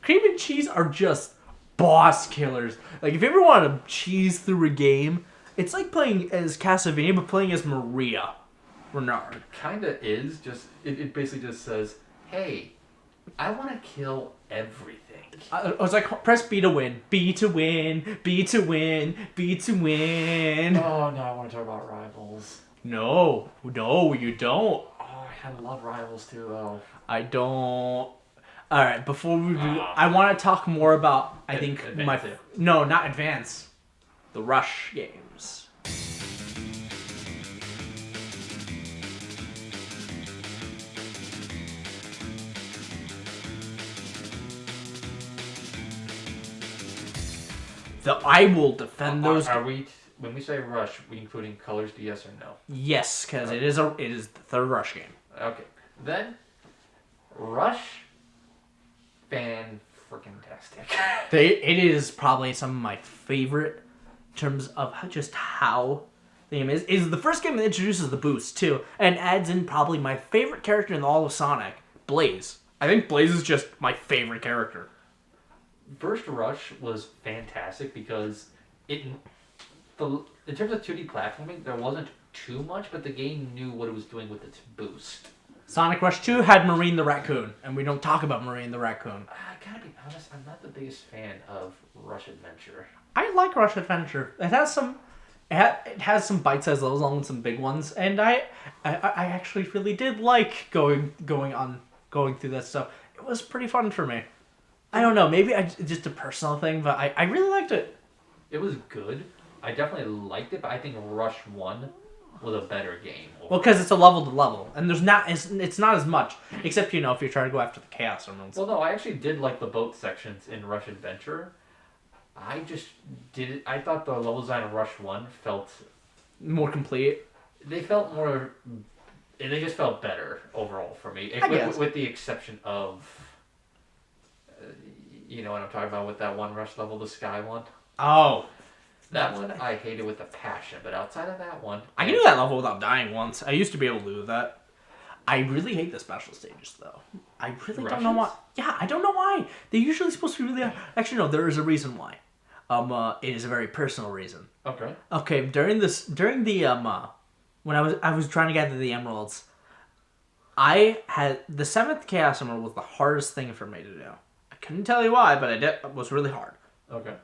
Cream and Cheese are just boss killers. Like, if you ever want to cheese through a game It's like playing as Castlevania, but playing as Maria Renard. Kinda is. Just it basically just says, hey, I want to kill everything. I was like, press B to win, B to win, B to win, B to win. Oh, no, I want to talk about Rivals. No, you don't. Oh, I kind of love Rivals too, though. I don't. All right, before we do, I want to talk more about. I think not Advance, the Rush games. I will defend those. Are we? When we say Rush, we including Colors DS or no? Yes, because it is the third Rush game. Okay, then Rush, fan-freaking-tastic. It is probably some of my favorite in terms of just how the game is. Is the first game that introduces the boost too, and adds in probably my favorite character in all of Sonic, Blaze. I think Blaze is just my favorite character. First Rush was fantastic because in terms of 2D platforming, there wasn't too much, but the game knew what it was doing with its boost. Sonic Rush 2 had Marine the Raccoon, and we don't talk about Marine the Raccoon. I gotta be honest, I'm not the biggest fan of Rush Adventure. I like Rush Adventure. It has some bite-sized levels along with some big ones, and I actually really did like going through that stuff. It was pretty fun for me. I don't know, maybe just a personal thing, but I really liked it. It was good. I definitely liked it, but I think Rush 1 was a better game. Well, because it's a level to level, and it's not as much, except, if you're trying to go after the Chaos Emeralds. Well, no, I actually did like the boat sections in Rush Adventure. I thought the level design of Rush 1 felt... more complete. They felt more... They just felt better overall for me. With the exception of... you know what I'm talking about with that one Rush level, the Sky one? Oh. That one I hated with a passion, but outside of that one... I can do that level without dying once. I used to be able to do that. I really hate the special stages, though. I really don't know why. Yeah, I don't know why. They're usually supposed to be really... Actually, no, there is a reason why. It is a very personal reason. Okay. Okay, during the when I was trying to gather the emeralds, I had the 7th Chaos Emerald was the hardest thing for me to do. I couldn't tell you why, but it was really hard. Okay.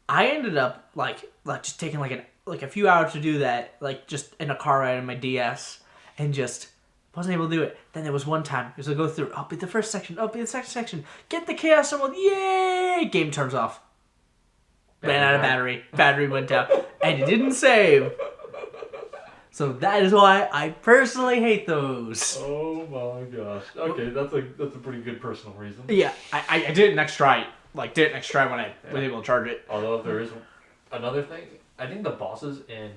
I ended up like just taking like a few hours to do that, like just in a car ride on my DS, and just wasn't able to do it. Then there was one time, it was to go through, I'll be the first section, I'll be the second section, get the Chaos Emerald, yay! Game turns off. Ran out of battery. Battery went down. And it didn't save. So that is why I personally hate those. Oh my gosh. Okay, that's a pretty good personal reason. Yeah, I did it next try. Did it next try when I was able to charge it. Although if there is another thing, I think the bosses in...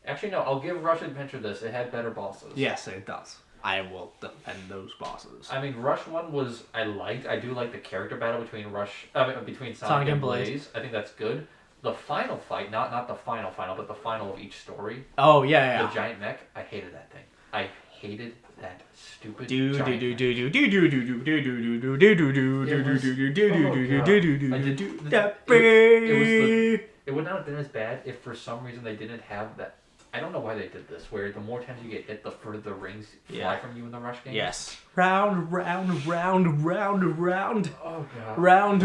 Actually, no, I'll give Rush Adventure this. It had better bosses. Yes, it does. I will defend those bosses. I mean, Rush 1 was... I do like the character battle between Sonic and Blaze. I think that's good. The final fight, not the final, but the final of each story. Oh, yeah. The giant mech, I hated that thing. I hated that stupid It would not have been as bad if for some reason they didn't have that. I don't know why they did this, where the more times you get hit, the further the rings fly from you in the Rush game. Yes. Round. Oh, God. Round.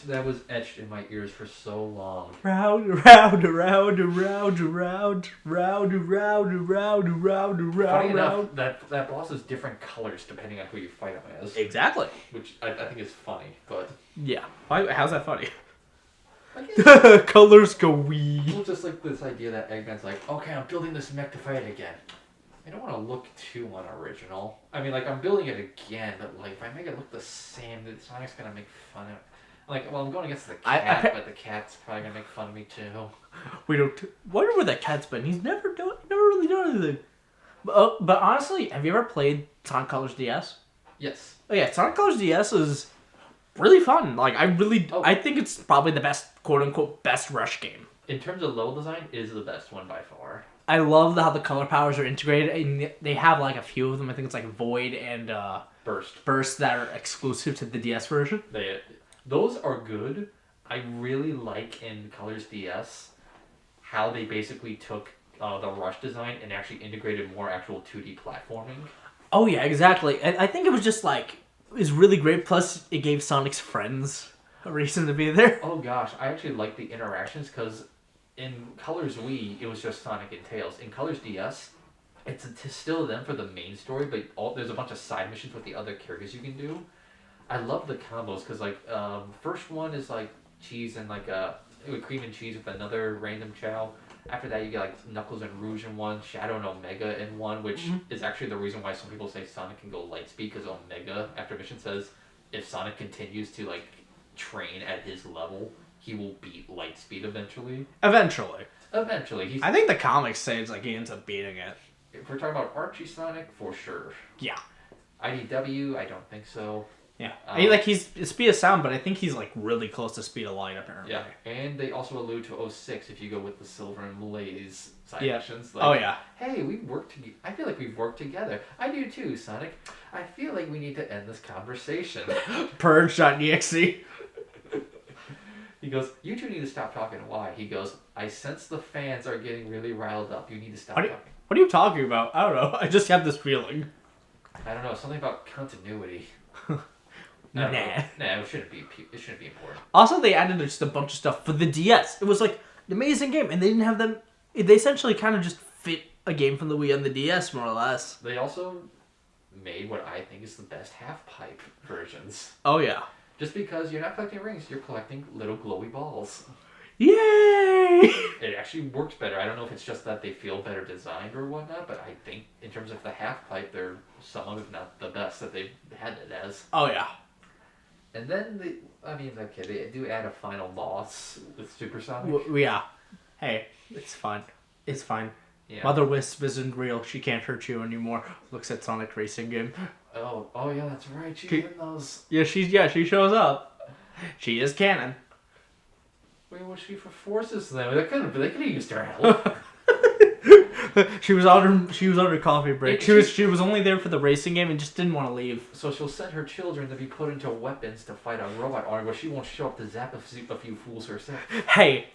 That was etched in my ears for so long. Round. Funny enough, that boss is different colors depending on who you fight him as. Exactly. Which I think is funny, but... Yeah. How's that funny? Colors go wee. Well, just like this idea that Eggman's like, okay, I'm building this mech to fight again. I don't want to look too unoriginal. I mean, I'm building it again, but if I make it look the same, then Sonic's gonna make fun of it. I'm going against the cat, but the cat's probably gonna make fun of me too. We don't wonder where that cat's been. He's never really done anything. But honestly, have you ever played Sonic Colors DS? Yes. Oh yeah, Sonic Colors DS is really fun. I think it's probably the best, quote unquote, best Rush game. In terms of level design, it is the best one by far. I love how the color powers are integrated, and they have a few of them. I think it's Void and Burst. Burst that are exclusive to the DS version. Those are good. I really like in Colors DS how they basically took the Rush design and actually integrated more actual 2D platforming. Oh yeah, exactly. I think it was just like it was really great. Plus, it gave Sonic's friends a reason to be there. Oh gosh, I actually like the interactions because in Colors Wii it was just Sonic and Tails. In Colors DS, it's still them for the main story, but there's a bunch of side missions with the other characters you can do. I love the combos because like first one is like cheese and like with cream and cheese with another random chow. After that, you get like Knuckles and Rouge in one, Shadow and Omega in one, which is actually the reason why some people say Sonic can go Lightspeed because Omega after mission says if Sonic continues to like train at his level, he will beat Lightspeed eventually. Eventually. Eventually, I think the comics say it's like he ends up beating it. If we're talking about Archie Sonic, for sure. Yeah. IDW, I don't think so. Yeah. He's speed of sound, but I think he's like really close to speed of light apparently. Yeah. And they also allude to 06 if you go with the Silver and Blaze side missions. Like, oh yeah. Hey, I feel like we've worked together. I do too, Sonic. I feel like we need to end this conversation. Purge.exe. He goes, you two need to stop talking. Why? He goes, I sense the fans are getting really riled up. You need to stop talking. What are you talking about? I don't know. I just have this feeling. I don't know. Something about continuity. Nah. It shouldn't be important. Also, they added just a bunch of stuff for the DS. It was like an amazing game, and they didn't have them. They essentially kind of just fit a game from the Wii on the DS, more or less. They also made what I think is the best half-pipe versions. Oh, yeah. Just because you're not collecting rings, you're collecting little glowy balls. Yay! It actually works better. I don't know if it's just that they feel better designed or whatnot, but I think in terms of the half-pipe, they're some of, if not the best that they've had it as. Oh, yeah. And then, they do add a final boss with Super Sonic. Yeah. Hey, it's fine. It's fine. Yeah. Mother Wisp isn't real. She can't hurt you anymore. Looks at Sonic Racing game. Oh yeah, that's right. She's in those. Yeah, she shows up. She is canon. Wait, was she for Forces then? They could have used her help. She was on her coffee break. She was only there for the racing game and just didn't want to leave. So she'll send her children to be put into weapons to fight a robot army, but she won't show up to zap a few fools herself. Hey,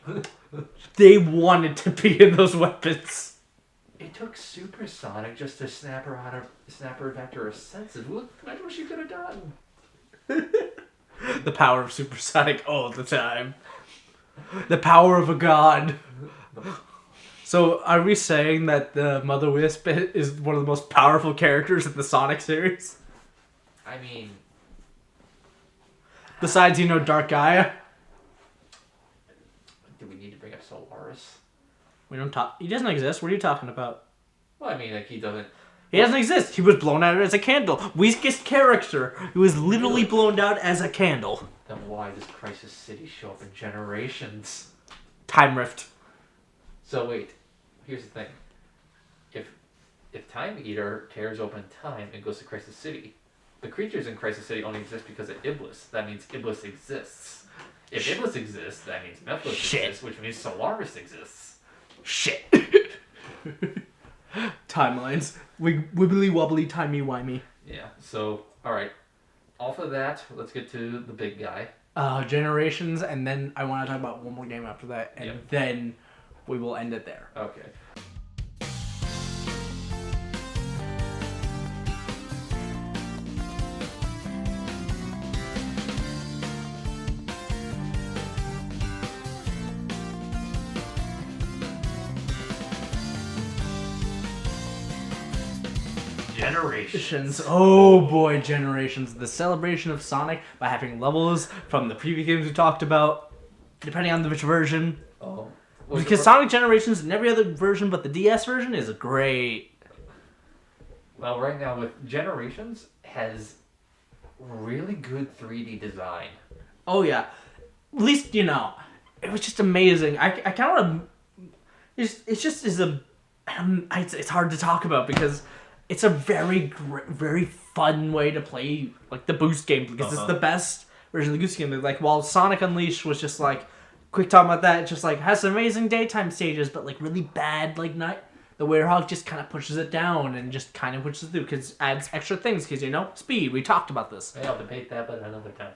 they wanted to be in those weapons. It took Super Sonic just to snap her back to her senses. Look, imagine what she could have done. The power of Super Sonic all the time. The power of a god. So, are we saying that the Mother Wisp is one of the most powerful characters in the Sonic series? I mean... Besides, Dark Gaia? Do we need to bring up Solaris? We don't talk... He doesn't exist. What are you talking about? Well, I mean, like, he doesn't... He doesn't exist. He was blown out as a candle. Weakest character. He was literally blown out as a candle. Then why does Crisis City show up in Generations? Time Rift. So wait, here's the thing. If Time Eater tears open time and goes to Crisis City, the creatures in Crisis City only exist because of Iblis. That means Iblis exists. If Iblis exists, that means Mephiles exists, which means Solaris exists. Shit. Timelines. Wibbly wobbly, timey-wimey. Yeah, so, alright. Off of that, let's get to the big guy. Generations, and then I want to talk about one more game after that, and then we will end it there. Okay. Generations. Oh boy, Generations. The celebration of Sonic by having levels from the previous games we talked about, depending on which version. Oh. Because Sonic Generations and every other version but the DS version is great. Well, right now with Generations has really good 3D design. Oh yeah. At least, it was just amazing. I kind of... It's hard to talk about because it's a very, very fun way to play like the Boost game because it's the best version of the Goose game. Like while Sonic Unleashed was just like, quick talk about that, it just like has some amazing daytime stages, but like really bad like night. The Werehog just kind of pushes it down and just kind of pushes it through because adds extra things because speed. We talked about this. Yeah, I'll debate that, but another time.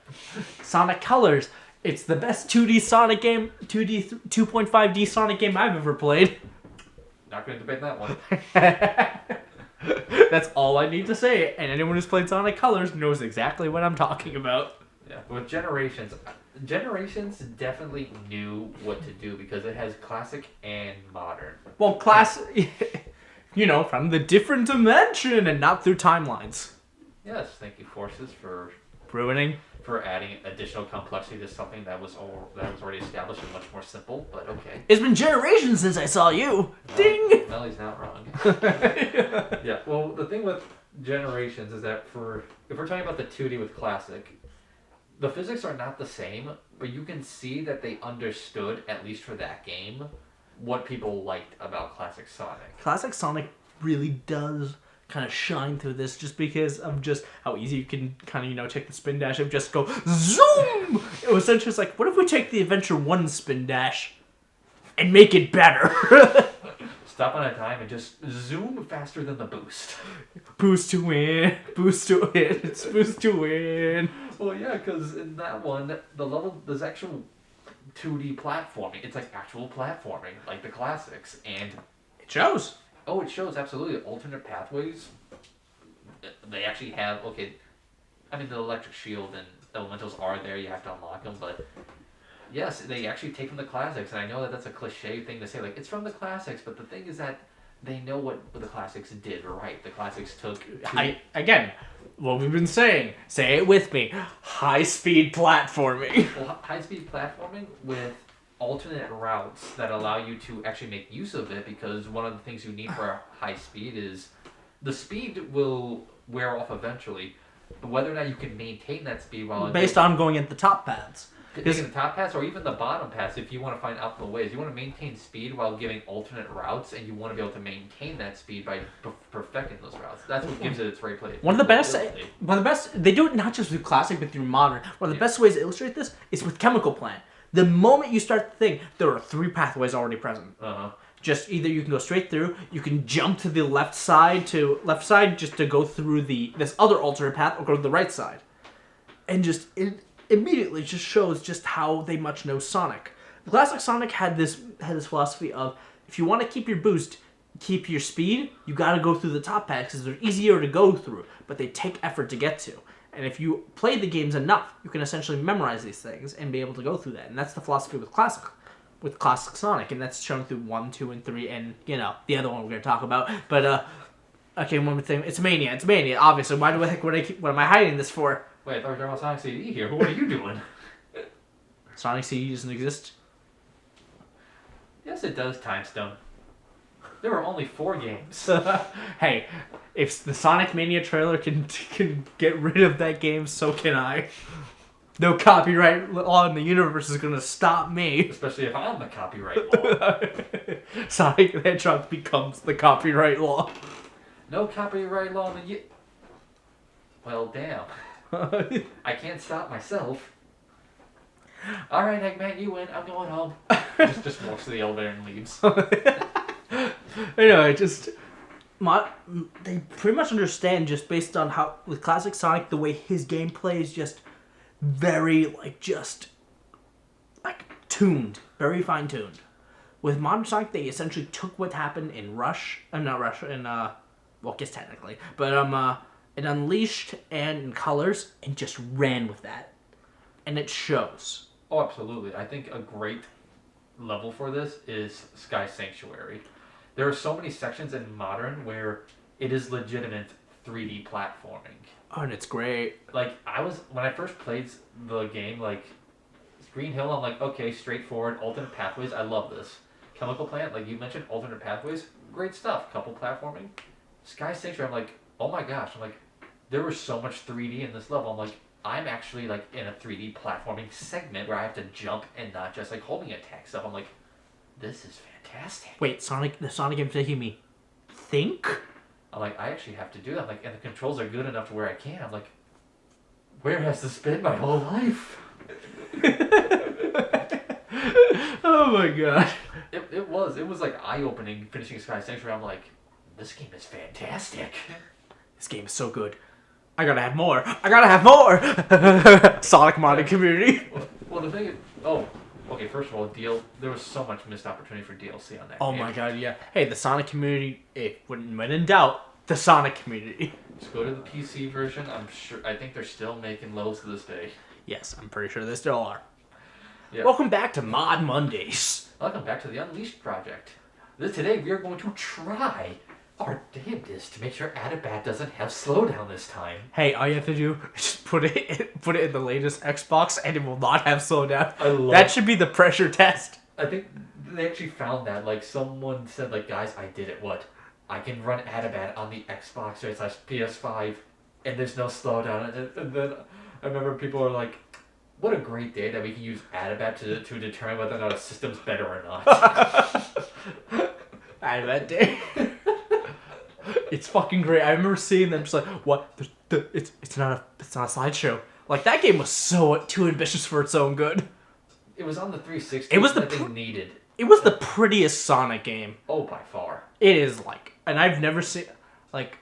Sonic Colors It's the best 2D Sonic game, 2.5D Sonic game I've ever played. Not going to debate that one. That's all I need to say, and anyone who's played Sonic Colors knows exactly what I'm talking about. Yeah, with Generations definitely knew what to do because it has classic and modern. Well, from the different dimension and not through timelines. Yes, thank you, Forces, for ruining. For adding additional complexity to something that was already established and much more simple, but okay. It's been generations since I saw you. Ding! Well, he's not wrong. Yeah, well, the thing with Generations is that if we're talking about the 2D with Classic, the physics are not the same, but you can see that they understood, at least for that game, what people liked about Classic Sonic. Classic Sonic really does kind of shine through this just because of just how easy you can kind of, take the spin dash and just go zoom! It was essentially just like, what if we take the Adventure 1 spin dash and make it better? Stop on a time and just zoom faster than the boost. Boost to win. Boost to win. It's boost to win. Well, yeah, because in that one, the level, there's actual 2D platforming. It's like actual platforming, like the classics. And it shows. Oh, it shows, absolutely. Alternate pathways. They actually have, the electric shield and elementals are there. You have to unlock them, but yes, they actually take from the classics. And I know that that's a cliche thing to say, like, it's from the classics, but the thing is that they know what the classics did right. The classics took... Again, what we've been saying, say it with me, high-speed platforming. Well, high-speed platforming with alternate routes that allow you to actually make use of it, because one of the things you need for high speed is the speed will wear off eventually, but whether or not you can maintain that speed while based on going at the top paths. Taking the top paths or even the bottom paths, if you want to find optimal ways, you want to maintain speed while giving alternate routes, and you want to be able to maintain that speed by perfecting those routes. That's what gives it its right place. One of the best. They do it not just with classic, but through modern. One of the best ways to illustrate this is with Chemical Plant. The moment you start the thing, there are 3 pathways already present. Just either you can go straight through, you can jump to the left side just to go through this other alternate path, or go to the right side, and just it immediately just shows just how they much know Sonic. The classic Sonic had this philosophy of, if you want to keep your boost, keep your speed, you got to go through the top paths because they're easier to go through, but they take effort to get to. And if you play the games enough, you can essentially memorize these things and be able to go through that. And that's the philosophy with classic Sonic, and that's shown through 1, 2, and 3, and the other one we're gonna talk about. But okay, one more thing. It's Mania. Obviously, why do I think what am I hiding this for? Wait, I thought we were talking about Sonic CD here. What are you doing? Sonic CD doesn't exist. Yes, it does, Time Stone. There were only 4 games. Hey, if the Sonic Mania trailer can get rid of that game, so can I. No copyright law in the universe is going to stop me. Especially if I'm the copyright law. Sonic the Hedgehog becomes the copyright law. No copyright law in the... Well, damn. I can't stop myself. Alright, Eggman, you win. I'm going home. just walks to the elevator and leaves. Anyway, they pretty much understand, just based on how, with classic Sonic, the way his gameplay is just very, tuned. Very fine-tuned. With modern Sonic, they essentially took what happened in technically, but, in Unleashed and in Colors, and just ran with that. And it shows. Oh, absolutely. I think a great level for this is Sky Sanctuary. There are so many sections in Modern where it is legitimate 3D platforming. Oh, and it's great. When I first played the game, Green Hill, I'm like, okay, straightforward, alternate pathways, I love this. Chemical Plant, like you mentioned, alternate pathways, great stuff. Couple platforming. Sky Sanctuary, I'm like, oh my gosh, there was so much 3D in this level. I'm actually in a 3D platforming segment where I have to jump and not just holding attack stuff. I'm like, this is fantastic. Wait, the Sonic game's making me think? I'm like, I actually have to do that. And the controls are good enough to where I can. I'm like, where has this been my whole life? Oh my god. It was eye-opening finishing Sky Sanctuary. I'm like, this game is fantastic. This game is so good. I gotta have more. Sonic modding community. Well, Well, the thing is, okay. First of all, there was so much missed opportunity for DLC on that. Oh game. my god, yeah. Hey, the Sonic community. When in doubt, the Sonic community. Just go to the PC version. I think they're still making levels to this day. Yes, I'm pretty sure they still are. Yeah. Welcome back to Mod Mondays. Welcome back to the Unleashed project. Today we are going to try our damnedest to make sure Adabat doesn't have slowdown this time. Hey, all you have to do is just put it in the latest Xbox, and it will not have slowdown. That should be the pressure test. I think they actually found that. Like, someone said, like, guys, I did it. What? I can run Adabat on the Xbox or PS5, and there's no slowdown. And then I remember people were like, what a great day that we can use Adabat to determine whether or not a system's better or not. Adabat day. It's fucking great. I remember seeing them just like, what? It's not a slideshow. Like, that game was so too ambitious for its own good. It was on the 360. It was that they needed. It was the prettiest Sonic game. Oh, by far. It is, like, and I've never seen, like,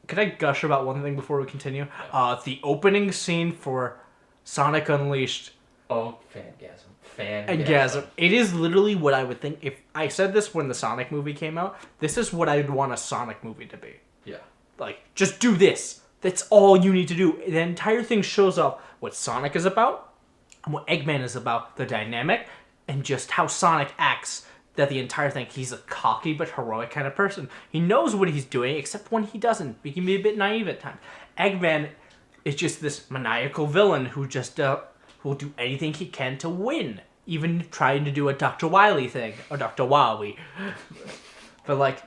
could I gush about one thing before we continue? The opening scene for Sonic Unleashed. Oh, fangasm. Fangasm. It is literally what I would think. If I said this when the Sonic movie came out, this is what I'd want a Sonic movie to be. Yeah. Like, just do this. That's all you need to do. The entire thing shows up what Sonic is about, and what Eggman is about, the dynamic, and just how Sonic acts. That the entire thing, he's a cocky but heroic kind of person. He knows what he's doing, except when he doesn't. He can be a bit naive at times. Eggman is just this maniacal villain who just will do anything he can to win. Even trying to do a Dr. Wily thing. Or Dr. Wily. But like,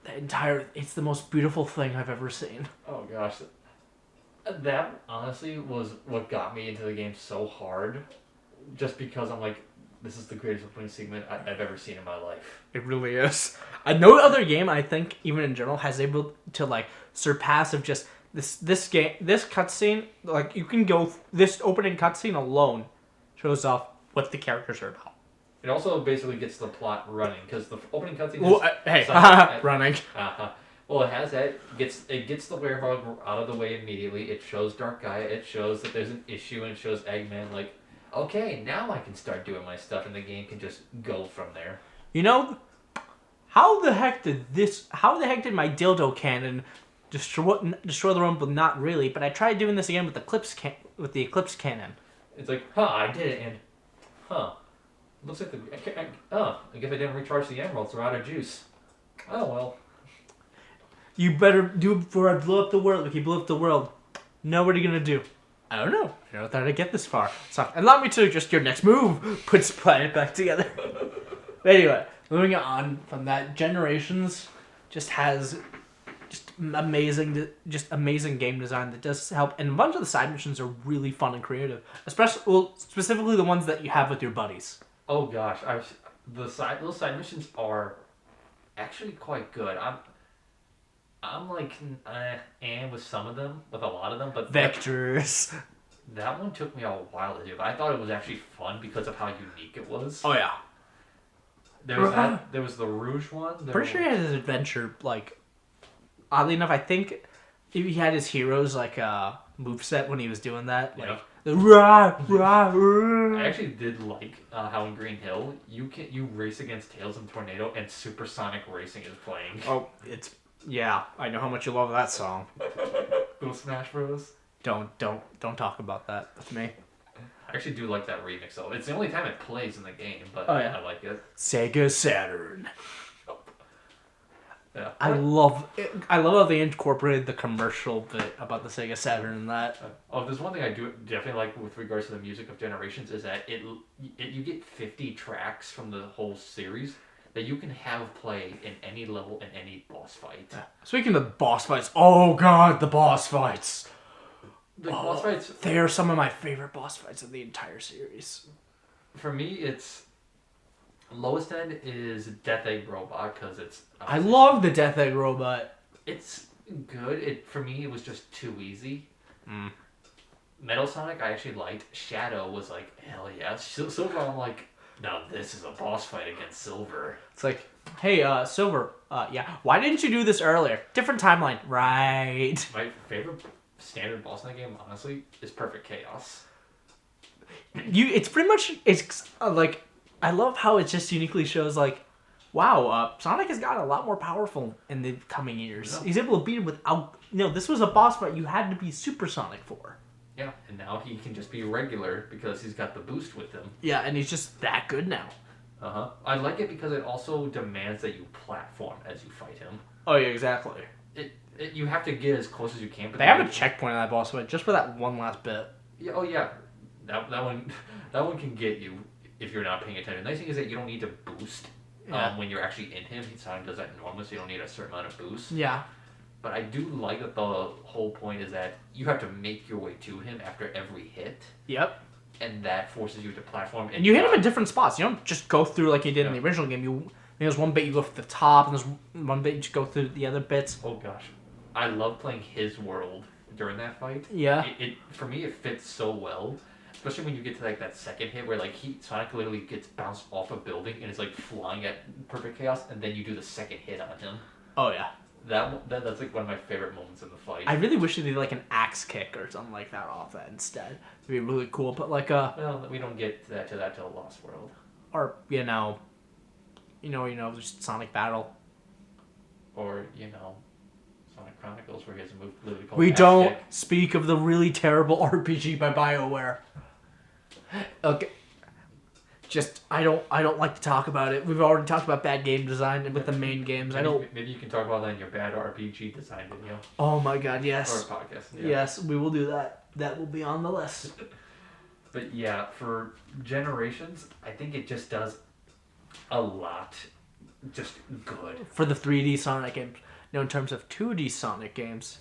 it's the most beautiful thing I've ever seen. Oh gosh. That honestly was what got me into the game so hard. Just because I'm like, this is the greatest opening segment I've ever seen in my life. It really is. No other game, I think, even in general, has able to like surpass of just this cutscene. Like, you can go, this opening cutscene alone shows off what the characters are about. It also basically gets the plot running because the opening cutscene. Running. Well, it has that. It gets the werewolf out of the way immediately. It shows Dark Gaia. It shows that there's an issue, and it shows Eggman like, okay, now I can start doing my stuff, and the game can just go from there. You know, how the heck did my dildo cannon destroy the room? But not really. But I tried doing this again with the Eclipse cannon. It's like, I did it, and looks like I guess I didn't recharge the emeralds. They're out of juice. Oh well. You better do it before I blow up the world. If you blow up the world, know what you're gonna do. I don't know. I don't know how to get this far. So allow me to just your next move. Put Planet back together. But anyway, moving on from that, Generations just has amazing game design that does help, and a bunch of the side missions are really fun and creative. Specifically the ones that you have with your buddies. Oh gosh, those side missions are actually quite good. I'm like with some of them, with a lot of them, but Vectors. That one took me a while to do, but I thought it was actually fun because of how unique it was. Oh yeah. There was the Rouge one. Pretty sure he had his adventure, like, oddly enough, I think he had his heroes like moveset when he was doing that. Like the rah rah rah. I actually did like how in Green Hill you race against Tails and Tornado and Supersonic Racing is playing. Oh, I know how much you love that song. Little Smash Bros. Don't talk about that with me. I actually do like that remix though. It's the only time it plays in the game, but I like it. Sega Saturn. Yeah. I love how they incorporated the commercial bit about the Sega Saturn in that. There's one thing I do definitely like with regards to the music of Generations is that you get 50 tracks from the whole series that you can have play in any level in any boss fight. Speaking of boss fights, oh god, the boss fights. Boss fights. They are some of my favorite boss fights of the entire series. For me, it's lowest end is Death Egg Robot because it's. I love the Death Egg Robot. It's good. For me, it was just too easy. Metal Sonic, I actually liked. Shadow was like, hell yeah. Silver, I'm like, now this is a boss fight against Silver. It's like, hey, Silver, why didn't you do this earlier? Different timeline, right? My favorite standard boss in the game, honestly, is Perfect Chaos. It's pretty much like I love how it just uniquely shows like, wow, Sonic has gotten a lot more powerful in the coming years. Yeah. He's able to beat him without this was a boss fight you had to be Super Sonic for. Yeah, and now he can just be regular because he's got the boost with him. Yeah, and he's just that good now. I like it because it also demands that you platform as you fight him. Oh yeah, exactly. You have to get as close as you can. But They have a checkpoint on that boss fight just for that one last bit. Yeah. Oh yeah. That one can get you if you're not paying attention. The nice thing is that you don't need to boost when you're actually in him. Sonic does that normally, so you don't need a certain amount of boost. Yeah. But I do like that the whole point is that you have to make your way to him after every hit. Yep. And that forces you to platform. And you hit him in different spots. You don't just go through like you did in the original game. There's one bit you go from the top, and there's one bit you just go through the other bits. Oh gosh, I love playing his world during that fight. Yeah. It for me it fits so well, especially when you get to like that second hit where like Sonic literally gets bounced off a building and is like flying at perfect chaos, and then you do the second hit on him. Oh yeah. That's like one of my favorite moments in the fight. I really wish they did like an axe kick or something like that off that instead. It'd be really cool. But like well, we don't get to that till Lost World. Or just Sonic Battle. Or Sonic Chronicles where he has a move literally called We Axe don't Kick. speak of the really terrible RPG by BioWare. Okay. Just I don't like to talk about it. We've already talked about bad game design with the main games. Maybe you can talk about that in your bad RPG design video. Oh my god, yes. Or a podcast. Yeah. Yes, we will do that. That will be on the list. But yeah, for Generations, I think it just does a lot just good. For the 3D Sonic games. Now in terms of 2D Sonic games.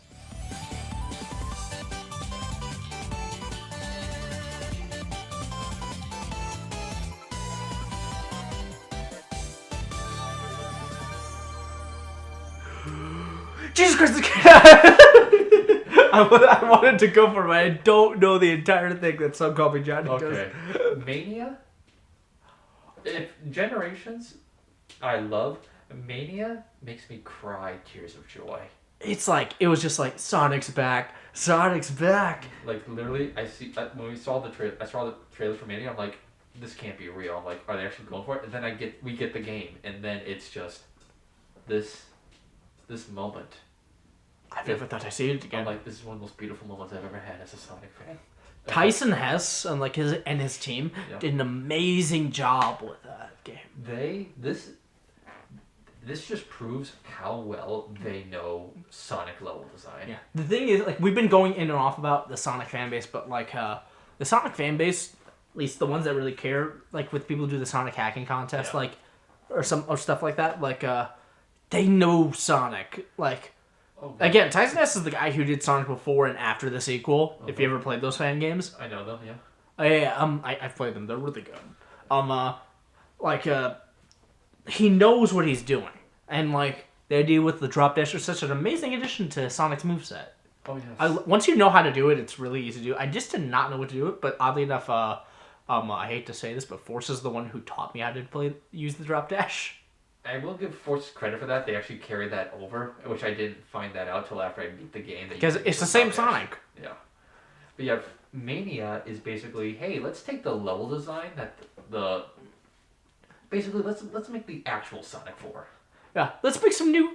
Jesus Christ! I wanted to go for it, but I don't know the entire thing that Some Call Me Johnny does. Okay. Mania? If Generations, I love. Mania makes me cry tears of joy. It was just like, Sonic's back. Sonic's back. Like, literally, when we saw the trailer, I saw the trailer for Mania, I'm like, this can't be real. I'm like, are they actually going for it? And then we get the game, and then it's just this moment. I've never thought I'd see it again. I'm like, this is one of the most beautiful moments I've ever had as a Sonic fan. Tyson Hess and his team did an amazing job with that game. This just proves how well they know Sonic level design. Yeah. The thing is, we've been going in and off about the Sonic fan base, but the Sonic fan base, at least the ones that really care, with people who do the Sonic hacking contest, or stuff like that, they know Sonic. Again, Tyson Hess is the guy who did Sonic before and after the sequel. If you ever played those fan games, I know them. Yeah. I've played them. They're really good. He knows what he's doing, and the idea with the drop dash is such an amazing addition to Sonic's moveset. Oh yes. Once you know how to do it, it's really easy to do. I just did not know what to do it, but oddly enough, I hate to say this, but Force is the one who taught me how to use the drop dash. I will give Force credit for that. They actually carried that over, which I didn't find that out till after I beat the game. Because it's the same Sonic. Yeah. But yeah, Mania is basically, hey, let's take the level design basically let's make the actual Sonic 4. Yeah, let's make some new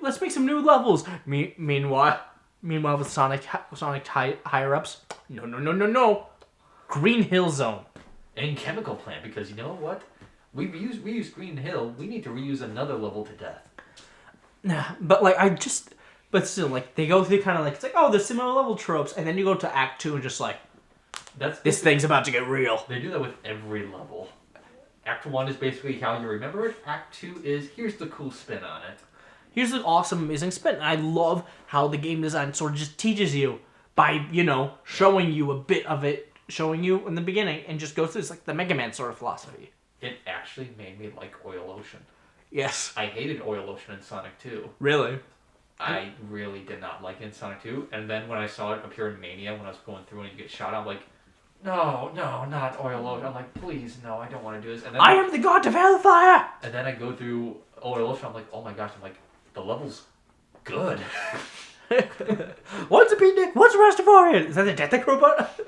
levels. Meanwhile with Sonic higher ups, no. Green Hill Zone. And Chemical Plant, because you know what? We use Green Hill. We need to reuse another level to death. Nah, but still, they go through kind of it's there's similar level tropes, and then you go to Act 2 and just this thing's about to get real. They do that with every level. Act 1 is basically how you remember it. Act 2 is, here's the cool spin on it. Here's the awesome, amazing spin. And I love how the game design sort of just teaches you by, showing you a bit of it, showing you in the beginning, and just goes through the Mega Man sort of philosophy. It actually made me like Oil Ocean. Yes. I hated Oil Ocean in Sonic 2. Really? I really did not like it in Sonic 2. And then when I saw it appear in Mania, when I was going through and you get shot, I'm like, no, not Oil Ocean. I'm like, please, no, I don't want to do this. And then I am the god of hellfire! And then I go through Oil Ocean, I'm like, oh my gosh, the level's good. What's a beatnik? What's a Rastafarian? Is that the Death Robot?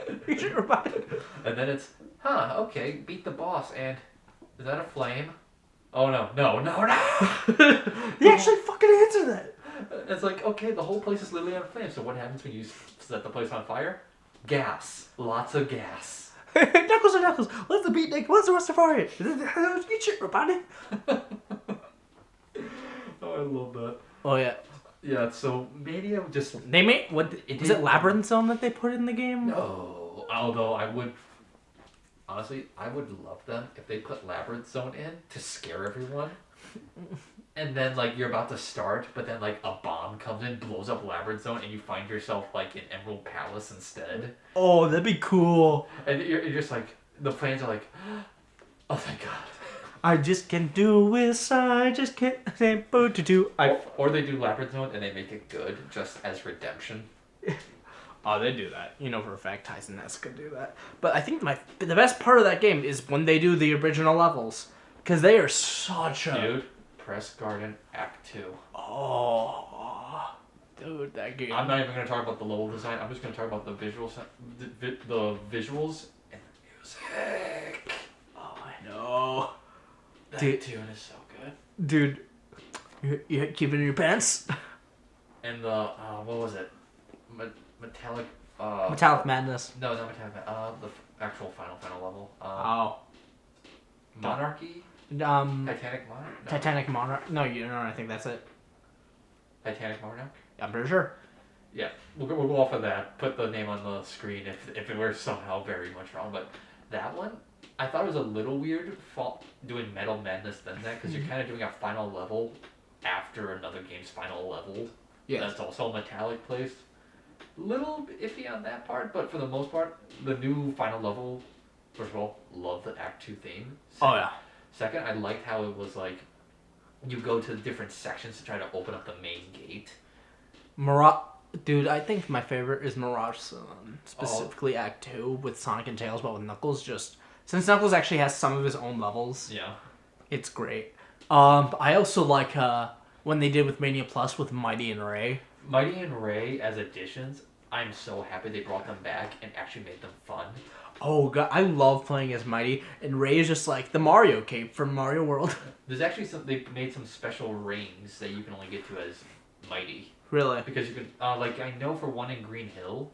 And then it's huh, okay, beat the boss, and is that a flame? Oh no. They actually fucking answer that. It's like, okay, the whole place is literally on fire. So what happens when you set the place on fire? Gas. Lots of gas. Knuckles are Knuckles. What's the beatnik? What's the Rastafari? Eat shit, Robotnik. Oh, I love that. Oh yeah. Yeah, so Mania just... They made what? Was it Labyrinth Zone that they put in the game? No. Although I would... Honestly, I would love them if they put Labyrinth Zone in to scare everyone. And then, like, you're about to start, but then, like, a bomb comes in, blows up Labyrinth Zone, and you find yourself, like, in Emerald Palace instead. Oh, that'd be cool. And you're just like, the plans are like, oh, thank God. I just can't do this, I just can't say boo to do. Or they do Labyrinth Zone and they make it good, just as redemption. Oh, they do that. You know for a fact Tyson S could do that. But I think the best part of that game is when they do the original levels. Because they are such a... Dude, Press Garden Act 2. Oh, dude, that game. I'm not even going to talk about the level design. I'm just going to talk about the visuals, the visuals and the music. Oh, I know. That tune is so good. Dude, you keeping your pants? And the, what was it? Metallic... Metallic Madness. No, not Metallic Madness. The actual final level. Monarchy? Titanic Monarch? No. Titanic Monarch? No, you know, I think that's it. Titanic Monarch? I'm pretty sure. Yeah, we'll go off of that. Put the name on the screen if it were somehow very much wrong. But that one, I thought it was a little weird doing Metal Madness than that, because you're kind of doing a final level after another game's final level. Yeah. That's also metallic placed. Little iffy on that part, but for the most part, the new final level, first of all, love the Act 2 theme. Oh, yeah. Second, I liked how it was like, you go to different sections to try to open up the main gate. Dude, I think my favorite is Mirage Sun, specifically Act 2 with Sonic and Tails, but with Knuckles. Just since Knuckles actually has some of his own levels, yeah, it's great. I also like when they did with Mania Plus with Mighty and Ray. Mighty and Ray as additions, I'm so happy they brought them back and actually made them fun. Oh god, I love playing as Mighty, and Ray is just like the Mario cape from Mario World. There's actually they made some special rings that you can only get to as Mighty. Really? Because you can, like, I know for one in Green Hill,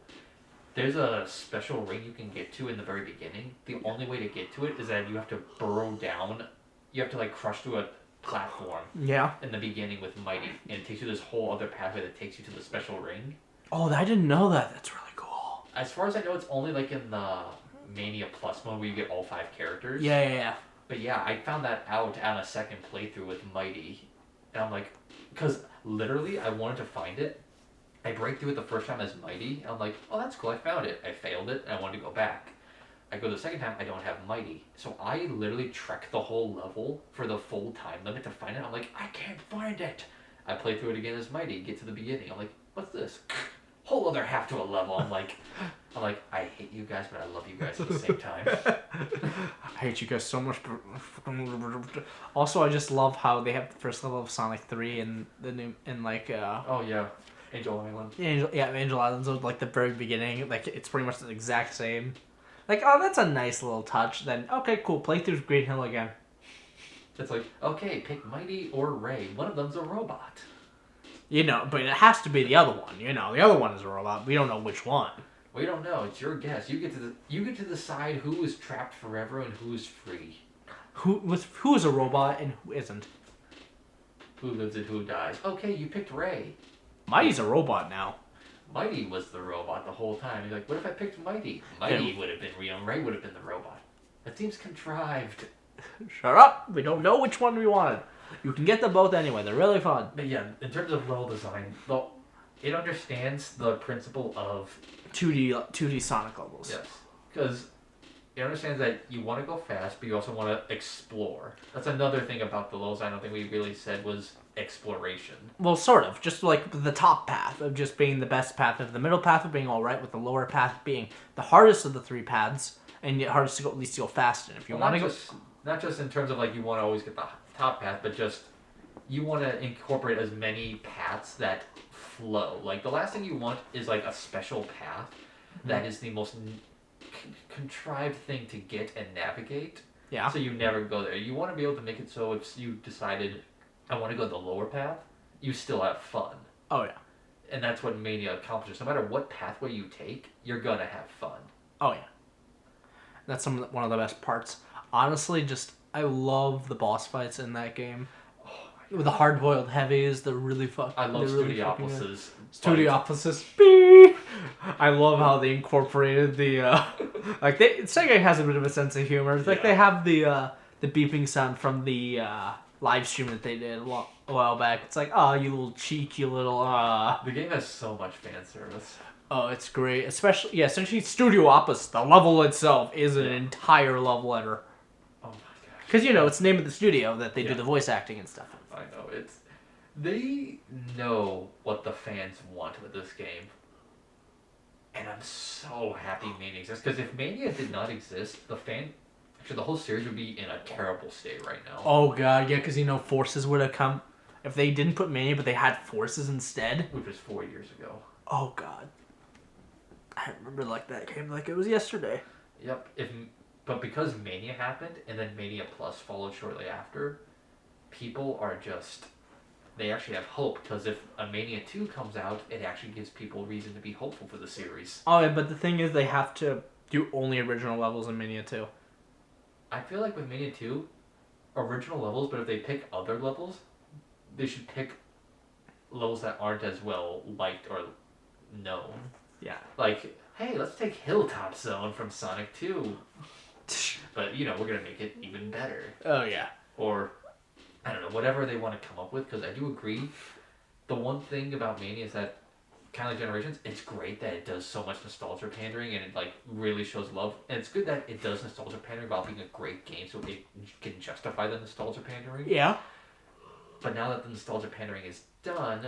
there's a special ring you can get to in the very beginning. The only way to get to it is that you have to burrow down. You have to, like, crush through a platform. Yeah. In the beginning with Mighty. And it takes you this whole other pathway that takes you to the special ring. Oh, I didn't know that. That's really cool. As far as I know, it's only, like, in the Mania Plus mode where you get all 5 characters. Yeah. But yeah, I found that out on a second playthrough with Mighty. And I'm like, because literally I wanted to find it. I break through it the first time as Mighty. And I'm like, oh, that's cool, I found it. I failed it, and I wanted to go back. I go the second time, I don't have Mighty. So I literally trek the whole level for the full time limit to find it. I'm like, I can't find it. I play through it again as Mighty, get to the beginning. I'm like, what's this? Whole other half to a level. I'm like, I hate you guys, but I love you guys at the same time. I hate you guys so much. Also, I just love how they have the first level of Sonic 3 and the new oh yeah, Angel Island. Angel Island. So like the very beginning, like it's pretty much the exact same. Like, oh, that's a nice little touch. Then okay, cool. Play through Green Hill again. It's like, okay, pick Mighty or Ray. One of them's a robot. You know, but it has to be the other one. You know, the other one is a robot. We don't know which one. We don't know. It's your guess. You get to decide who is trapped forever and who is free. Who is a robot and who isn't? Who lives and who dies. Okay, you picked Ray. Mighty's a robot now. Mighty was the robot the whole time. He's like, what if I picked Mighty? Mighty would have been real. Ray would have been the robot. That seems contrived. Shut up. We don't know which one we wanted. You can get them both anyway. They're really fun. But yeah, in terms of level design, though, it understands the principle of 2D Sonic levels. Yes, because it understands that you want to go fast, but you also want to explore. That's another thing about the levels I don't think we really said was exploration. Well, sort of. Just like the top path of just being the best path, of the middle path of being all right, with the lower path being the hardest of the 3 paths, and the hardest to go, at least to go fast in. If you want to go, not just in terms of like you want to always get the top path, but just you want to incorporate as many paths that flow. Like the last thing you want is like a special path that is the most contrived thing to get and navigate. Yeah. So you never go there. You want to be able to make it so if you decided, I want to go the lower path, you still have fun. Oh yeah. And that's what Mania accomplishes. No matter what pathway you take, you're gonna have fun. Oh yeah. That's one of the best parts. Honestly, I love the boss fights in that game. With the hard-boiled heavies, they're really fun. I love really Studiopolis's Studiopolis. I love how they incorporated the Sega has a bit of a sense of humor. It's like they have the beeping sound from the live stream that they did a while back. It's like, oh, you little cheeky little The game has so much fan service. Oh, it's great. Especially Studiopolis. The level itself is an entire level editor. Oh my gosh. Because, it's the name of the studio that they do the voice acting and stuff. I know. They know what the fans want with this game. And I'm so happy Mania exists. Because if Mania did not exist, the whole series would be in a terrible state right now. Oh, God. Yeah, because, Forces would have come. If they didn't put Mania, but they had Forces instead. Which was 4 years ago. Oh, God. I remember that game like it was yesterday. Yep. But because Mania happened, and then Mania Plus followed shortly after, people are they actually have hope, because if a Mania 2 comes out, it actually gives people reason to be hopeful for the series. Oh, yeah, but the thing is, they have to do only original levels in Mania 2. I feel like with Mania 2, original levels, but if they pick other levels, they should pick levels that aren't as well liked or known. Yeah. Like, hey, let's take Hilltop Zone from Sonic 2. But, we're going to make it even better. Oh, yeah. Or, I don't know, whatever they want to come up with, because I do agree. The one thing about Mania is that, kind of like Generations, it's great that it does so much nostalgia pandering, and it, really shows love. And it's good that it does nostalgia pandering while being a great game, so it can justify the nostalgia pandering. Yeah. But now that the nostalgia pandering is done,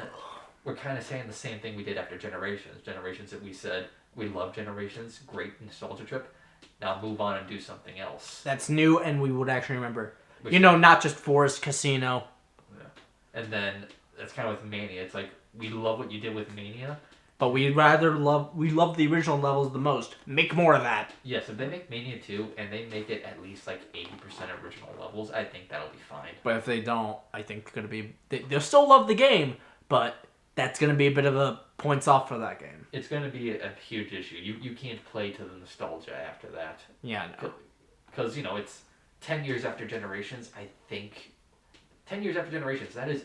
we're kind of saying the same thing we did after Generations. Generations that we said, we love Generations, great nostalgia trip. Now move on and do something else. That's new, and we would actually remember. Not just Forest Casino. Yeah. And then, that's kind of with Mania. It's like, we love what you did with Mania. But we love the original levels the most. Make more of that. Yes, if they make Mania 2, and they make it at least 80% original levels, I think that'll be fine. But if they don't, I think it's going to be... They'll still love the game, but that's going to be a bit of a points off for that game. It's going to be a huge issue. You can't play to the nostalgia after that. Yeah, no. Because, it's 10 years after Generations, I think... 10 years after Generations, that is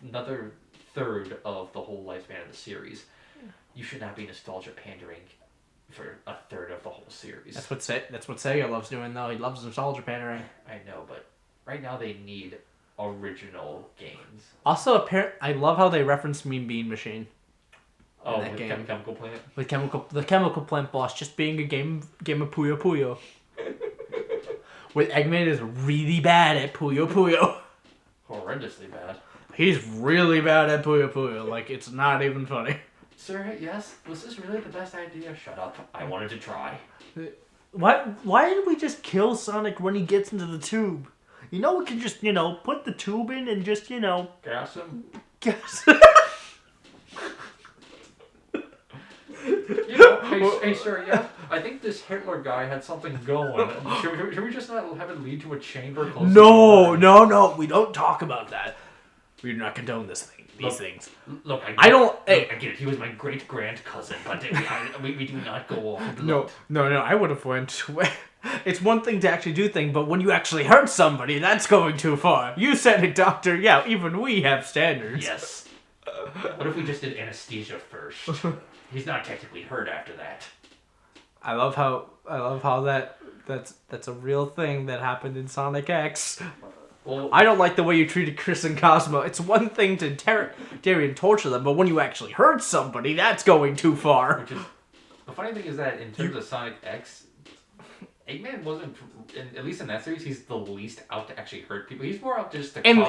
another third of the whole lifespan of the series. You should not be nostalgia pandering for a third of the whole series. That's what Sega loves doing, though. He loves nostalgia pandering. I know, but right now they need original games. Also, I love how they reference Mean Bean Machine. Oh, with Chemical Plant? With the Chemical Plant boss just being a game of Puyo Puyo. With Eggman is really bad at Puyo Puyo. Horrendously bad. He's really bad at Puyo Puyo. It's not even funny. Sir, yes? Was this really the best idea? Shut up. I wanted to try. Why did we just kill Sonic when he gets into the tube? We can just, put the tube in and just, Gas him? Gas. Hey, sir, yeah? I think this Hitler guy had something going. Should we just not have it lead to a chamber close to No. We don't talk about that. We do not condone these things. Look, I get it. He was my great-grand cousin, but we do not go off. No. I would have went. It's one thing to actually do things, but when you actually hurt somebody, that's going too far. You said it, Doctor. Yeah, even we have standards. Yes. What if we just did anesthesia first? He's not technically hurt after that. I love how that's a real thing that happened in Sonic X. Well, I don't like the way you treated Chris and Cosmo. It's one thing to interrogate and torture them, but when you actually hurt somebody, that's going too far. The funny thing is that in terms of Sonic X, Eggman wasn't, at least in that series, he's the least out to actually hurt people. He's more out just to in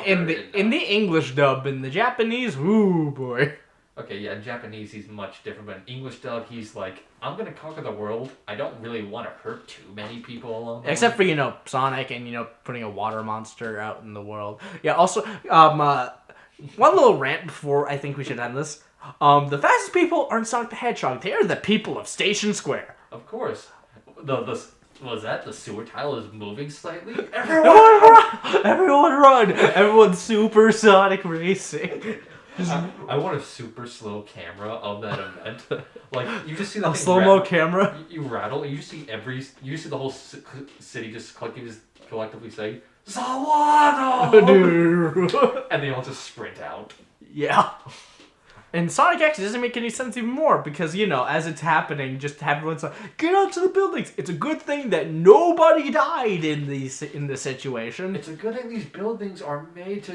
the English dub. In the Japanese, ooh boy. Okay, yeah, in Japanese he's much different, but in English dub he's like, I'm gonna conquer the world. I don't really want to hurt too many people along the way. Except for, Sonic and, putting a water monster out in the world. Yeah, also, one little rant before I think we should end this. The fastest people aren't Sonic the Hedgehog. They are the people of Station Square. Of course. the was that the sewer tile is moving slightly? Everyone run! Everyone run! Everyone's supersonic racing. I want a super slow camera of that event. Like you just see the A slow-mo camera. You rattle. You see the whole city just collectively say Zawado, and they all just sprint out. Yeah. And Sonic X doesn't make any sense even more because, as it's happening, just everyone's like, get out to the buildings. It's a good thing that nobody died in this situation. It's a good thing these buildings are made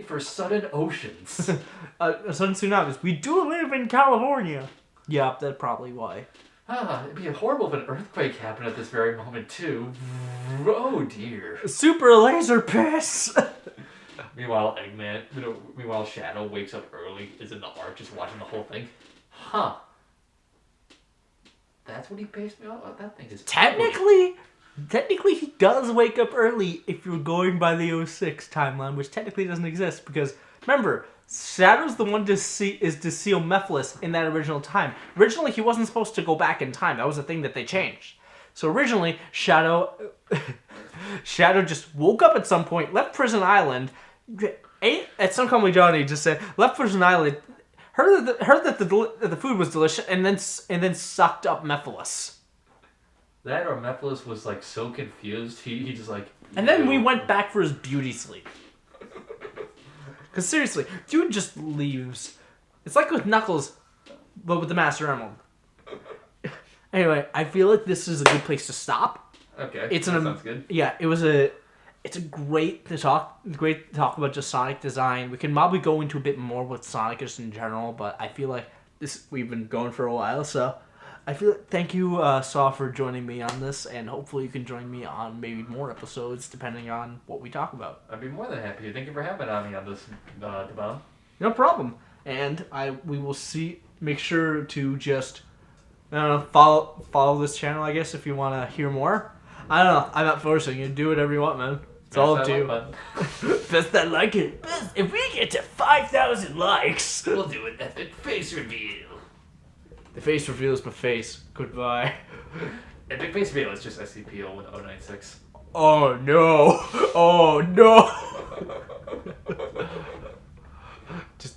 for sudden oceans. Sudden tsunamis. We do live in California. Yep, that's probably why. It'd be horrible if an earthquake happened at this very moment, too. Oh, dear. Super laser piss! Meanwhile, Shadow wakes up early, is in the arch, just watching the whole thing. Huh. That's what he based me off? That thing is... Technically, he does wake up early if you're going by the 06 timeline, which technically doesn't exist, because, remember, Shadow's the one to seal Mephiles in that original time. Originally, he wasn't supposed to go back in time. That was a thing that they changed. So originally, Shadow just woke up at some point, left Prison Island, at some point Johnny just said, left Prison Island, heard that the food was delicious, and then sucked up Mephiles. That or Mephiles was like so confused, he just like... And then we went back for his beauty sleep. Because seriously, dude just leaves. It's like with Knuckles, but with the Master Emerald. Anyway, I feel like this is a good place to stop. Okay, that sounds good. Yeah, it's great to talk about just Sonic design. We can probably go into a bit more with Sonic just in general, but I feel like we've been going for a while, so I feel thank you, Saw, for joining me on this, and hopefully you can join me on maybe more episodes depending on what we talk about. I'd be more than happy to. Thank you for having me on this, Devon. No problem. And we will make sure to just follow this channel, I guess, if you want to hear more. I don't know. I'm not forcing you. Do whatever you want, man. It's all up to you. Press that like it. If we get to 5,000 likes, we'll do an epic face reveal. The face reveal is my face. Goodbye. Epic face reveal is just SCP 096. Oh no! Oh no! Just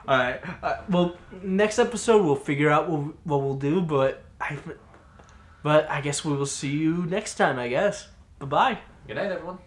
alright. Well, next episode we'll figure out what we'll do, but I guess we will see you next time. I guess. Bye bye. Good night, everyone.